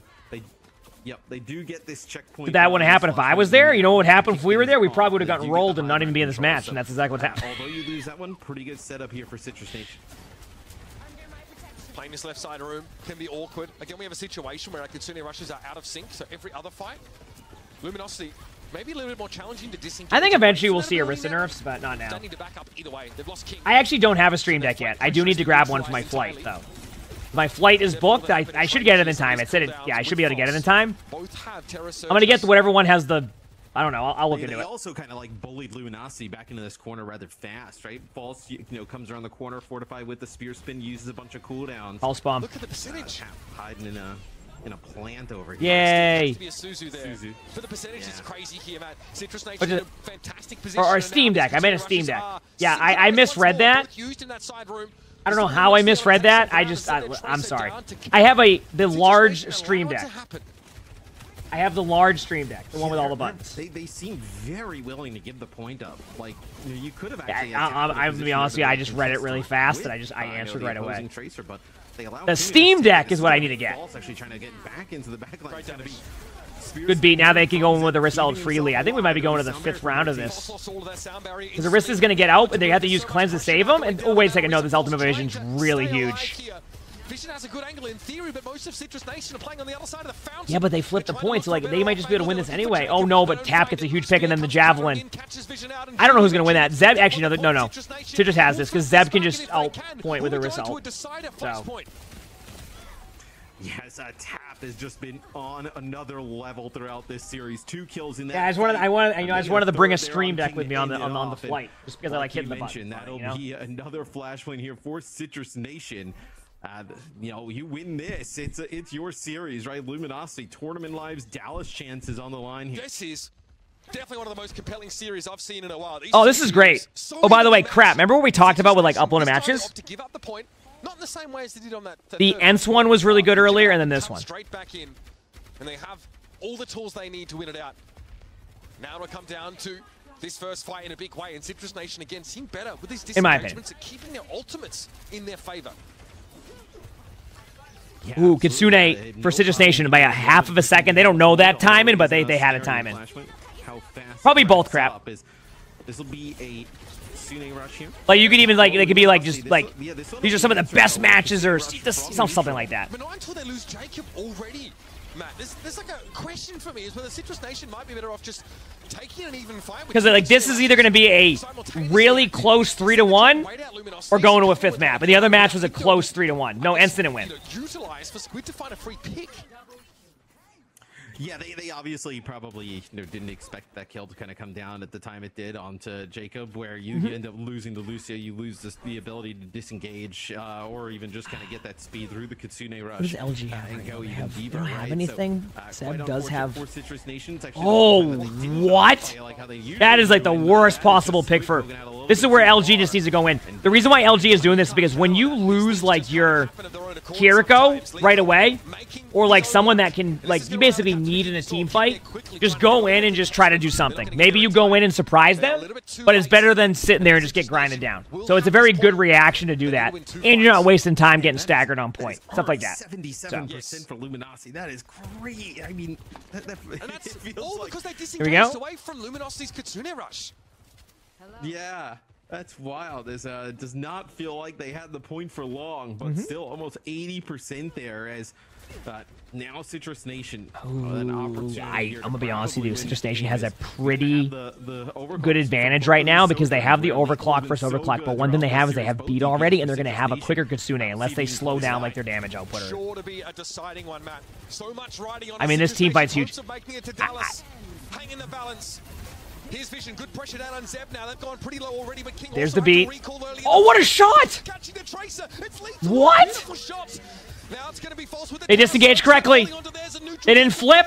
they do get this checkpoint. Did that wouldn't happen if I was there? You know what would happen if we were there? We probably would have gotten rolled and not even be in this match, and that's exactly what's happening. Although you lose that one, pretty good setup here for Citrus Nation. Playing this left side room can be awkward. Again, we have a situation where our Kitsune rushes are out of sync, so every other fight, Luminosity maybe a little bit more challenging to disengage. I think eventually we'll see Orisa nerfs, but not now. I actually don't have a stream deck yet. I do need to grab one for my flight, though. My flight is booked. I should get it in time. I said it. Yeah, I should be able to get it in time. I'm going to get whatever one has the... I don't know. I'll look into it. They also kind of like bullied Luminosity back into this corner rather fast, right? False, comes around the corner, fortified with the spear spin, uses a bunch of cooldowns. Pulse bomb. Look at the percentage. Hiding in a plant over here. Yay! To be a Suzu there. But the percentage is crazy here, Matt. Citrus Nation in a fantastic position. Or Steam Deck. I meant a Steam Deck. Yeah, I misread that. I don't know how I misread that. I'm sorry. I have the large stream deck. I have the large stream deck, the one with all the buttons. They seem very willing to give the point up. Like, you could have actually... I'm to be honest with you, I just read it really fast, and I answered right away. The Steam Deck is what I need to get. Actually trying to get back into the backline. Good beat. Now they can go in with Orisa ult freely. I think we might be going to the 5th round of this. Because Orisa's going to get out, but they have to use Cleanse to save him. And oh, wait a second. No, this Ultimate Vision's really huge. Vision has a good angle in theory, but most of Citrus Nation are playing on the other side of the fountain. Yeah, but they flipped the points, so like they might just be able to win this anyway. Oh no, but Tap gets a huge pick and then the Javelin. I don't know who's gonna win that. Zeb actually no. Citrus has this because Zeb can just ult point with a result. So. Yes, Tap has just been on another level throughout this series. 2 kills in that. Yeah, I just wanted to bring a stream deck with me on the flight, just because I like hitting the button. That'll be another flash win here for Citrus Nation. You know, you win this, it's your series, right? Luminosity, tournament lives, Dallas chances on the line here. This is definitely one of the most compelling series I've seen in a while. Oh, this is great. Oh, by the way, crap. Remember what we talked about with like uploading matches? To give up the point, not in the same way as they did on that. The Ents one was really good earlier, and then this one. Straight back in, and they have all the tools they need to win it out. Now it'll come down to this first fight in a big way, and Citrus Nation again seem better with these disengagements at keeping their ultimates in their favor. Yeah, ooh, Kitsune for Citrus Nation by a half of a second. They don't know that timing, but they had a timing. Probably both crap. This will be a Kitsune rush here. Like you could even like they could be like just like these are some of the best matches or something like that. But not until they lose Jacob already, Matt. There's like a question for me is whether Citrus Nation might be better off just taking an even fight. Because like this is either going to be a really close 3-1 or going to a 5th map, and the other match was a close 3-1. No instant win. Utilize for Squid to find a free pick. Yeah, they obviously probably didn't expect that kill to kind of come down at the time it did onto Jacob, where you end up losing to Lucio, you lose the ability to disengage, or even just kind of get that speed through the Kitsune rush. What does LG have? And go even deeper, they don't have anything. So, Seb does have. Citrus Nations, oh, what? That is like the worst possible pick for. This is where LG just needs to go in. The reason why LG is doing this is because when you lose like your Kiriko right away, or like someone that can like you basically need in a team fight, just go in and just try to do something. Maybe you go in and surprise them, but it's better than sitting there and just get grinded down. So it's a very good reaction to do that, and you're not wasting time getting staggered on point, stuff like that. 77% for Luminosity. That is great. I mean, and that's all because they disengaged away from Luminosity's Kitsune rush. Yeah, that's wild. Does not feel like they had the point for long, but still almost 80% there as now Citrus Nation an opportunity. I'm gonna be honest with you, Citrus Nation has a pretty good advantage right now because they have the overclock versus overclock, but one thing they have is they have beat already, and they're gonna have a quicker Kitsune unless they slow down like their damage output. I mean, this team fight's huge. Hang in the balance. Here's Vision, good pressure down on Zeb now. They've gone pretty low already, but King there's the beat. Oh, what a shot! What? They disengaged correctly. They didn't flip.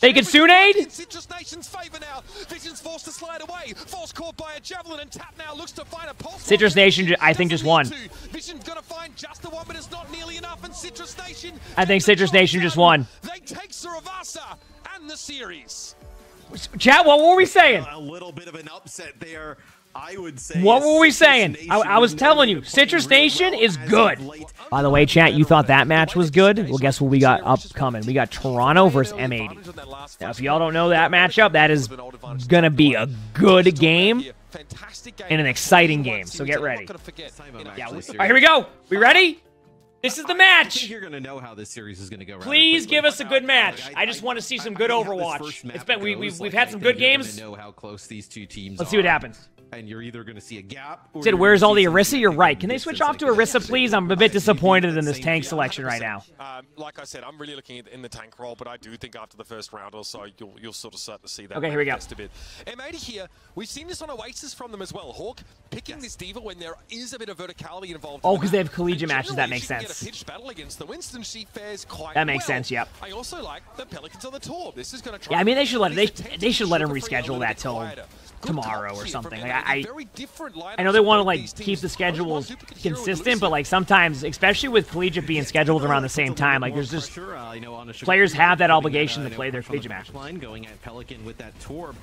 They Kitsune'd. Citrus Nation's favor now. Vision's forced to slide away. False caught by a javelin, and Tap now looks to find a pulse. Citrus Nation, I think, just won. Vision's gonna find just the one, but it's not nearly enough. And Citrus Nation. I think Citrus Nation just won. They take Saravasa and the series. Chat, what were we saying? A little bit of an upset there, I would say. What were we saying? I was telling you, Citrus Nation is good. By the way, chat, you thought that match was good? Well, guess what we got upcoming? We got Toronto versus M80. Now, if y'all don't know that matchup, that is going to be a good game and an exciting game, so get ready. Yeah, all right, here we go. We ready? This is the match. I think you're gonna know how this series is gonna go. Please give us a good match. I just want to see some good Overwatch. It's been we've had some good games. Know how close these two teams Let's see what happens. And you're either going to see a gap. Or Sid, where's all the Orisa? You're right. Can they switch off to Orisa, please? I'm a bit disappointed in this tank selection right now. Like I said, I'm really looking in the tank role, but I do think after the first round or so, you'll sort of start to see that. Okay, here we go. A bit. M80 here, we've seen this on Oasis from them as well. Hawk picking this diva when there is a bit of verticality involved. Oh, because they have collegiate matches. That makes sense. sense. Pitched battle against the Winston. She fares quite That makes well. sense. Yep. I also like the Pelicans on the Torb. This is going to try. Yeah, I mean they should let they should let him reschedule that till tomorrow or something. Like, I know they want to like keep the schedules consistent, but like sometimes, especially with collegiate being scheduled around the same time, like there's just players have that obligation to play their collegiate match. Going at Pelican with that Torb,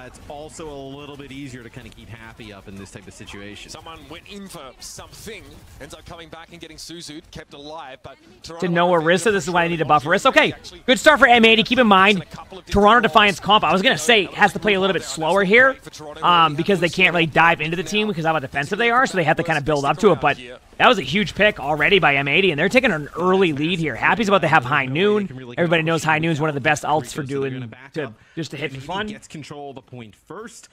it's also a little bit easier to kind of keep Happy up in this type of situation. Someone went in for something, ends up coming back and getting Suzu kept alive, but To know Orisa, this is why I need to buff Orisa. Okay, good start for M80. Keep in mind, Toronto Defiance comp, I was going to say, has to play a little bit slower here because they can't really dive into the team because of how defensive they are, so they have to kind of build up to it. But that was a huge pick already by M80, and they're taking an early lead here. Happy's about to have High Noon. Everybody knows High Noon's one of the best ults for doing just to hit for fun. Gets control of the point first.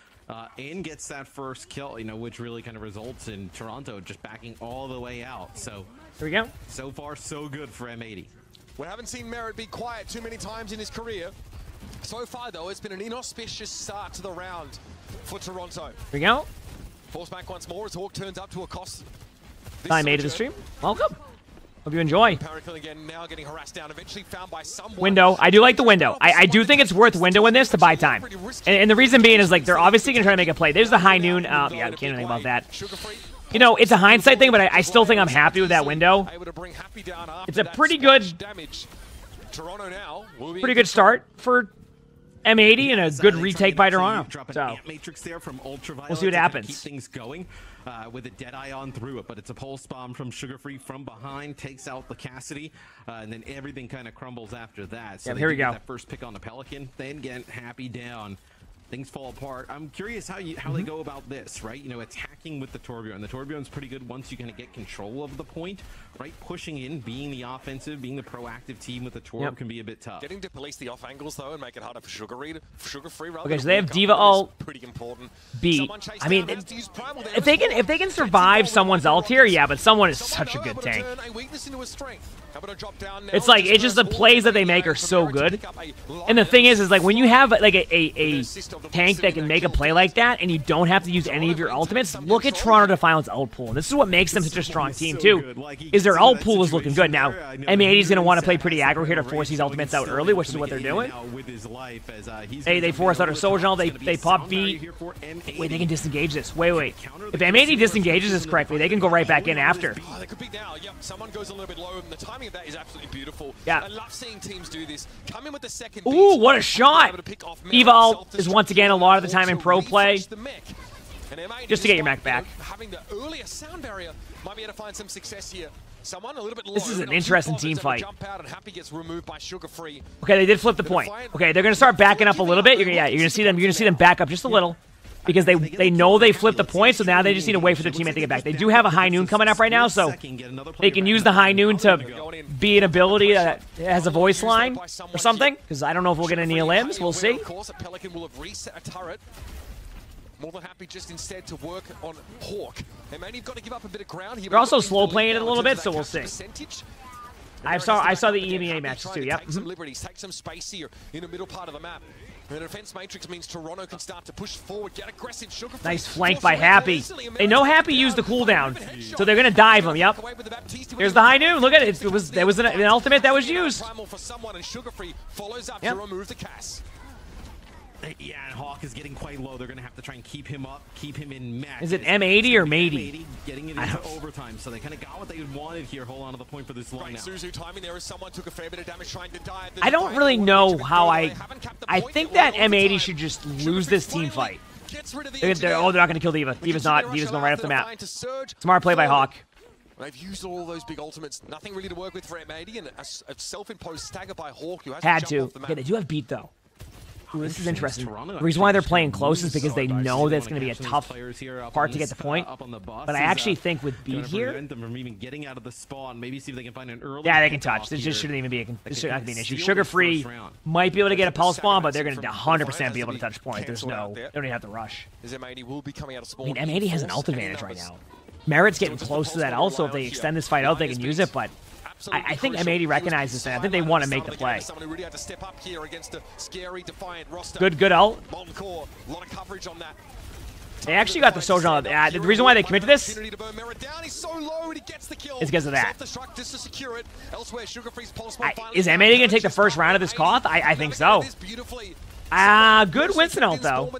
And gets that first kill, which really kind of results in Toronto just backing all the way out. So here we go. So far, so good for M80. We haven't seen Merritt be quiet too many times in his career. So far, though, it's been an inauspicious start to the round for Toronto. Here we go. Force back once more as Hawk turns up to accost. Hi, mate of the stream. Welcome. Hope you enjoy. Again, now getting harassed down, eventually found by someone. Window. I do like the window. I do think it's worth windowing this to buy time. And the reason being is like they're obviously going to try to make a play. There's the High Noon. Yeah, I can't do anything about that. It's a hindsight thing, but I still think I'm happy with that window. It's a pretty good start for M80 and a good retake by Toronto. So we'll see what happens. Keep things going with a Deadeye on through it, but it's a pulse bomb from Sugar Free from behind, takes out the Cassidy, and then everything kind of crumbles after that. So here we go. That first pick on the Pelican, then get Happy down. Things fall apart. I'm curious how they go about this, right? Attacking with the Torbjorn. The Torbjorn's pretty good once you kind of get control of the point, right? Pushing in, being the offensive, being the proactive team with the Torb can be a bit tough. Getting to police the off angles though and make it harder for Sugar Free. Okay, so they have D.Va ult pretty important. B. I mean, if they can survive someone's ult here, yeah, but someone is such a good tank. It's like it's just the plays that they make are so good. And the thing is like when you have like a tank that can make a play like that and you don't have to use any of your ultimates, look at Toronto Defiance ult pool. And this is what makes them such a strong team too, is their ult pool is looking good. Now, M80 is going to want to play pretty aggro here to force these ultimates out early, which is what they're doing. They force out a Soldier, they pop B. Wait, they can disengage this. Wait. If M80 disengages this correctly, they can go right back in after. They could be now. Yep, someone goes a little bit low, and the timing of that is absolutely beautiful. Yeah. I love seeing teams do this. Come in with the second. Ooh, what a shot! D.Va ult is once again a lot of the time in pro play. Just to get your mech back. Having the earlier sound barrier might be able to find some success here. Someone a little bit low. This is an interesting team fight. Jump out and Happy gets removed by Sugar Free. Okay, they did flip the point. Okay, they're going to start backing up a little bit. You're going to see them back up just a little. Because they know they flipped the point, so now they just need to wait for their teammate to get back. They do have a High Noon coming up right now, so they can use the High Noon to be an ability that has a voice line or something. Because I don't know if we'll get any limbs. We'll see. Of course, a Pelican will have reset a turret. More than happy just instead to work on Hawk. They may have got to give up a bit of ground here. They're also slow playing it a little bit, so we'll see. I saw the EMEA matches too. Yep. Take some liberties, take some space here in the middle part of the map. And the defense matrix means Toronto can start to push forward, get aggressive. Sugar Free. Nice flank by Happy. They know Happy used the cooldown, so they're gonna dive him. Yep. Here's the High Noon. Look at it. There was an ultimate that was used. For someone, and Sugar Free follows up to remove the cast. Yeah, and Hawk is getting quite low. They're going to have to try and keep him up, keep him in mech. Is it M80 or Matey? Getting it into overtime, so they kind of got what they wanted here. Hold on to the point for this long now. Suzu timing there as someone took a fair bit of damage trying to dive. I don't really know how I think that M80 should just lose this team fight. They're not going to kill D.Va. D.Va's not. D.Va's going right up the map. Smart play by Hawk. They've used all those big ultimates. Nothing really to work with for M80, and a self-imposed stagger by Hawk who has had to jump off the map. Yeah, they do have beat though. Ooh, this is interesting. The reason why they're playing close is because they know that it's going to be a tough part to get the point. But I actually think with beat here, getting out of the spawn, maybe see if they can find an early. Yeah, they can touch. This just shouldn't even be an issue. Sugar Free might be able to get a pulse bomb, but they're going to 100% be able to touch point. They don't even have to rush. I mean, M80 has an ult advantage right now. Merritt's getting close to that ult, so if they extend this fight out, they can use it, but I think M80 recognizes that. I think they want to make the play. Good ult. Molten Core, a lot of coverage on that. They actually got the Sojourn. The reason why they commit to this is because of that. Is M80 going to take the first round of this Koth? I think so. Good Winston ult, though.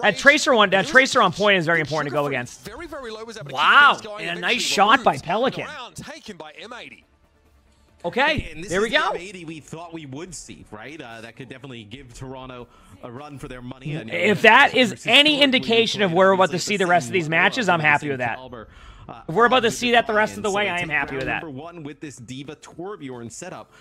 That Tracer on point is very important to go against. Wow, and a nice shot by Pelican. Okay, and this there we is the go. M80 we thought we would see, right? That could definitely give Toronto a run for their money. And, if that is any indication of where we're about to see the rest of these matches, I'm happy with that. If we're about to see that the rest of the way, I am happy with that. Number one with this D.Va Torbjorn setup.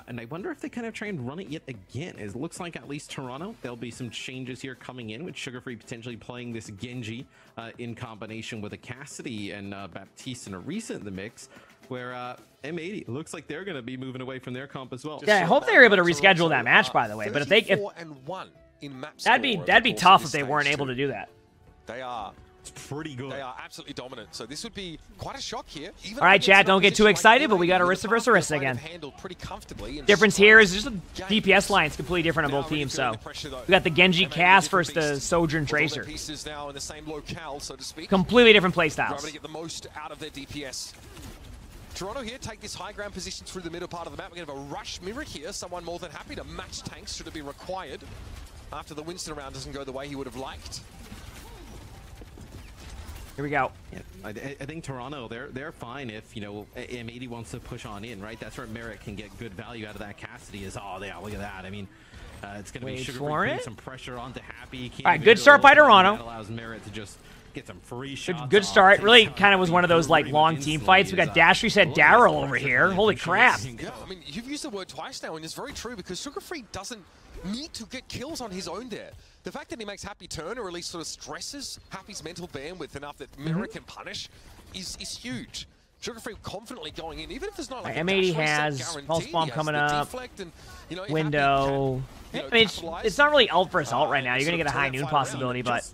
And I wonder if they kind of try and run it yet again. It looks like at least Toronto, there'll be some changes here coming in with Sugar Free potentially playing this Genji in combination with a Cassidy and Baptiste and Orisa in the mix, where M80 looks like they're going to be moving away from their comp as well. Yeah, I hope they're able to reschedule that match, by the way. But that'd be tough if they weren't able to do that. They are. It's pretty good. They are absolutely dominant. So this would be quite a shock here. All right, chat, don't get too excited, but we got Orisa versus Orisa again. Difference here is just the DPS line is completely different on both teams. So we got the Genji Cass versus the Sojourn Tracer. Completely different play styles. Get the most out of their DPS. Toronto here take this high ground position through the middle part of the map. We're going to have a rush mirror here. Someone more than happy to match tanks should it be required after the Winston round doesn't go the way he would have liked. Here we go. Yeah, I think Toronto, they're fine if, you know, M80 wants to push on in, right? That's where Merritt can get good value out of that. Cassidy is, oh, yeah, look at that. I mean, it's going to be Sugar Free putting some pressure onto Happy. All right, good start by Toronto. That allows Merritt to just get some free shots. Good start. Really kind of was one of those, like, long team fights. We got Dash Reset Daryl over here. Holy crap. Yeah, I mean, you've used the word twice now, and it's very true because Sugar Free doesn't need to get kills on his own there. The fact that he makes Happy turn, or at least sort of stresses Happy's mental bandwidth enough that Merritt can punish is huge. Sugar Free confidently going in, even if there's not like M80 has Pulse Bomb coming up, and, you know, Window. I mean, it's not really ult versus ult right now. You're going to get a high noon possibility, but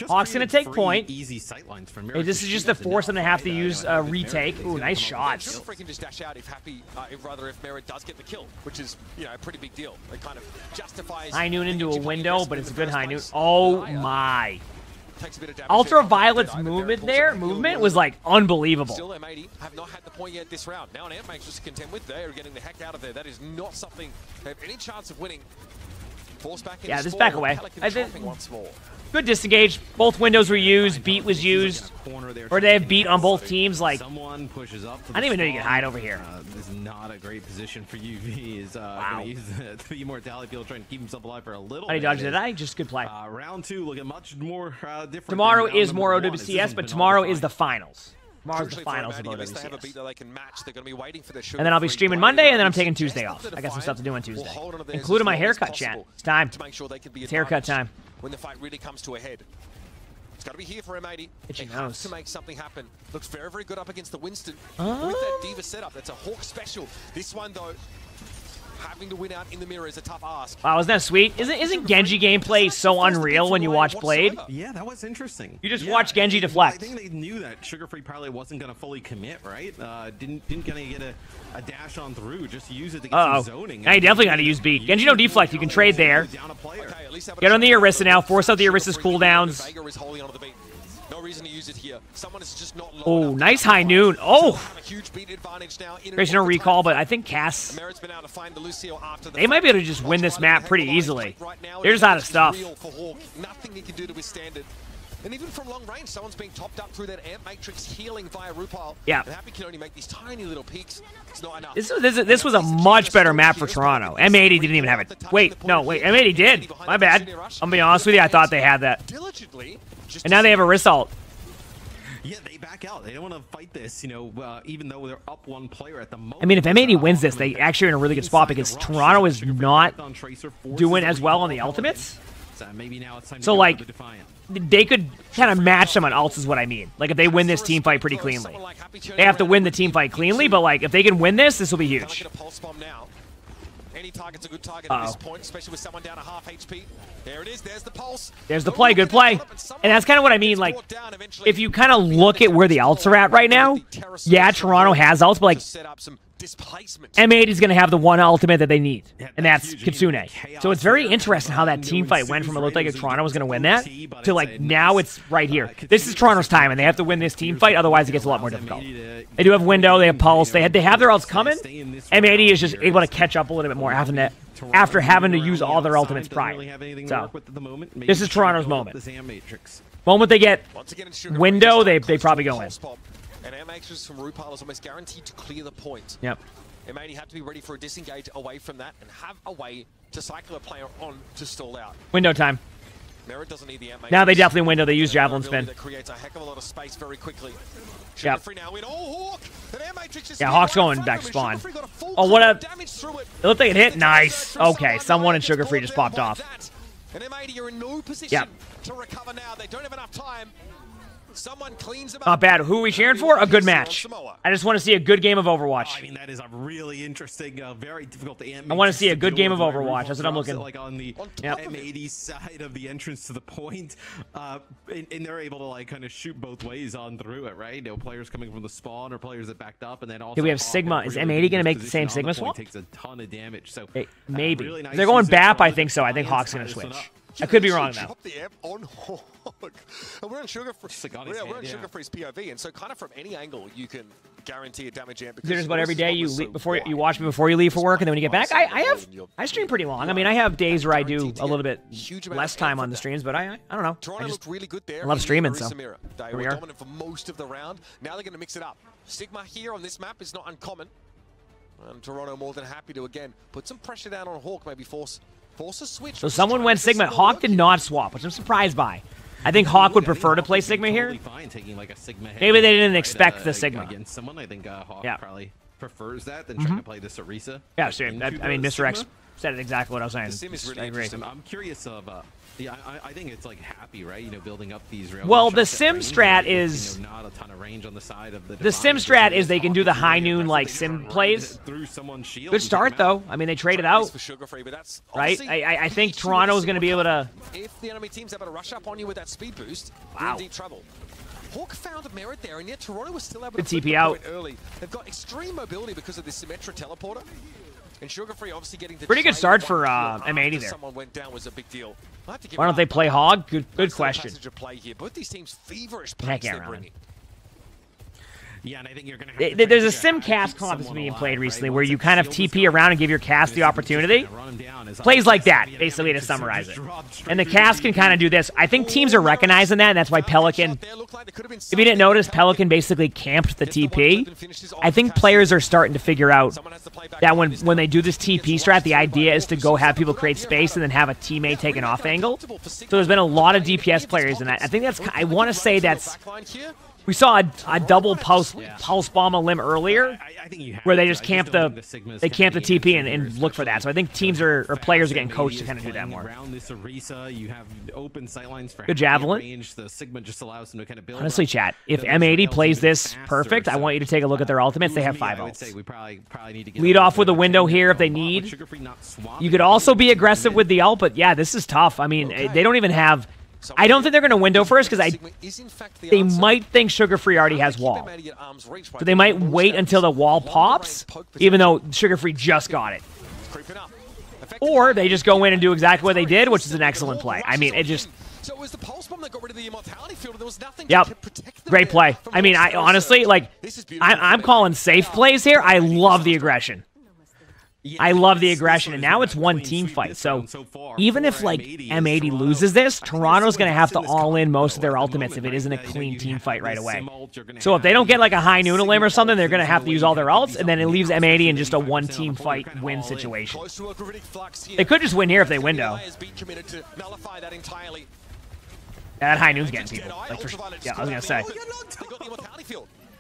Hawk's going to take point. Easy sight lines from hey, this is just to force them to have to use retake. Ooh, nice shots. Sugar Free can just dash out if Happy, if Merritt does get the kill, which is, you know, a pretty big deal. It kind of justifies high noon into a window, but it's a good high noon. Oh my! Ultraviolet's movement was like unbelievable. Still, M80 have not had the point yet this round. Now an Ant makes just contend with. They are getting the heck out of there. That is not something they have any chance of winning. Force back in. Yeah, just back away. Good disengage. Both windows were used. Beat was used. Or they have beat on both teams. Like, someone pushes up. I didn't even know you could hide over here. This is not a great position for UV. Is going to use the immortality field, trying to keep himself alive for a little. How dodged it? I just good play. Round two, looking much more different. Tomorrow is more OWCS, but tomorrow is the finals. Tomorrow's the finals of OWCS. And then I'll be streaming Monday, and then I'm taking Tuesday off. I got some stuff to do on Tuesday, including my haircut, chat. It's time. It's haircut time. When the fight really comes to a head. It's got to be here for M80. It has to make something happen. Looks very, very good up against the Winston. With that D.Va setup, that's a Hawk special. This one, though, having to win out in the mirror is a tough ask. Wow, isn't that sweet? Isn't Genji gameplay so unreal when you watch Blade? Yeah, that was interesting. You just watch Genji deflect. I think they knew that Sugar Free probably wasn't going to fully commit, right? Didn't gonna get a dash on through, just use it to get some zoning. Now you definitely got to use beat. Genji no deflect, you can trade there. Get on the Orisa now, force out the Orisa's cooldowns. No reason to use it here. Someone is just not oh, nice high noon. Oh! There's no recall, but I think Cass... They might be able to just win this map pretty easily. They're just out of stuff. Nothing he can do to withstand it. And even from long range, someone's being topped up through that Amp Matrix healing via Rupal. Yeah. And Happy can only make these tiny little peaks. It's not enough. This was a much better map for Toronto. M80 didn't even have it. Wait, M80 did. My bad. I'm going to be honest with you, I thought they had that. And now they have a Orisa ult. Yeah, they back out. They don't want to fight this, you know, even though they're up one player at the moment. I mean, if M80 wins this, they actually are in a really good spot because Toronto is not doing as well on the ultimates. So, like, they could kind of match them on ults is what I mean. Like, if they win this team fight pretty cleanly. They have to win the team fight cleanly, but, like, if they can win this will be huge. Any target's a good target at this point, especially with someone down a half HP. There it is, there's the pulse. There's the play, good play. And that's kind of what I mean, like, if you kind of look at where the ults are at right now, yeah, Toronto has ults, but, like, M80 is going to have the one ultimate that they need, and that's Kitsune. So it's very interesting how that team fight went from it looked like if Toronto was going to win that to like now it's right here. This is Toronto's time, and they have to win this team fight, otherwise it gets a lot more difficult. They do have Window, they have Pulse, they have their ults coming. M80 is just able to catch up a little bit more after having to use all their ultimates prior. So this is Toronto's moment. Moment they get Window, they probably go in. And M-Matrix from Rupal is almost guaranteed to clear the point. Yep. M80 had to be ready for a disengage away from that and have a way to cycle a player on to stall out. Window time. Merit doesn't need the M-Matrix. Now they definitely Window. They use Javelin Spin. That creates a heck of a lot of space very quickly. Yep. Now in. Oh, Hawk! Yeah, Hawk's going back to spawn. Oh, what a... It looked like it hit. Nice. Okay, someone in Sugar Free just popped off. And M80 are in no position to recover now. They don't have enough time. Someone cleans them up. Not bad. Who are we cheering for? A good match. I just want to see a good game of Overwatch. I mean, that is a really interesting, very difficult to I want to see a good game of Overwatch. That's what I'm looking. Like on the M80 side of the entrance to the point, and they're able to like kind of shoot both ways on through it, right? You know, players coming from the spawn or players that backed up, and then also. Do we have Sigma? Is M80 going to make the same Sigma swap? Takes a ton of damage. So maybe really nice. They're going BAP. I think so. I think Hawk's going to switch. I could be wrong though. We're on Sugar Free. We're on Sugar Free's POV, and so kind of from any angle you can guarantee a damage amp. There's about every day you leave before you watch me before you leave for work, and then when you get back, I stream pretty long. I mean, I have days where I do a little bit less time on the streams, but I don't know. Toronto looked really good there. I love streaming, so they were dominant for most of the round. Now they're going to mix it up. Sigma here on this map is not uncommon, and Toronto more than happy to again put some pressure down on Hawk, maybe force a switch. So someone went Sigma. Hawk did not swap, which I'm surprised by. I think Hawk would prefer to play Sigma here. Maybe they didn't expect the Sigma. Against someone, I think Hawk probably prefers that than trying to play this Orisa. Yeah, sure. I mean, Mr. X said it exactly what I was saying. The sim is really I agree. I'm curious of. Yeah, I think it's like happy, right? You know, building up these rail. Well, the sim strat is not a ton of range on the side of the. The sim strat is they can do the high noon like sim plays. Good start though. I mean, they traded out. Right? I think Toronto is going to be able to. If the enemy team's able to rush up on you with that speed boost, you're in deep trouble. Hawk found Merit there, and yet Toronto was still able to TP out early. They've got extreme mobility because of this Symmetra teleporter. And Sugar Free obviously getting to pretty good start for M80 there. Someone went down was a big deal. Why don't they play Hog? Good question. Both these teams feverish pace they're bringing. Yeah, and I think you're going to have there's a sim cast comp that's being played recently where you kind of TP around and give your cast the opportunity. Plays like that, basically, to summarize it. And the cast can kind of do this. I think teams are recognizing that, and that's why Pelican... If you didn't notice, Pelican basically camped the TP. I think players are starting to figure out that when they do this TP strat, the idea is to go have people create space and then have a teammate take an off angle. So there's been a lot of DPS players in that. I think that's... I want to say that's... We saw a double pulse bomb a limb earlier, where they just camp the TP and look for that. So I think teams or players are getting coached to kind of do that more. Good javelin. Honestly, chat, if M80 plays this perfect, I want you to take a look at their ultimates. They have 5 ults. Lead off with a window here if they need. You could also be aggressive with the ult, but yeah, this is tough. I mean, they don't even have... I don't think they're going to window first because they might think Sugar Free already has wall. So they might wait until the wall pops, even though Sugar Free just got it. Or they just go in and do exactly what they did, which is an excellent play. I mean, it just... Yep, great play. I mean, I honestly, like, I'm calling safe plays here. I love the aggression. I love the aggression, and now it's one team fight. So even if like M80 loses this, Toronto's going to have to all in most of their ultimates if it isn't a clean team fight right away. So if they don't get like a high noon limb or something, they're going to have to use all their ults, and then it leaves M80 in just a one team fight win situation. They could just win here if they window. That high noon's getting people. Like yeah, I was going to say.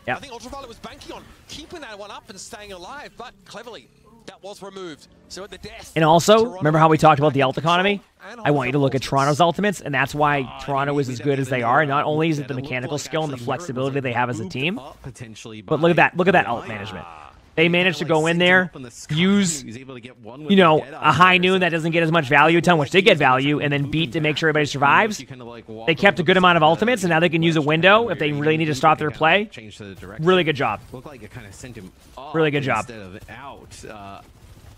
I think Ultraviolet was banking on keeping that one up and staying alive, but cleverly. That was removed. So at the death. And also, remember how we talked about the ult economy? I want you to look at Toronto's ultimates, and that's why Toronto is as good as they are. Not only is it the mechanical skill and the flexibility they have as a team, but look at that ult management. They managed to go in there, use, you know, a high noon that doesn't get as much value, a ton which did get value, and then beat to make sure everybody survives. They kept a good amount of ultimates, and now they can use a window if they really need to stop their play. Really good job. Really good job.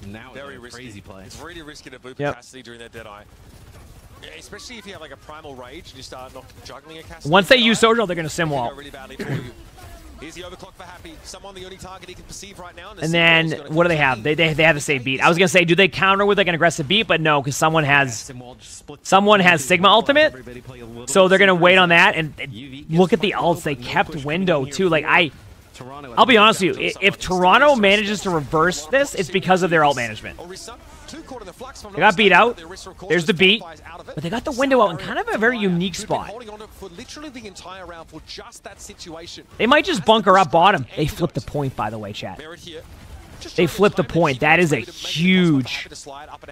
Now very risky. Crazy play. It's really risky to boot Cassidy during that Deadeye. Yeah, especially if you have like a Primal Rage and you start not juggling a Cassidy. Once they use Social, they're going to sim wall. Really badly for you. Here's the overclock for Happy. Someone the only target he can perceive right now. And then, what do they have? They have the same beat. I was going to say, do they counter with like an aggressive beat? But no, because someone has Sigma ultimate. So they're going to wait on that. And look at the ults. They kept window, too. Like, I'll be honest with you. If Toronto manages to reverse this, it's because of their ult management. They got beat out. There's the beat. But they got the window out in kind of a very unique spot. They might just bunker up bottom. They flipped the point, by the way, chat. They flipped the point. That is a huge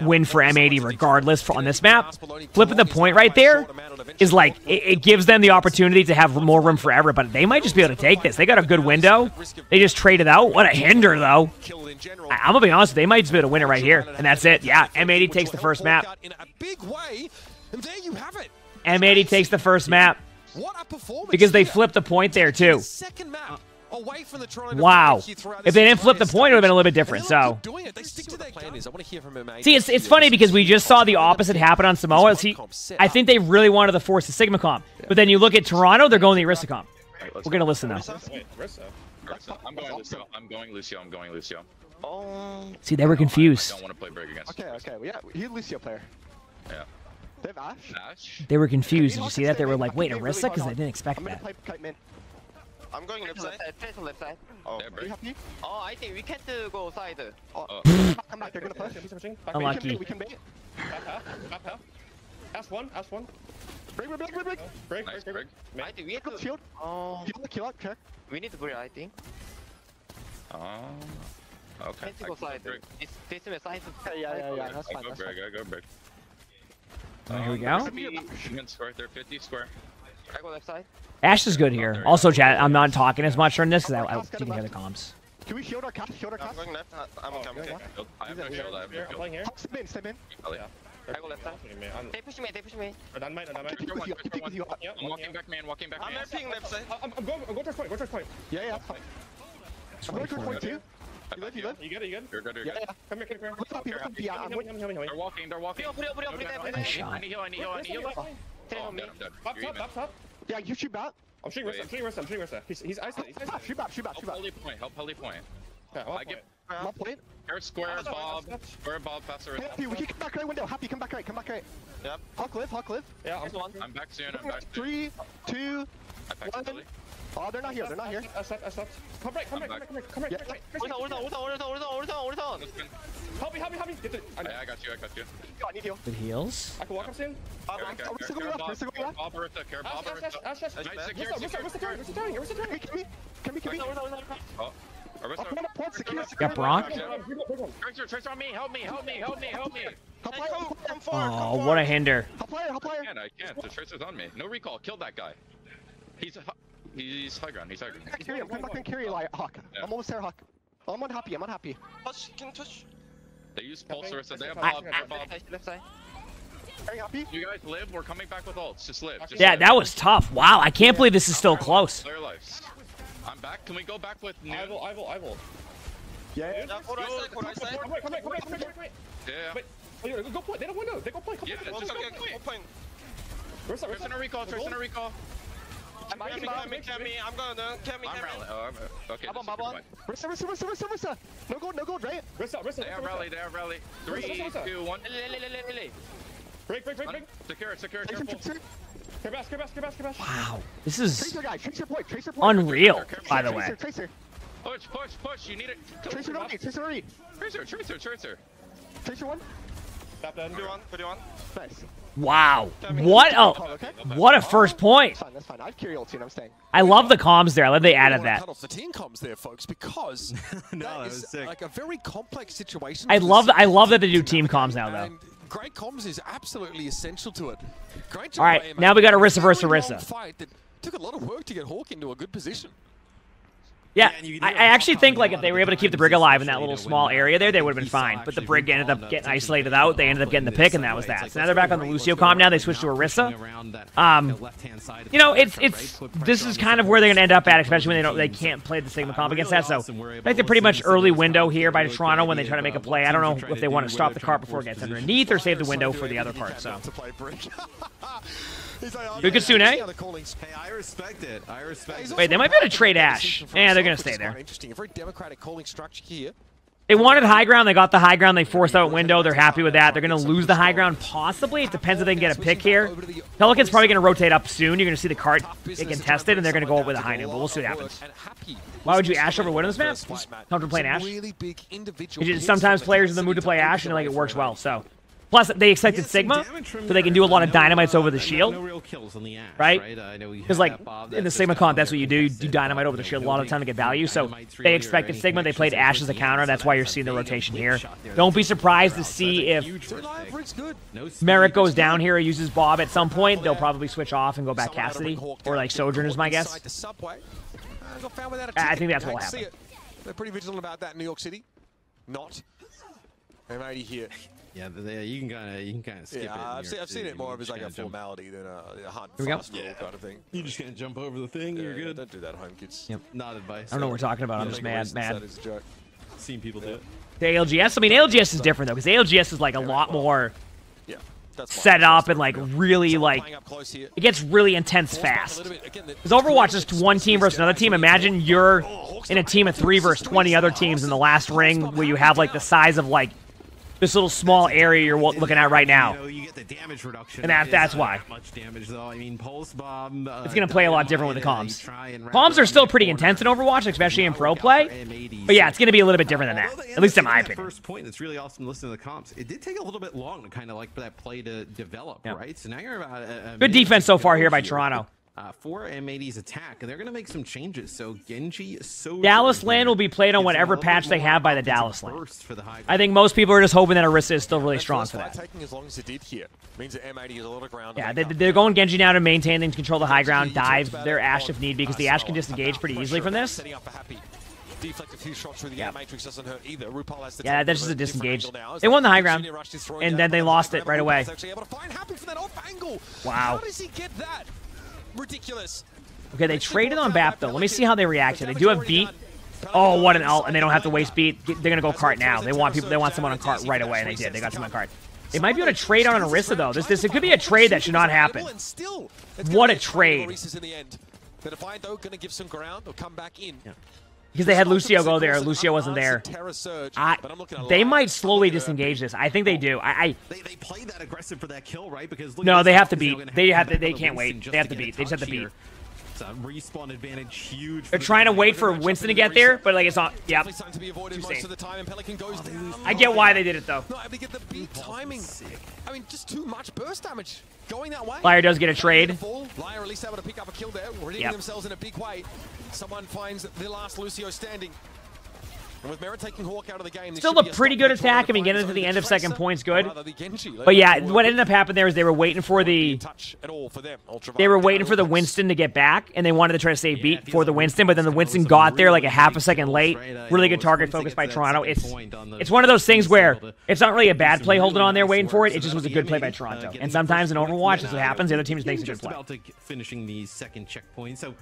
win for M80 regardless on this map. Flipping the point right there is like, it gives them the opportunity to have more room forever, but they might just be able to take this. They got a good window. They just traded out. What a hinder, though. I'm going to be honest, they might just be able to win it right here, and that's it. Yeah, M80 takes the first map. M80 takes the first map because they flipped the point there, too. Wow. If they didn't flip the point, it would have been a little bit different, so. See, it's funny because we just saw the opposite happen on Samoa. See, I think they really wanted to force the Sigma comp. But then you look at Toronto, they're going the Orisa comp. We're going to listen, though. I'm going Lucio. I'm going Lucio. I'm going Lucio. See, they were confused. I don't want to play Brig against Okay, yeah, he's a Lucio player. Yeah. They have Ashe? They were confused. Did you see that? They were like, wait, Orisa? Because they didn't expect that. I'm going left side. Face left side. Oh, are you happy? Oh, I think we can't go side. Come back, they're gonna push. Unlucky. We can bait. Back half. Ask one. Break. Nice, Brig. I think we have to shield. Kill out, check. We need to break, I think. Okay. Can't go side. It's facing the side. Yeah, that's fine. I go Brig. Here we go. Square, they're 50 square. I go left side. Ashe is good here. Also, chat, I'm not talking as much during this because I can hear the comms. Can we shield our cast? I'm going left. I'm coming. I have no shield. I'm playing here. Step in. I go left side. They push me. Done mine. I'm walking back, man. I'm left left side. I'm going towards point. Yeah. I'm going towards point too. You live? You good? You're good. Yeah. Come here. They're walking. Nice shot. I need heal. Top. Yeah, you shoot back. I'm shooting Rissa. He's isolated. Shoot back. Help Holy point. I get one point. Square Bob, faster. Happy, we can come back right window. Happy, come back right. Yep. Hawk live. Yeah, I'm back soon. 3, 2, I packed 1. Oh, they're not here. I stopped. Come right. Help me. Get the... I got you. I need heal. Good heals. I can walk up soon. We're still going left. Bob, Ash. Where's the turning? Can we? Oh. Got Bronk. Tracer on me. Help me. Oh, what a hinder. Help player. I can't. The Tracer's on me. No recall. Kill that guy. He's high ground. Come back and carry Hawk. Yeah. I'm almost there, Hawk. I'm unhappy. Touch. They use Pulse Orisa. They have Bob. Left side. Very happy. You guys live. We're coming back with ults. Just live. Yeah, that was tough. Wow, I can't believe this is still close. Clear lives. I'm back. Can we go back with Noon? I will. Yeah. Come right. Yeah. Go point. They don't window. They go point. Yeah, just go point. Tracer no recall. Cammy, I'm gonna Cammy. Okay. Rissa. No gold, right? Rissa. They have rally. 3, 2, 1. Break. Secure, careful. Care bass. Wow, this is Tracer point. unreal, by the way. Tracer. Push. You need it. Tracer already. Tracer. Tracer 1. Stop that. Put you on. Nice. Wow, what a first point. That's fine. I have carry ulti and I'm staying. I love the comms there. I love they added that. Cut off the team comms there, folks, because that is like a very complex situation. I love that they do team comms now, though. Great comms is absolutely essential to it. Great job. All right, now we got Orisa versus Orisa. Fight that took a lot of work to get Hawk into a good position. Yeah, I actually think like if they were able to keep the Brig alive in that little small area there, they would have been fine. But the Brig ended up getting isolated out. They ended up getting the pick, and that was that. So now they're back on the Lucio comp. Now they switched to Orisa. You know, this is kind of where they're gonna end up at, especially when they can't play the Sigma comp against that. So I think they're pretty much early window here by Toronto when they try to make a play. I don't know if they want to stop the cart before it gets underneath or save the window for the other part. So. Good eh? Hey, I respect it. I respect it. Wait, they might be able to trade Ash. Yeah, they're going to stay there. Interesting. A very democratic calling structure here. They wanted high ground. They got the high ground. They forced out window. They're happy with that. They're going to lose the high ground, possibly. It depends if they can get a pick here. Pelican's probably going to rotate up soon. You're going to see the cart get contested, and they're going to go up with a high noon, but we'll see what happens. Why would you Ash over Wind on this map? Comfortable playing Ash? Sometimes players are in the mood to play Ash, and like it works well, so... Plus, they expected Sigma, so they can do a lot of dynamites over the shield, right? Because, like, in the Sigma comp, that's what you do. You do dynamite over the shield a lot of the time to get value. So they expected Sigma. They played Ash as a counter. That's why you're seeing the rotation here. Don't be surprised to see if Merrick goes down here or uses Bob at some point. They'll probably switch off and go back Cassidy, or, like, Sojourn is my guess. I think that's what will happen. They're pretty vigilant about that in New York City. Not. M80 here. Yeah, you can kind of skip it. I've seen it more as like a formality than a hard fast rule kind of thing. You just gonna jump over the thing. You're good. Don't do that, home kids. Yep. Not advice. I don't know what we're talking about. I'm just mad. Seen people do it. The ALGS. I mean, ALGS is different though, because ALGS is like a lot more set up and like really like it gets really intense fast. Because Overwatch is one team versus another team. Imagine you're in a team of 3 versus 20 other teams in the last ring where you have like the size of like this little small area you're looking at right now. You get the damage reduction. And that's why. Much damage though. I mean, Pulse Bomb. It's going to play a lot different with the comms. Comms are still pretty intense in Overwatch, especially in pro play. But yeah, it's going to be a little bit different than that. At least in my opinion. First point, it's really awesome to listen to the comms. It did take a little bit long to kind of like for that play to develop, right? So now you're about good defense so far here by Toronto. For M80's attack, and they're going to make some changes. So Genji, Dallas Land will be played on whatever patch they have by the Dallas Land. I think most people are just hoping that Orisa is still really strong for that. Taking as long as it did here means that M80 is a lot of ground. Yeah, they're going Genji now to maintain and control the high ground, dive their Ash if need be, because the Ash can disengage pretty easily from this. Deflect a few shots through the air matrix doesn't hurt either. RuPaul has yeah, that's just a disengage. They won the high ground, and then they lost it right away. Wow. How does he get that? Ridiculous. Okay, they traded on BAP though. Let me see how they react here. They do have beat. Oh, what an ult, and they don't have to waste beat. They're gonna go cart now. They want people. They want someone on cart right away, and they did. They got someone on cart. They might be able to trade on an Orisa though. This it could be a trade that should not happen. What a trade. Because they had Lucio go there. Lucio wasn't there. They might slowly disengage this. I think they do. They play that aggressive for that kill, right? Because no, they have to beat. They can't wait. They have to beat. They just have to beat. It's a respawn advantage, huge. They're trying to wait for Winston to get there, but like it's not. Yep. I get why they did it though. Not able to get the beat timing. I mean, just too much burst damage going that way. Liar does get a trade. Liar at least able to pick up a kill there, redeeming themselves in a big way. Someone finds the last Lucio standing. And with Merritt taking Hawk out of the game, still a pretty good attack. I mean, getting to the end of second point's good. But yeah, what ended up happening there is they were waiting for the Winston to get back, and they wanted to try to save beat for the Winston, but then the Winston got there like a half a second late. Really good target focus by Toronto. It's one of those things where it's not really a bad play holding on there waiting for it. It just was a good play by Toronto. And sometimes in Overwatch, that's what happens. The other team just makes a good play. About finishing the second checkpoint, so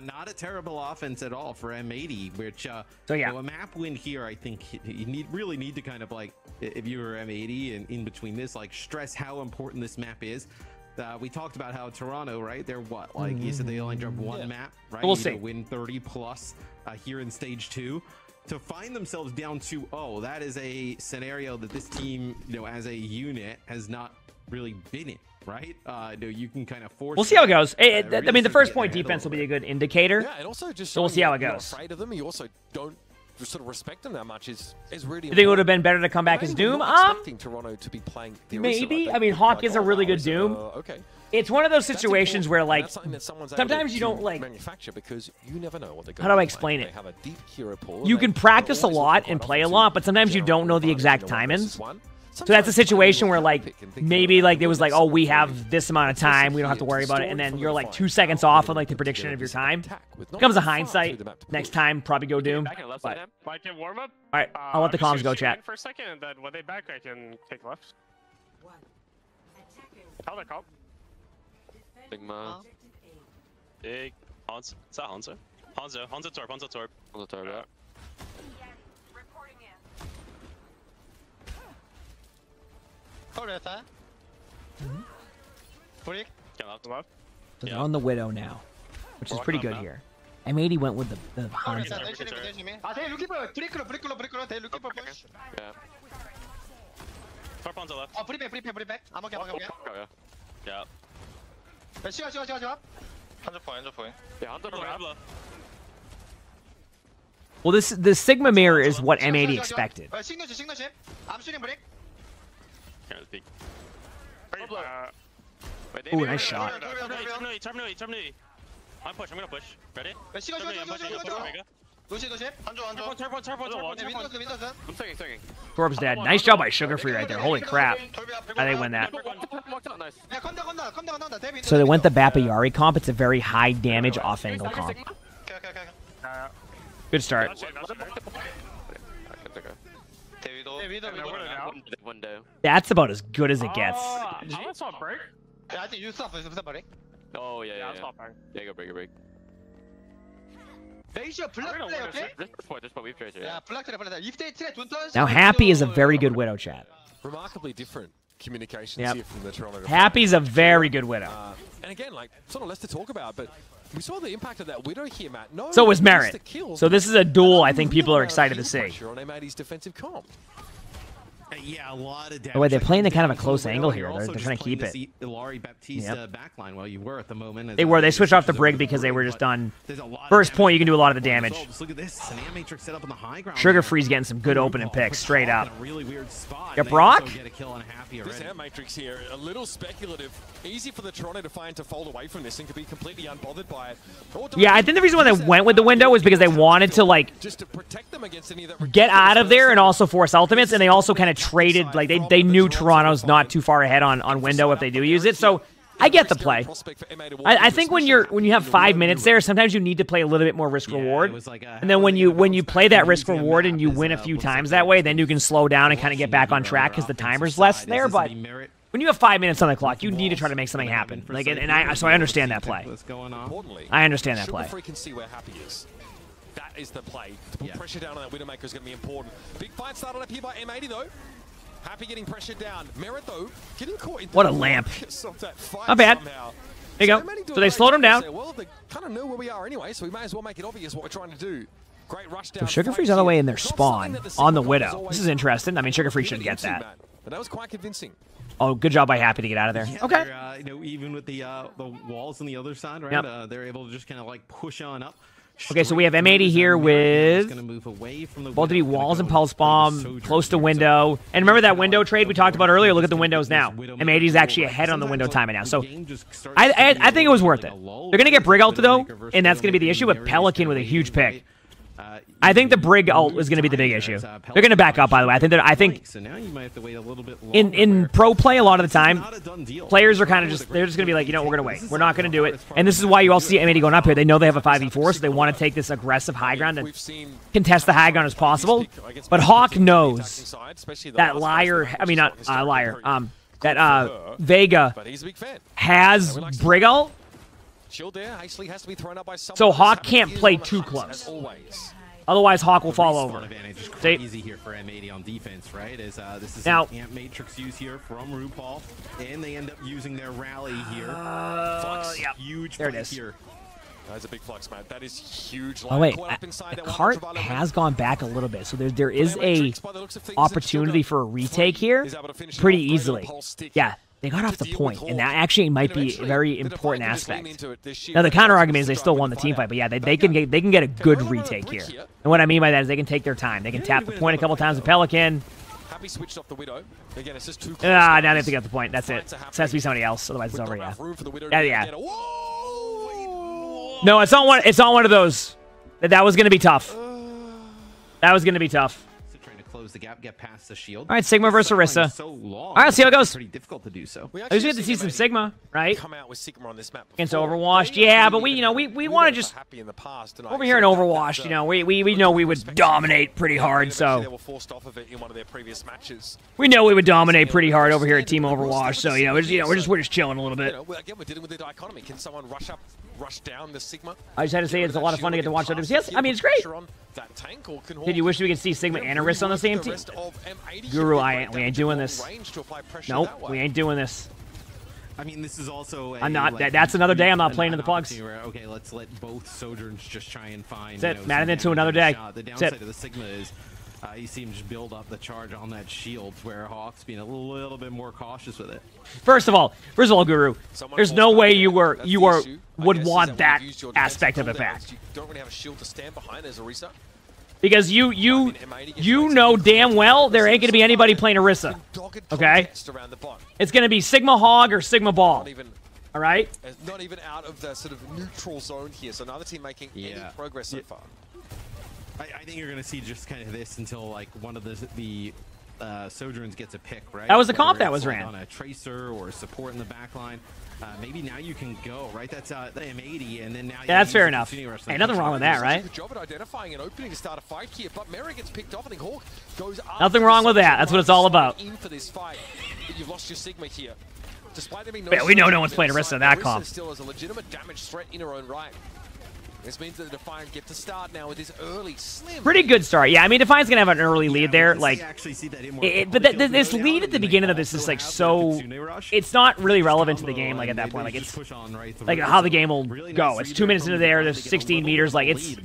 not a terrible offense at all for M80. Which so yeah, a map win here, I think you really need to kind of like, if you were M80 and in between this, like stress how important this map is. We talked about how Toronto, right? They're what, like you said, they only dropped one map, right? We'll see. Win 30 plus here in stage 2. To find themselves down 2-0, that is a scenario that this team, as a unit, has not really been in. Right? You can kind of force. We'll see how it goes. I mean, the first point defense will be a good indicator. Yeah, and also just so we'll see how it goes. Afraid of them, you also don't sort of respect them that much is really. You think it would have been better to come back as Doom? Toronto to be playing maybe. I mean, Hawk is a really good Doom. Okay. It's one of those situations where, like, sometimes you don't like manufacture because you never know what they're going to. How do I explain it? Have a deep hero pool. You can practice a lot and play a lot, but sometimes you don't know the exact timings. So that's a situation where, like, maybe, like, it was like, oh, we have this amount of time, we don't have to worry about it, and then you're, like, 2 seconds off on, like, the prediction of your time. Comes a hindsight. Next time, probably go Doom. But, I can warm up. all right, I'll let the comms go, chat. For a second, and then when they back, I can take left. How they call? Sigma. Big. Hans. Is that Hanzo? Hanzo. Hanzo Torp. Hanzo Torp. Hanzo Torp, yeah. So they're on the Widow now, which is pretty good here. M80 went with the Hanzo. Yeah. Torp Hanzo left. Oh, put it back. I'm okay. Yeah. Hanzo point. Yeah, Hanzo point. Well, the Sigma mirror is what M80 expected. I'm shooting break. Ooh, nice shot. Terminate. I'm gonna push. Ready? I'm swinging. Torp's dead. Nice job by Sugar Free right there. Holy crap. How they win that. So they went the Bapayari comp. It's a very high damage off angle comp. Good start. That's about as good as it gets. I think you stop break. Oh, yeah. Yeah, go break. Now Happy is a very good Widow, chat. Remarkably different communications here from the Toronto. Happy's a very good Widow. And again, like, sort of less to talk about, but we saw the impact of that Widow here, Matt. No, so was Merit. So this is a duel I think people are excited to see. On M80's defensive comp. Yeah, a lot of damage. Oh, wait, they're playing the kind of a close angle here. They're trying to keep it. Ilari Baptista backline while you were at the moment. They were. They switched off the Brig because they were just done. First point, you can do a lot of the damage. Look at this. Matrix set up on the high ground. Sugar Free's getting some good opening picks straight up. Really weird spot. Got Brock? This Air Matrix here, a little speculative. Easy for the Toronto Defiant to fold away from this and could be completely unbothered by it. Yeah, I think the reason why they went with the window was because they wanted to, like, just to protect them against any of that get out of there and also force ultimates, and they also kind of traded, like, they knew Toronto's not too far ahead on window if they do use it, so I get the play. I think when you have 5 minutes there, sometimes you need to play a little bit more risk reward, and then when you play that risk reward and you win a few times that way, then you can slow down and kind of get back on track because the timer's less there. But when you have 5 minutes on the clock, you need to try to make something happen. Like, so I understand that play. I understand that play. Sugar Free can see where Happy is. That is the play. To put pressure down on that Widowmaker is going to be important. Big fight started up here by M80 though. Happy getting pressured down. Merit, though, getting caught in what a lamp. Not bad. There you go. So they slowed him down. Well, they kind of know where we are anyway, so we may as well make it obvious what we're trying to do. Great rush down. So Sugar Free's on the way in their spawn on the Widow. This is interesting. I mean, Sugar Free should get that. But that was quite convincing. Oh, good job by Happy to get out of there. Yeah, okay. You know, even with the walls on the other side, right? They're able to just kind of like push on up. Okay, so we have M80 here with both of the walls and Pulse Bomb, close to window. And remember that window trade we talked about earlier? Look at the windows now. M80 is actually ahead on the window timing now. So I think it was worth it. They're going to get Brig ult, though, and that's going to be the issue, but Pelican with a huge pick. I think the Brig ult is going to be the big issue. They're going to back up, by the way. I think in pro play, a lot of the time, players are kind of they're just going to be like, you know, we're going to wait. We're not going to do it. And this is why you all see M80 going up here. They know they have a 5v4, so they want to take this aggressive high ground and contest the high ground as possible. But Hawk knows that Vega has Brig ult. So Hawk can't play too close. Otherwise, Hawk will fall over. Crazy here for M80 on defense, right? This is now, an Amp Matrix use here from RuPaul, and they end up using their rally here. Yep. Huge there it is. Here. That's a big flux, man. That is huge. Oh wait, Cart has gone back a little bit, so there is a opportunity for a retake here pretty easily. Yeah. They got off the point, and that actually might be a very important aspect. Now, the counter-argument is they still won the team fight, but yeah, they can get a good retake here. And what I mean by that is they can take their time. They can tap the point a couple times with Pelican. Happy switched off the Widow. Again, it's just too close. Now they have to get the point. That's it. It has to be somebody else, otherwise it's over, yeah. Yeah. No, it's not one of those. That was going to be tough. That was going to be tough. close the gap, get past the shield. All right, Sigma versus Orisa. So long, all right, let's see how it goes. Pretty difficult to do so. I was good to see some Sigma, right? Come out with Sigma on this map against Overwatch. Yeah, but we want to just over here in Overwatch, we know we would dominate pretty hard, so they were forced off of it in one of their previous matches. We know we would dominate pretty hard over here at Team Overwatch, so we're just chilling a little bit. Again, we're dealing with the dichotomy. Can someone rush down the Sigma? I just had to say it's a lot of fun to get to watch those. Yes, I mean it's great. Did you wish we could see Sigma and Orisa on the same team? Guru, we ain't doing this. Nope, we ain't doing this. I mean, this is also. I'm not. That's another day. I'm not playing in the plugs. Okay, let's let both Sojourns just try and find. That's it. Madden into another day. The downside of the Sigma is you see him just build up the charge on that shield, where Hawk's being a little bit more cautious with it. First of all, Guru, there's no way you would want that aspect of it back. You don't really have a shield to stand behind as Orisa. Because you know damn well there ain't going to be anybody playing Orisa, okay? It's going to be Sigma Hog or Sigma Ball, all right? Not even out of the sort of neutral zone here, so another team making any progress so far. I think you're going to see just kind of this until like one of the Sojourns gets a pick, right? That was the comp that was ran. On a tracer or support in the back line. Maybe now you can go, right? That's the M80, and then now. Yeah, that's fair enough. Hey, nothing wrong with that, right? Good job at identifying an opening to start a fight here, but Mera gets picked off. I think Hawk goes. Nothing wrong with that. That's what it's all about. In for this fight, you've lost your Sigma here. Despite there being yeah, we know no one's playing Orisa in that comp. Still is a legitimate damage threat in her own right. This means that the Defiant get to start now with this early slim. Pretty good start. Yeah, I mean, Defiant's gonna have an early lead there. Like, but this lead at the beginning of this is like so. It's not really relevant to the game. Like at that point, like it's like how the game will go. It's 2 minutes into there. There's 16 meters. Like it's.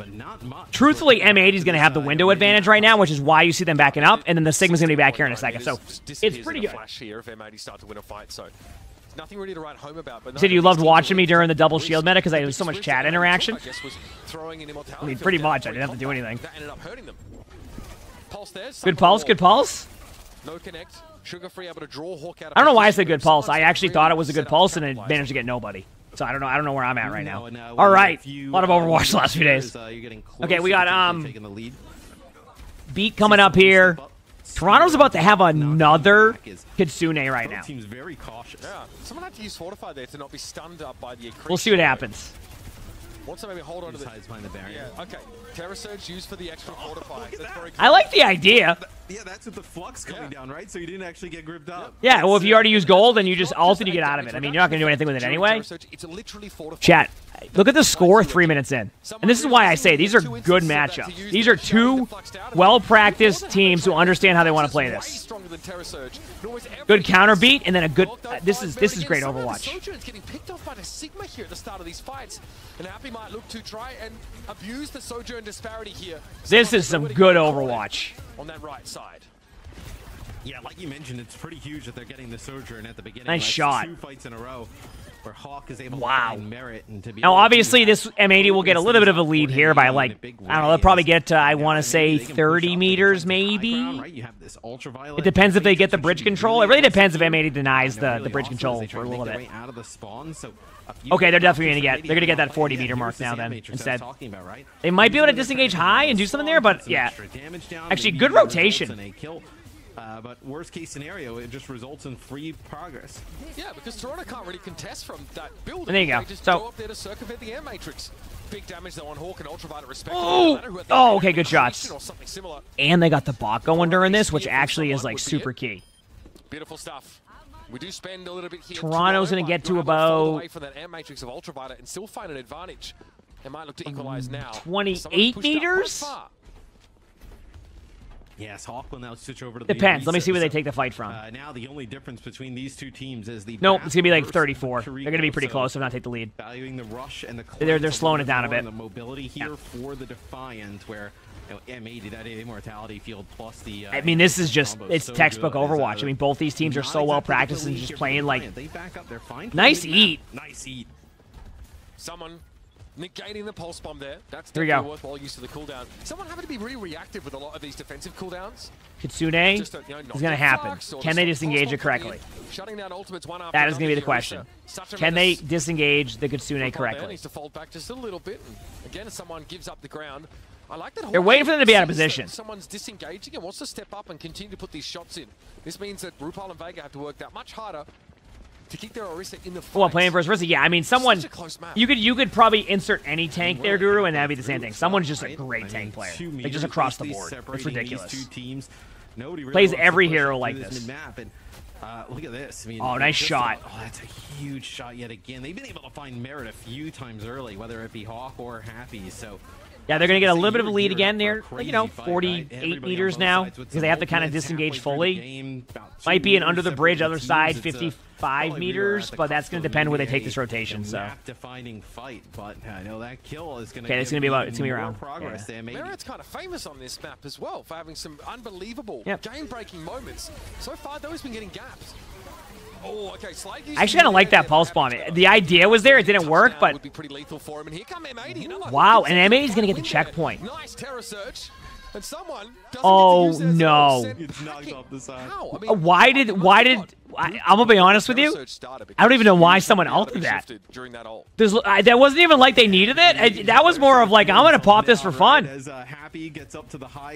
Truthfully, M80 is gonna have the window advantage right now, which is why you see them backing up, and then the Sigma's gonna be back here in a second. So it's pretty good. Here if M80 start to win a fight, so. Nothing really to write home about. But said you loved watching me during the double shield meta because there was so much chat interaction. I mean, pretty much. I didn't have to do anything. That ended up hurting them. Pulse there. Good pulse. Good pulse. No connect. Sugar free able to draw Hawk out. I don't know why I said good pulse. I actually thought it was a good pulse and it managed to get nobody. So I don't know. I don't know where I'm at right now. All right. A lot of Overwatch the last few days. Okay, we got Beat coming up here. Toronto's about to have another Kitsune right now. Team's very cautious. Yeah, someone had to use Fortify there to not be stunned up by the accretion. We'll see what happens. Want to maybe hold on to the behind the barrier. Yeah, okay. Terra Surge used for the extra Fortify. I like the idea. Yeah, that's with the flux coming down, right? So you didn't actually get gripped up. Yeah, well, if you already use gold, then you just ult and you get out of it. I mean, you're not going to do anything with it anyway. Chat, look at the score 3 minutes in. And this is why I say these are good matchups. These are two well-practiced teams who understand how they want to play this. Good counter beat, and then a good... this is great Overwatch. Sojourn's getting picked off by the Sigma here at the start of these fights. And Happy might look to try and abuse the Sojourn disparity here. This is some good Overwatch. On that right side. Yeah, like you mentioned, it's pretty huge that they're getting the Sojourn at the beginning. Nice shot. 2 fights in a row where Hawk is able to find merit and to be now, obviously, this M80 will get a little bit of a lead here by, like, I don't know, they'll probably get to, I want to say, 30 meters, maybe? It depends if they get the bridge control. It really depends if M80 denies the bridge control for a little bit. Okay, they're definitely going to get that 40-meter mark now, then, instead. They might be able to disengage high and do something there, but, yeah. Actually, good rotation. But worst case scenario, it just results in free progress. Yeah, because Toronto can't really contest from that building. And there you go. They just go up there to circumvent the air matrix. Big damage though on Hawk and Ultraviolet respectively. Oh, okay, good shots. And they got the bot going during this, which actually is like super key. Beautiful stuff. We do spend a little bit here. Toronto's going to get to about away from that air matrix of Ultraviolet and still find an advantage. It might look to equalize now. 28 meters. Yes, Hawk will now switch over to the depends. Let me see where they take the fight from. Now the only difference between these two teams is the nope. It's gonna be like 34. They're gonna be pretty close if not take the lead. Valuing the rush and the they're slowing it down a bit. The mobility here for the Defiant, where M80 that immortality field plus the. I mean, this is just it's textbook Overwatch. I mean, both these teams are so well practiced and just playing like. They back up. They're fine. Nice eat. Nice eat. Someone negating the pulse bomb there. That's definitely worthwhile use of the cooldown. Someone having to be really reactive with a lot of these defensive cooldowns. Kitsune is going to happen. Can they disengage it correctly? Shutting down ultimates one after that is going to be the question. Can they disengage the Kitsune correctly? Needs to fold back just a little bit. And again, someone gives up the ground. I like that. They're waiting for them to be out of position. Someone's disengaging and wants to step up and continue to put these shots in. This means that RuPaul and Vega have to work that much harder to keep their Orisa in the fight. Well, playing versus Orisa, yeah. I mean, someone you could probably insert any tank there, Guru, and that'd be the same thing. Someone's just a great tank player, like just across the board. It's ridiculous. Plays every hero like this. Look at this. I mean, oh, nice shot. Oh, that's a huge shot yet again. They've been able to find Merit a few times early, whether it be Hawk or Happy. So yeah, they're going to get a little bit of a lead again there. Like, you know, 48 meters now because they have to kind of disengage fully. Might be an under the bridge other side, 55 meters, but that's going to depend where they take this rotation. So defining fight, but I know that kill is going to. Okay, it's going to be about. It's going to be around. Progress there. Merit's kind of famous on this map as well for having some unbelievable game-breaking moments. So far, though, he's been getting gaps. Oh, okay, I actually kind of like that pulse bomb. The idea was there, it didn't work, but would be pretty lethal for him. And here come M80, wow, and M80 is gonna get the checkpoint. Nice terror search, and someone no! It's knocked off the side. Why did? I'm gonna be honest with you. I don't even know why someone ulted that. That wasn't even like they needed it. That was more of like, I'm gonna pop this for fun.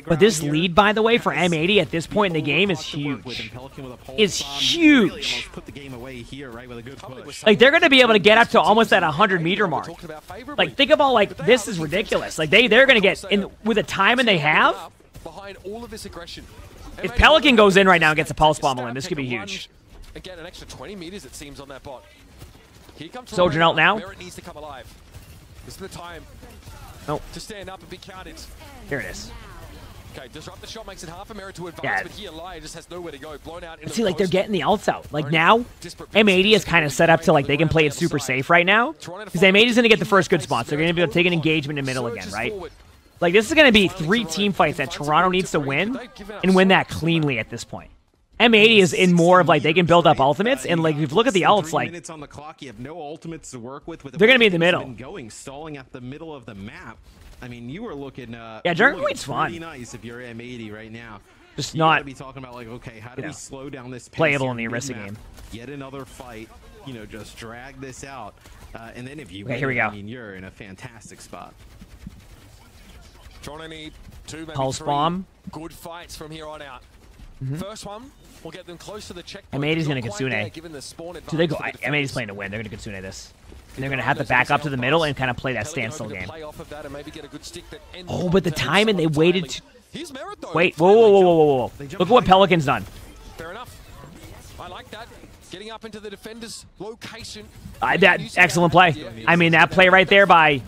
But this lead, by the way, for M80 at this point in the game is huge. Is huge. Like they're gonna be able to get up to almost that 100-meter mark. Like think about like this is ridiculous. Like they're gonna get in with the timing they have. Behind all of this aggression. If Pelican goes in right now and gets a pulse bomb on him, this could be huge. Again, an extra 20 meters it seems on that bot. Here comes Soldier out now. Merit needs to come alive. This is the time to stand up and be counted. Here it is. Okay, disrupt the shot makes it half a Merit to advance, but here Laya just has nowhere to go. Blown out. See, like they're getting the ults out. Like now, M80 is kind of set up to like they can play it super safe right now because M80 is going to get the first good spots. They're going to be able to take an engagement in the middle again, right? Like, this is going to be 3 team fights that Toronto needs to win and win that cleanly at this point. M80 is in more of, like, they can build up ultimates, and, like, if you look at the ults, like, minutes on the clock, you have no ultimates to work with. They're going to be in the middle. Stalling at the middle of the map. I mean, you are looking... yeah, Dragon Queen's fun. Pretty nice if you're M80 right now. Just you not... be talking about, like, okay, how do we slow down this pace playable in the Orisa game. Yet another fight, you know, just drag this out. And then if you here we go. I mean, you're in a fantastic spot. Toronto need 2, maybe Pulse 3 bomb. good fights from here on out. First one will get them close to the checkpoint. M80's going to Kitsune. Do they go? M80's playing to win. They're going to Kitsune this. And they're going to have to back up to the middle and kind of play that standstill game. Oh, but the time and they waited to... Wait, whoa. Look at what Pelican's done. Fair enough. I like that. Getting up into the defender's location. That excellent play. I mean, that play right there by...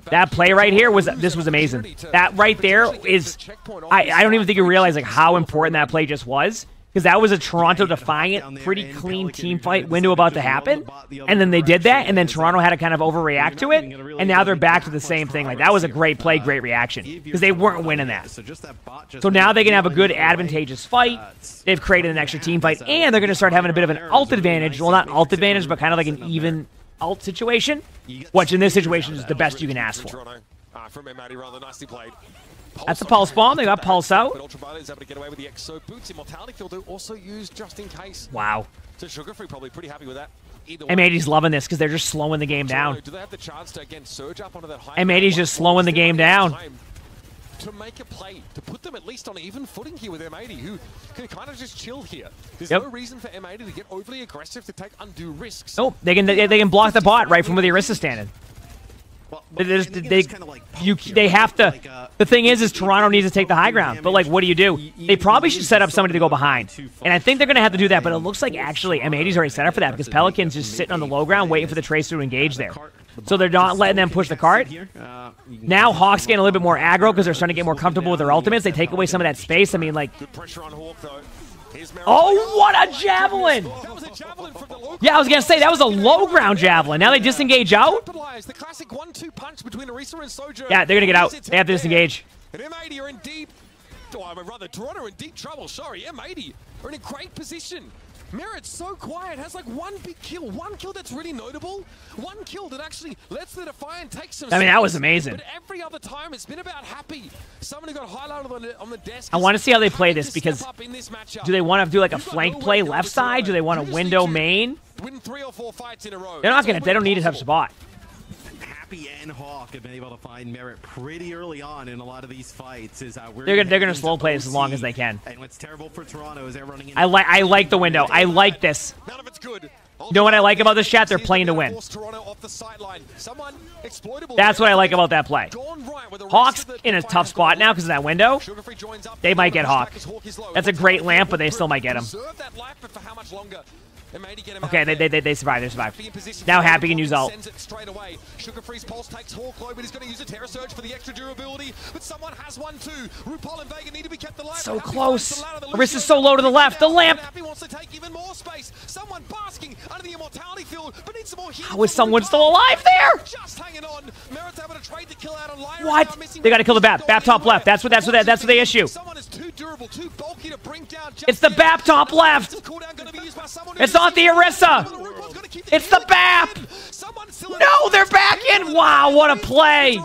That play right here was amazing. That right there is I don't even think you realize like how important that play just was, because that was a Toronto Defiant pretty clean team fight window about to happen, and then they did that, and then Toronto had to kind of overreact to it, and now they're back to the same thing. Like that was a great play, great reaction, because they weren't winning that. So now they can have a good advantageous fight. They've created an extra team fight, and they're going to start having a bit of an ult advantage. Well, not ult advantage, but kind of like an even ult situation, which in this situation is the best you can ask for. From M80, rather nicely played. That's a pulse bomb. They got pulse out. But Ultraviolet is able to get away with the Exo boots. Immortality field also used just in case. Wow. So Sugarfree probably pretty happy with that. M80's loving this because they're just slowing the game down. Do they have the chance to again surge up onto that high? M80's just slowing the game down. To make a play, to put them at least on even footing here with M80, who can kind of just chill here. There's no reason for M80 to get overly aggressive, to take undue risks. Nope, they can block the bot right from where the Orisa's standing. They have to. The thing is Toronto needs to take the high ground. But like, what do? They probably should set up somebody to go behind, and I think they're going to have to do that. But it looks like actually M80's already set up for that because Pelican's just sitting on the low ground waiting for the Tracer to engage there. So they're not letting them push the cart. Now Hawk's getting a little bit more aggro because they're starting to get more comfortable with their ultimates. They take away some of that space. I mean, like... Good pressure on Hawk, though. Oh, what a javelin! Yeah, I was going to say, that was a low-ground javelin. Now they disengage out? The classic 1-2 punch between Orisa and Sojo. Yeah, they're going to get out. They have to disengage. And M80 are in deep... Oh, rather, Toronto are in deep trouble. Sorry, M80 are in a great position. Merit's so quiet, has like one big kill. One kill that's really notable. One kill that actually lets the Defiant take some... I mean, that was amazing. But every other time, it's been about Happy. Someone who got highlighted on the desk. I want to see how they play this, because do they want to do like a flank play left side? Do they want a window main? Win 3 or 4 fights in a row. They're not going to... They don't need to have spot. Happy and Hawk have been able to find merit pretty early on in a lot of these fights. They're gonna slow play as long as they can. And what's terrible for Toronto is they're running. I like the window. I like this. None of it's good. You know what I like about this chat? They're playing to win. That's what I like about that play. Hawk's in a tough spot now because of that window. They might get Hawk. That's a great lamp, but they still might get him. Okay, they survive. They survive. Now Happy can use ult. Sugar Free's pulse takes Hawk low, but he's going to use a Terror Surge for the extra durability. But someone has one too. RuPaul and Vega need to be kept alive. So close. Arista's so low to the left. The lamp. Happy wants to take even more space. Someone basking under the immortality field, but needs some more healing. How is someone still alive there? Just hanging on. Merit's able to trade the kill out on Lyra. What? They got to kill the Bap. Bap top left. That's what they issue. Someone is too durable, too bulky to bring down. It's the Bap top left. It's not the Orisa. It's the Bap. No, they're back in. Wow, what a play.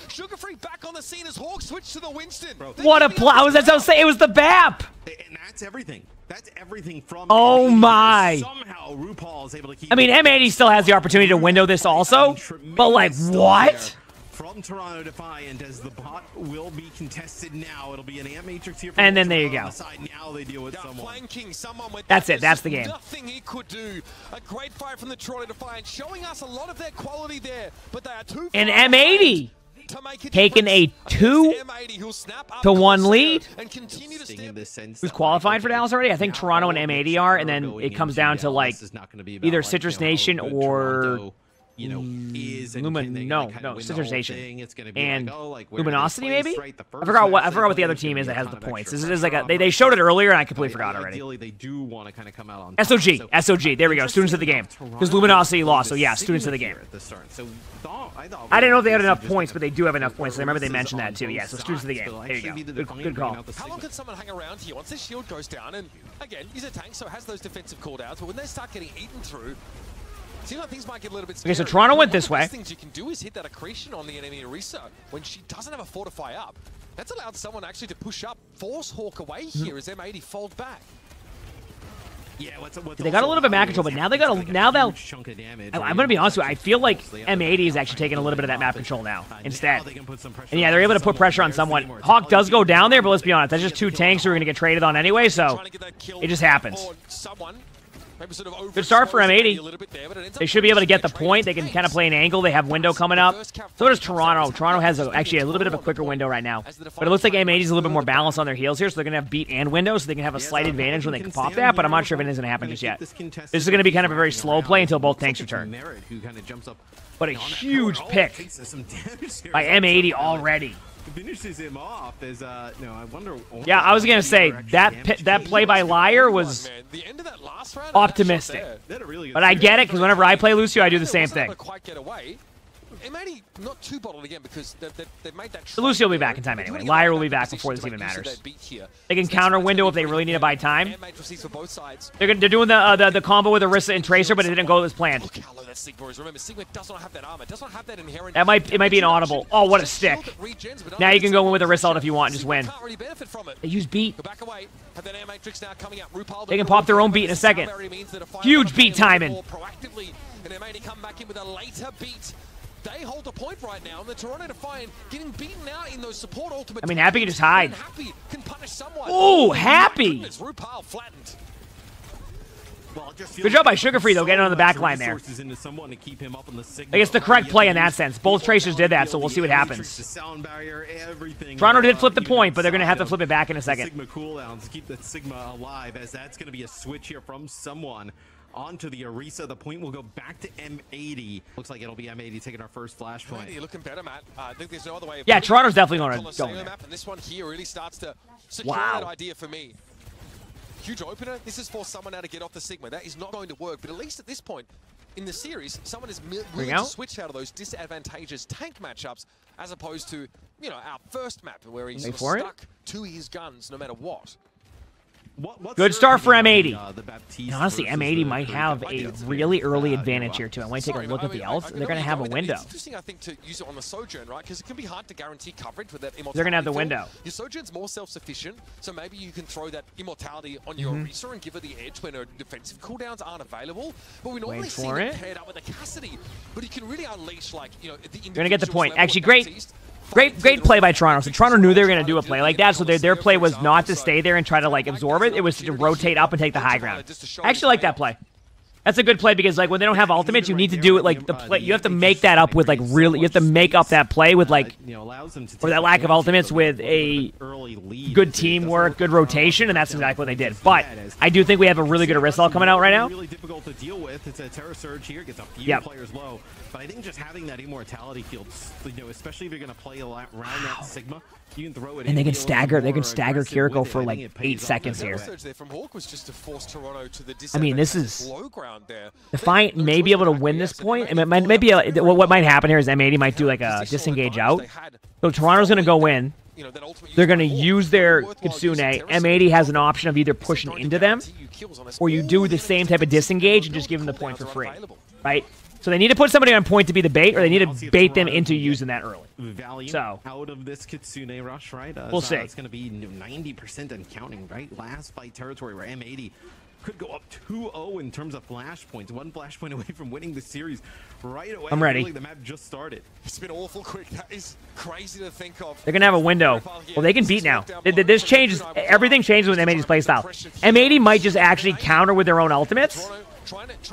Sugar Free back on the scene as Hawk switched to the Winston. What a play. I was about to say it was the Bap. And that's everything. That's everything from. Oh my. Somehow RuPaul is able to keep. I mean, M80 still has the opportunity to window this also, but like what? From Toronto Defiant, as the bot will be contested now. It'll be an Ant Matrix here. And then there you go. Now they deal with someone. That's it. That's the game. Nothing he could do. A great fight from the Toronto Defiant, showing us a lot of their quality there. But they are too. And M80 taking a 2-1 lead. Who's qualified for Dallas already? I think Toronto and M80 are, and then it comes down to like either Citrus Nation or. Citrus Nation and Luminosity maybe. I forgot what the other team is that has the points. This is like they showed it earlier and I completely forgot already. Ideally, they do want to kind of come out on SOG. There we go. Students of the game. Because Luminosity lost, so yeah, students of the game. I didn't know if they had enough points, but they do have enough points. I remember they mentioned that too. Yeah, so students of the game. There you go. Good call. How long can someone hang around here once their shield goes down? And again, he's a tank, so has those defensive cooldowns. But when they start getting eaten through. Seems like things might get a little bit scary. Okay, so Toronto went this way. One of the things you can do is hit that accretion on the enemy Orisa when she doesn't have a fortify up. That's allowed someone actually to push up, force Hawk away here as M80 fold back. Yeah, they got a little bit of map control, but now they got I'm gonna be honest with you. I feel like M80 is actually taking a little bit of that map control now instead. And yeah, they're able to put pressure on someone. Hawk does go down there, but let's be honest, that's just two tanks who are gonna get traded on anyway, so it just happens. Good start for M80. They should be able to get the point. They can kind of play an angle. They have window coming up. So does Toronto. Toronto has actually a little bit of a quicker window right now. But it looks like M80 is a little bit more balanced on their heels here, so they're going to have beat and window, so they can have a slight advantage when they can pop that, but I'm not sure if it is going to happen just yet. This is going to be kind of a very slow play until both tanks return. But a huge pick by M80 already. Finishes him off as I wonder. Yeah, I was gonna say that play by Liar was optimistic, but I get it because whenever I play Lucio, I do the same thing. Not too bottled again because they've made that. Lucio will be back in time anyway. Liar will be back before this even matters. They can counter window if they really need to buy time. They're doing the combo with Orisa and Tracer, but it didn't go as planned. It might be an audible. Oh, what a stick! Now you can go in with Orisa ult if you want and just win. They use beat. They can pop their own beat in a second. Huge beat timing. They hold the point right now, and the Toronto Defiant getting beaten out in those support ultimates. I mean, Happy can just hide. Happy can punish someone. Ooh, Happy! RuPaul flattened. Good job by Sugar Free, though, getting on the back line there. Like, it's the correct play in that sense. Both Tracers did that, so we'll see what happens. Toronto did flip the point, but they're going to have to flip it back in a second. Sigma cooldowns keep the Sigma alive, as that's going to be a switch here from someone. Onto the Orisa, the point will go back to M80. Looks like it'll be M80 taking our first flashpoint. You're looking better, Matt. I think there's no other way. Yeah, Toronto's definitely going to go in there. And this one here really starts to secure that idea for me. Huge opener. This is for someone now to get off the Sigma. That is not going to work, but at least at this point in the series, someone is willing to switch out of those disadvantageous tank matchups as opposed to, our first map where he's stuck to his guns no matter what. Good start for M80. And honestly, M80 might have a really early advantage here, too. I want to take a look at the else, and they're going to have a window. It's interesting, I think, to use it on the Sojourn, right? Because it can be hard to guarantee coverage with that immortality. They're going to have the window. Your Sojourn's more self-sufficient, so maybe you can throw that immortality on your Orisa and give her the edge when her defensive cooldowns aren't available. But we normally see it paired up with a Cassidy. But you can really unleash, like, you know, the You're going to get the point. Actually, great play by Toronto. So Toronto knew they were going to do a play like that, so their play was not to stay there and try to, like, absorb it. It was to rotate up and take the high ground. I actually like that play. That's a good play because, like, when they don't have ultimates, you need to do it, like, the play. You have to make that up with, like, really, you have to make up that play with, like, or that lack of ultimates with a good teamwork, good rotation, and that's exactly what they did. But I do think we have a really good Orisa coming out right now. Really difficult to deal with. It's a Terra Surge here, gets a few players low. But I think just having that immortality field, you know, especially if you're going to play around that Sigma, you can throw it and they can stagger Kiriko for like 8 seconds here. I mean, this is Defiant may be able to win this point. And maybe what might happen here is M80 might do like a disengage out. So Toronto's going to go in. They're going to use their Kitsune. M80 has an option of either pushing into them, or you do the same type of disengage and just give them the point for free, right? So they need to put somebody on point to be the bait, or they need to bait them into using that early. So out of this Kitsune rush, right? We'll see. It's going to be 90% and counting, right? Last fight territory where M80 could go up 2-0 in terms of flash points. 1 flash point away from winning the series right away. I'm ready. Really, the map just started. It's been awful quick. That is crazy to think of. They're going to have a window. Well, they can beat now. This changes. Everything changes with M80's playstyle. M80 might just actually counter with their own ultimates.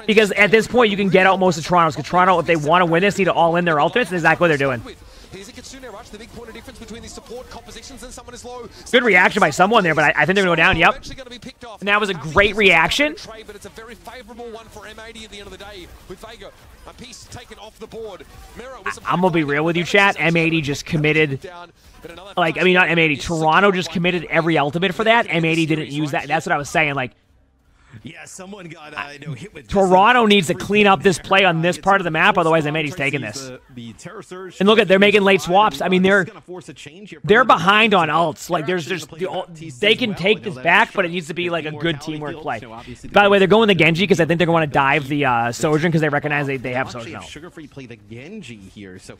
Because at this point, you can get out most of Toronto's. Because Toronto, if they want to win this, need to all in their ultimates. That's exactly what they're doing. Good reaction by someone there, but I think they're going to go down. Yep. And that was a great reaction. I'm going to be real with you, chat. M80 just committed. Like, I mean, not M80. Toronto just committed every ultimate for that. M80 didn't use that. That's what I was saying. Like, yeah, someone got hit with Toronto needs to clean up this play on this part of the map, otherwise M80's taking this. And look at, they're making late swaps. I mean, they're behind on ults. Like, they can take this back, but it needs to be like a good teamwork play. By the way, they're going the Genji because I think they're going to dive the Sojourn because they recognize they have Sojourn out. Sugar Free play the Genji here, so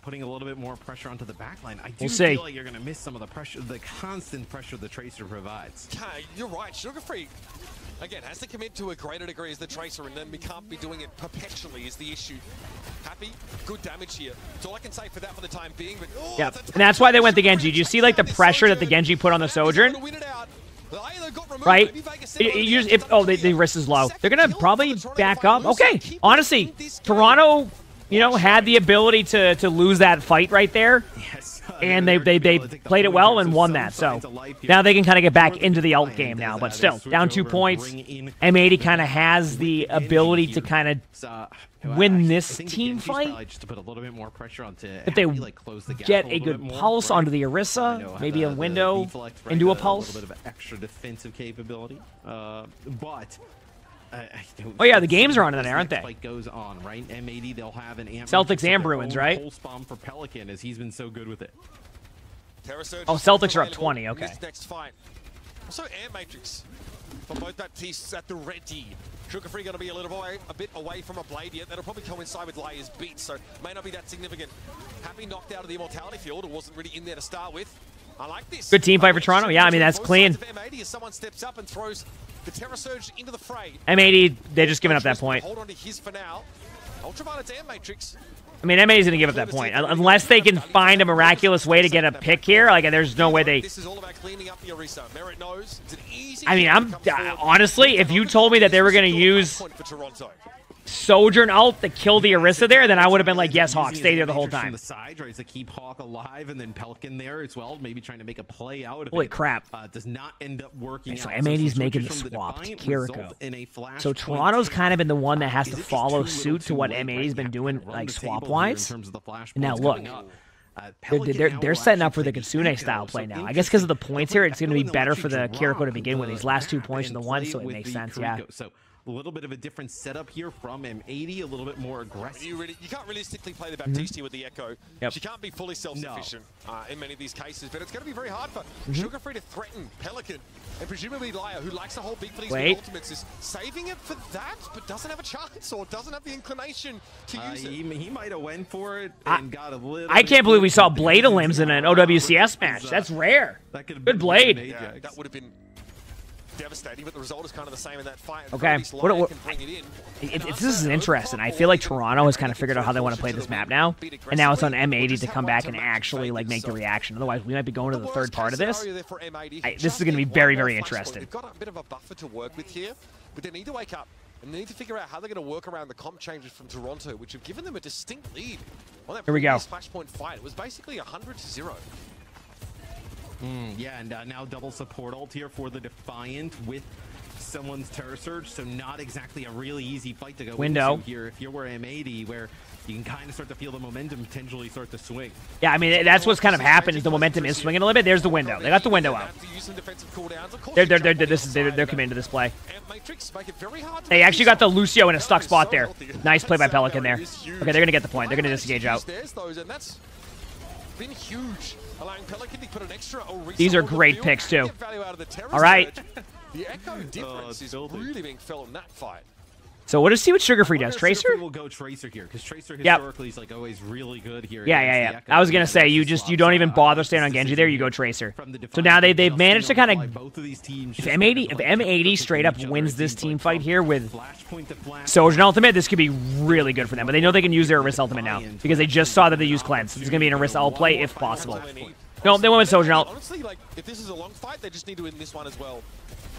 putting a little bit more pressure onto the backline. I do we'll see. feel like you're going to miss some of the pressure, the constant pressure the Tracer provides. You're right, Sugar Free. Again, has to commit to a greater degree as the Tracer, and then we can't be doing it perpetually is the issue. Happy, good damage here. That's all I can say for that for the time being. But yep, and that's why they went the Genji. Do you see like the pressure that the Genji put on the Sojourn? Right? The wrist is low. They're gonna probably back up. Okay, honestly, Toronto, you know, had the ability to lose that fight right there. And they played it well and won that. So now they can kind of get back into the ult game now. But still, down 2 points. M80 kind of has the ability to kind of win this team fight. If they get a good pulse onto the Orisa, maybe a window into a pulse. A little bit of extra defensive capability. But oh yeah, the games are on in there, aren't they? Fight goes on, right? M80, they'll have an Celtics and Bruins, right? Pulse bomb for Pelican, as he's been so good with it. Oh, Celtics are up 20. Okay. Next fight. Also, Air Matrix for both Baptistes at the ready. Sugar Free going to be a bit away from a blade yet. That'll probably coincide with Leia's beat, so may not be that significant. Happy knocked out of the immortality field. It wasn't really in there to start with. I like this. Good team fight for Toronto. Yeah, I mean that's clean. M80 as someone steps up and throws the Terra Surge into the fray. M80, they're just giving up that point. Hold on to his for now. Ultraviolet's Air Matrix. I mean, M80's gonna give up that point unless they can find a miraculous way to get a pick here. Like, there's no way they. This is all about cleaning up the Orisa. Merritt knows it's an easy. I mean, honestly, if you told me that they were gonna use Sojourn ult to kill the Orisa there, then I would have been like, yes, Hawk, stay there the whole time. The side tries to keep Hawk alive, and then Pelican there as well, maybe trying to make a play out of Holy it. crap. Does not end up working. So M80's making the swap to Kiriko. So Toronto's kind of been the one that has to follow suit to what M80's been doing, like, swap-wise. Now, look. They're setting up for the Kitsune style play now. I guess because of the points here, it's going to be better for the Kiriko to begin with. These last 2 points are the ones, so it makes sense, yeah. So A little bit of a different setup here from M80, a little bit more aggressive. You can't realistically play the Baptiste here with the Echo. Yep. She can't be fully self-sufficient in many of these cases, but it's going to be very hard for Sugar Free to threaten Pelican. And presumably Laya, who likes to hold big for these big ultimates, is saving it for that, but doesn't have a chance or doesn't have the inclination to use it. He might have went for it and got a little... I can't believe we saw Blade Limbs in an OWCS match. That's rare. Good Blade. Yeah, that would have been devastating, but the result is kind of the same in that fight. Okay, this is interesting. I feel like Toronto has kind of figured out how they want to play this map now, and now it's on M80 to come back and actually like make the reaction. Otherwise, we might be going to the third part of this. This is going to be very, very interesting. They've got a bit of a buffer to work with here, but they need to wake up and they need to figure out how they're going to work around the comp changes from Toronto, which have given them a distinct lead on that previous Flashpoint fight. It was basically 100-0. Yeah, and now double support ult here for the Defiant with someone's Terror Surge, so not exactly a really easy fight to go into here if you're where M80, where you can kind of start to feel the momentum potentially start to swing. Yeah, I mean, that's what's kind of happened is the momentum is swinging a little bit. There's the window. They got the window out. They're committing to this play. They actually got the Lucio in a stuck spot there. Nice play by Pelican there. Okay, they're going to get the point. They're going to disengage out. Been huge, allowing Pelican to put an extra These are great picks too. All right. The Echo difference is really being felt in that fight. So we'll just see what Sugar Free does. Tracer? We'll go Tracer here because Tracer historically is like always really good here. Yeah. I was gonna say you don't even bother staying on Genji there. You go Tracer. So now they've managed to kind of. If M80 straight up wins this team fight here with Sojourn ultimate, this could be really good for them. But they know they can use their Orisa ultimate now because they just saw that they use Cleanse. It's gonna be an Orisa ult play if possible. No, they went with Sojourn ult. Honestly, like if this is a long fight, they just need to win this one as well.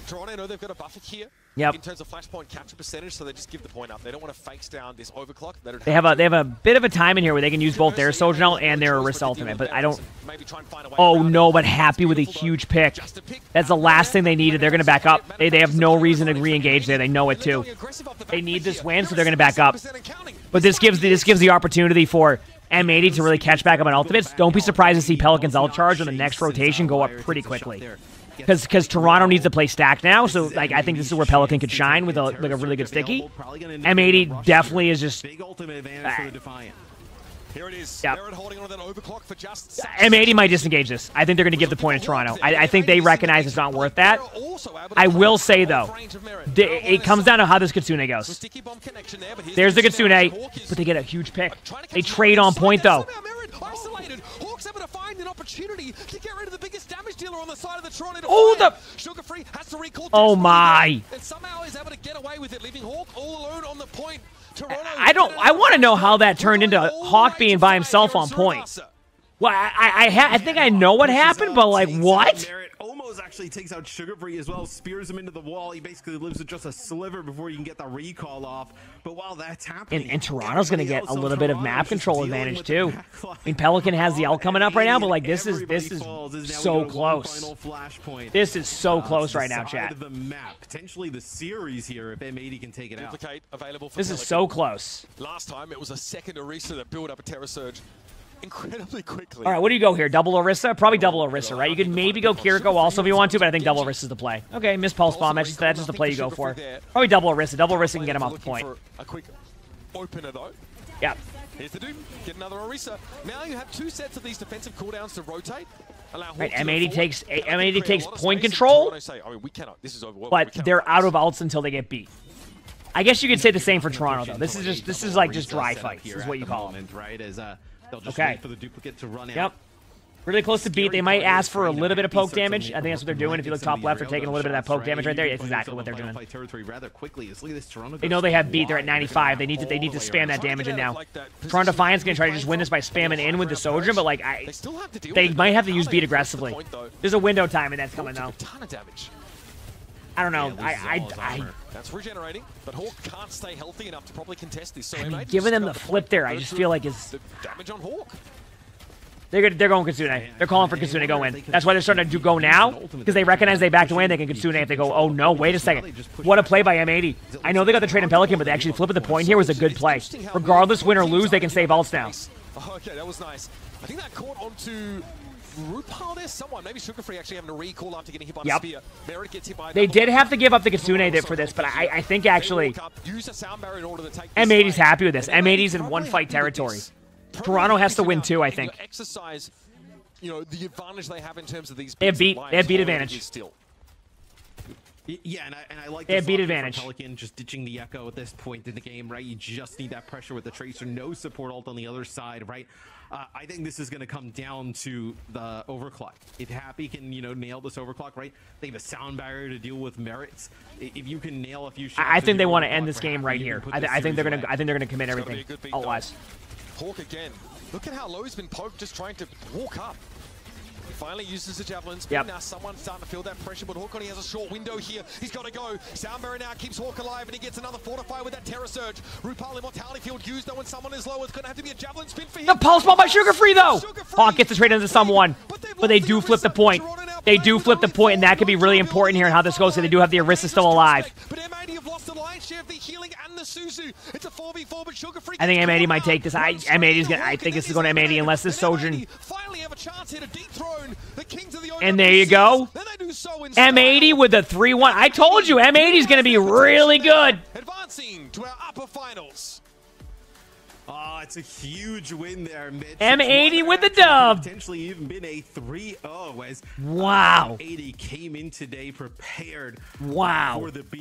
Toronto, I know they've got a buffer here in terms of Flashpoint capture percentage, so they just give the point up. They don't want to face down this overclock. They have a bit of a time in here where they can use both their Sojourn ult and their Orisa ultimate, but I don't. Oh no, but happy with a huge pick. That's the last thing they needed. They're going to back up. They have no reason to re-engage there. They know it too. They need this win, so they're going to back up. But this gives the opportunity for M80 to really catch back up on ultimates. Don't be surprised to see Pelican's ult charge on the next rotation go up pretty quickly. Because Toronto needs to play stack now, so like I think this is where Pelican could shine with a really good sticky. M80 definitely is just. Big ultimate advantage for the Defiant. Here it is. Yep. Holding on to that overclock for just M80 might disengage this. I think they're going to give the point to Toronto. I think they recognize it's not worth that. I will say, though, it comes down to how this Kitsune goes. There's the Kitsune, but they get a huge pick. They trade on point, though. Isolated. Hawk's able to find an opportunity to get rid of the biggest damage dealer on the side of the Toronto Defiant. Oh, the Sugar Free has to recall. Oh my! And somehow is able to get away with it, leaving Hawk all alone on the point. Toronto. I want to know how that turned into Hawk being by himself on point. Well, I think I know what happened, but like what? Almost actually takes out Sugar Free as well, spears him into the wall. He basically lives with just a sliver before you can get the recall off. But while that's happening, and Toronto's going to get a little bit of map control advantage too. I mean, Pelican has the ult coming up right now, but like this is so close. This is so close right now, chat. The map, potentially the series here if M80 can take it out. This is so close. Last time it was a second Orisa that built up a Terror Surge incredibly quickly. All right, what do you go here? Double Orisa? Probably double Orisa, right? You could maybe go Kiriko also if you want to, but I think double Orisa is the play. Okay, miss Pulse Bomb. That's just the play you go for. Probably double Orisa. Double Orisa can get him off the point. A quick opener, though. Yeah. Here's the Doom. Get another Orisa. Now you have two sets of these defensive cooldowns to rotate. Right, M80 takes point control, but they're out of ults until they get beat. I guess you could say the same for Toronto, though. This is like just dry fights, is what you call them. Right? They'll just wait for the duplicate to run out. Yep. Really close to beat. They might ask for a little bit of poke damage. I think that's what they're doing. If you look top left, they're taking a little bit of that poke damage right there. That's exactly what they're doing. They know they have beat. They're at 95. They need to spam that damage in now. Toronto Defiant's going to try to just win this by spamming in with the Sojourn, but like they might have to use beat aggressively. There's a window timing that's coming though. I don't know. That's regenerating, but Hawk can't stay healthy enough to probably contest this. So I mean, giving them the flip there, I just feel like it's the damage on Hawk. They're going Kitsune. They're calling for Kitsune to go in. That's why they're starting to go now, because they recognize they backed away and they can Kitsune if they go, oh no, wait a second. What a play by M80. I know they got the trade in Pelican, but they actually flipping the point here was a good play. Regardless, win or lose, they can save ults now. Okay, that was nice. I think that caught onto RuPaul there? Someone. Maybe Sugar Free actually having a recall after getting hit by the spear. Merritt gets hit by They did have to give up the Kitsune for this, but I think actually M80's happy with this. M80's in one fight territory. Toronto has to win too, I think. Exercise, you know, the advantage they have in terms of these. They have beat advantage. Yeah, and I like they this have beat advantage. Pelican just ditching the Echo at this point in the game, right? You just need that pressure with the Tracer, no support ult on the other side, right? I think this is going to come down to the overclock. If Happy can, you know, nail this overclock, right? They have a sound barrier to deal with Merits. If you can nail a few shots, I think they want to end this game right here. I think they're gonna commit everything. Ult-wise. Hawk again. Look at how low he's been poked, just trying to walk up. He finally uses the javelin spin. Now someone's starting to feel that pressure, but Hawk only has a short window here. He's got to go. Soundbarrier now keeps Hawk alive, and he gets another Fortify with that Terror Surge. RuPaul Immortality Field used, though, when someone is low. It's going to have to be a javelin spin for him. The pulse ball by Sugar Free, though! Hawk gets the trade into someone, but they do flip the point. They do flip the point, and that could be really important here in how this goes, so they do have the Orisa still alive. But M80 have lost the lion's share of the healing and the Suzu. It's a 4v4, but Sugar Free. I think M80 might take this. I think this is going to M80 unless this Sojourn. Finally have a chance here to dethrone the Kings of the And there you go. M80 with the 3-1. I told you, M80 is going to be really good. Advancing to our upper finals. Oh, it's a huge win there, Mitch. M80 with the dub. Potentially even been a 3-0 as wow. M80 came in today prepared wow. for the beat.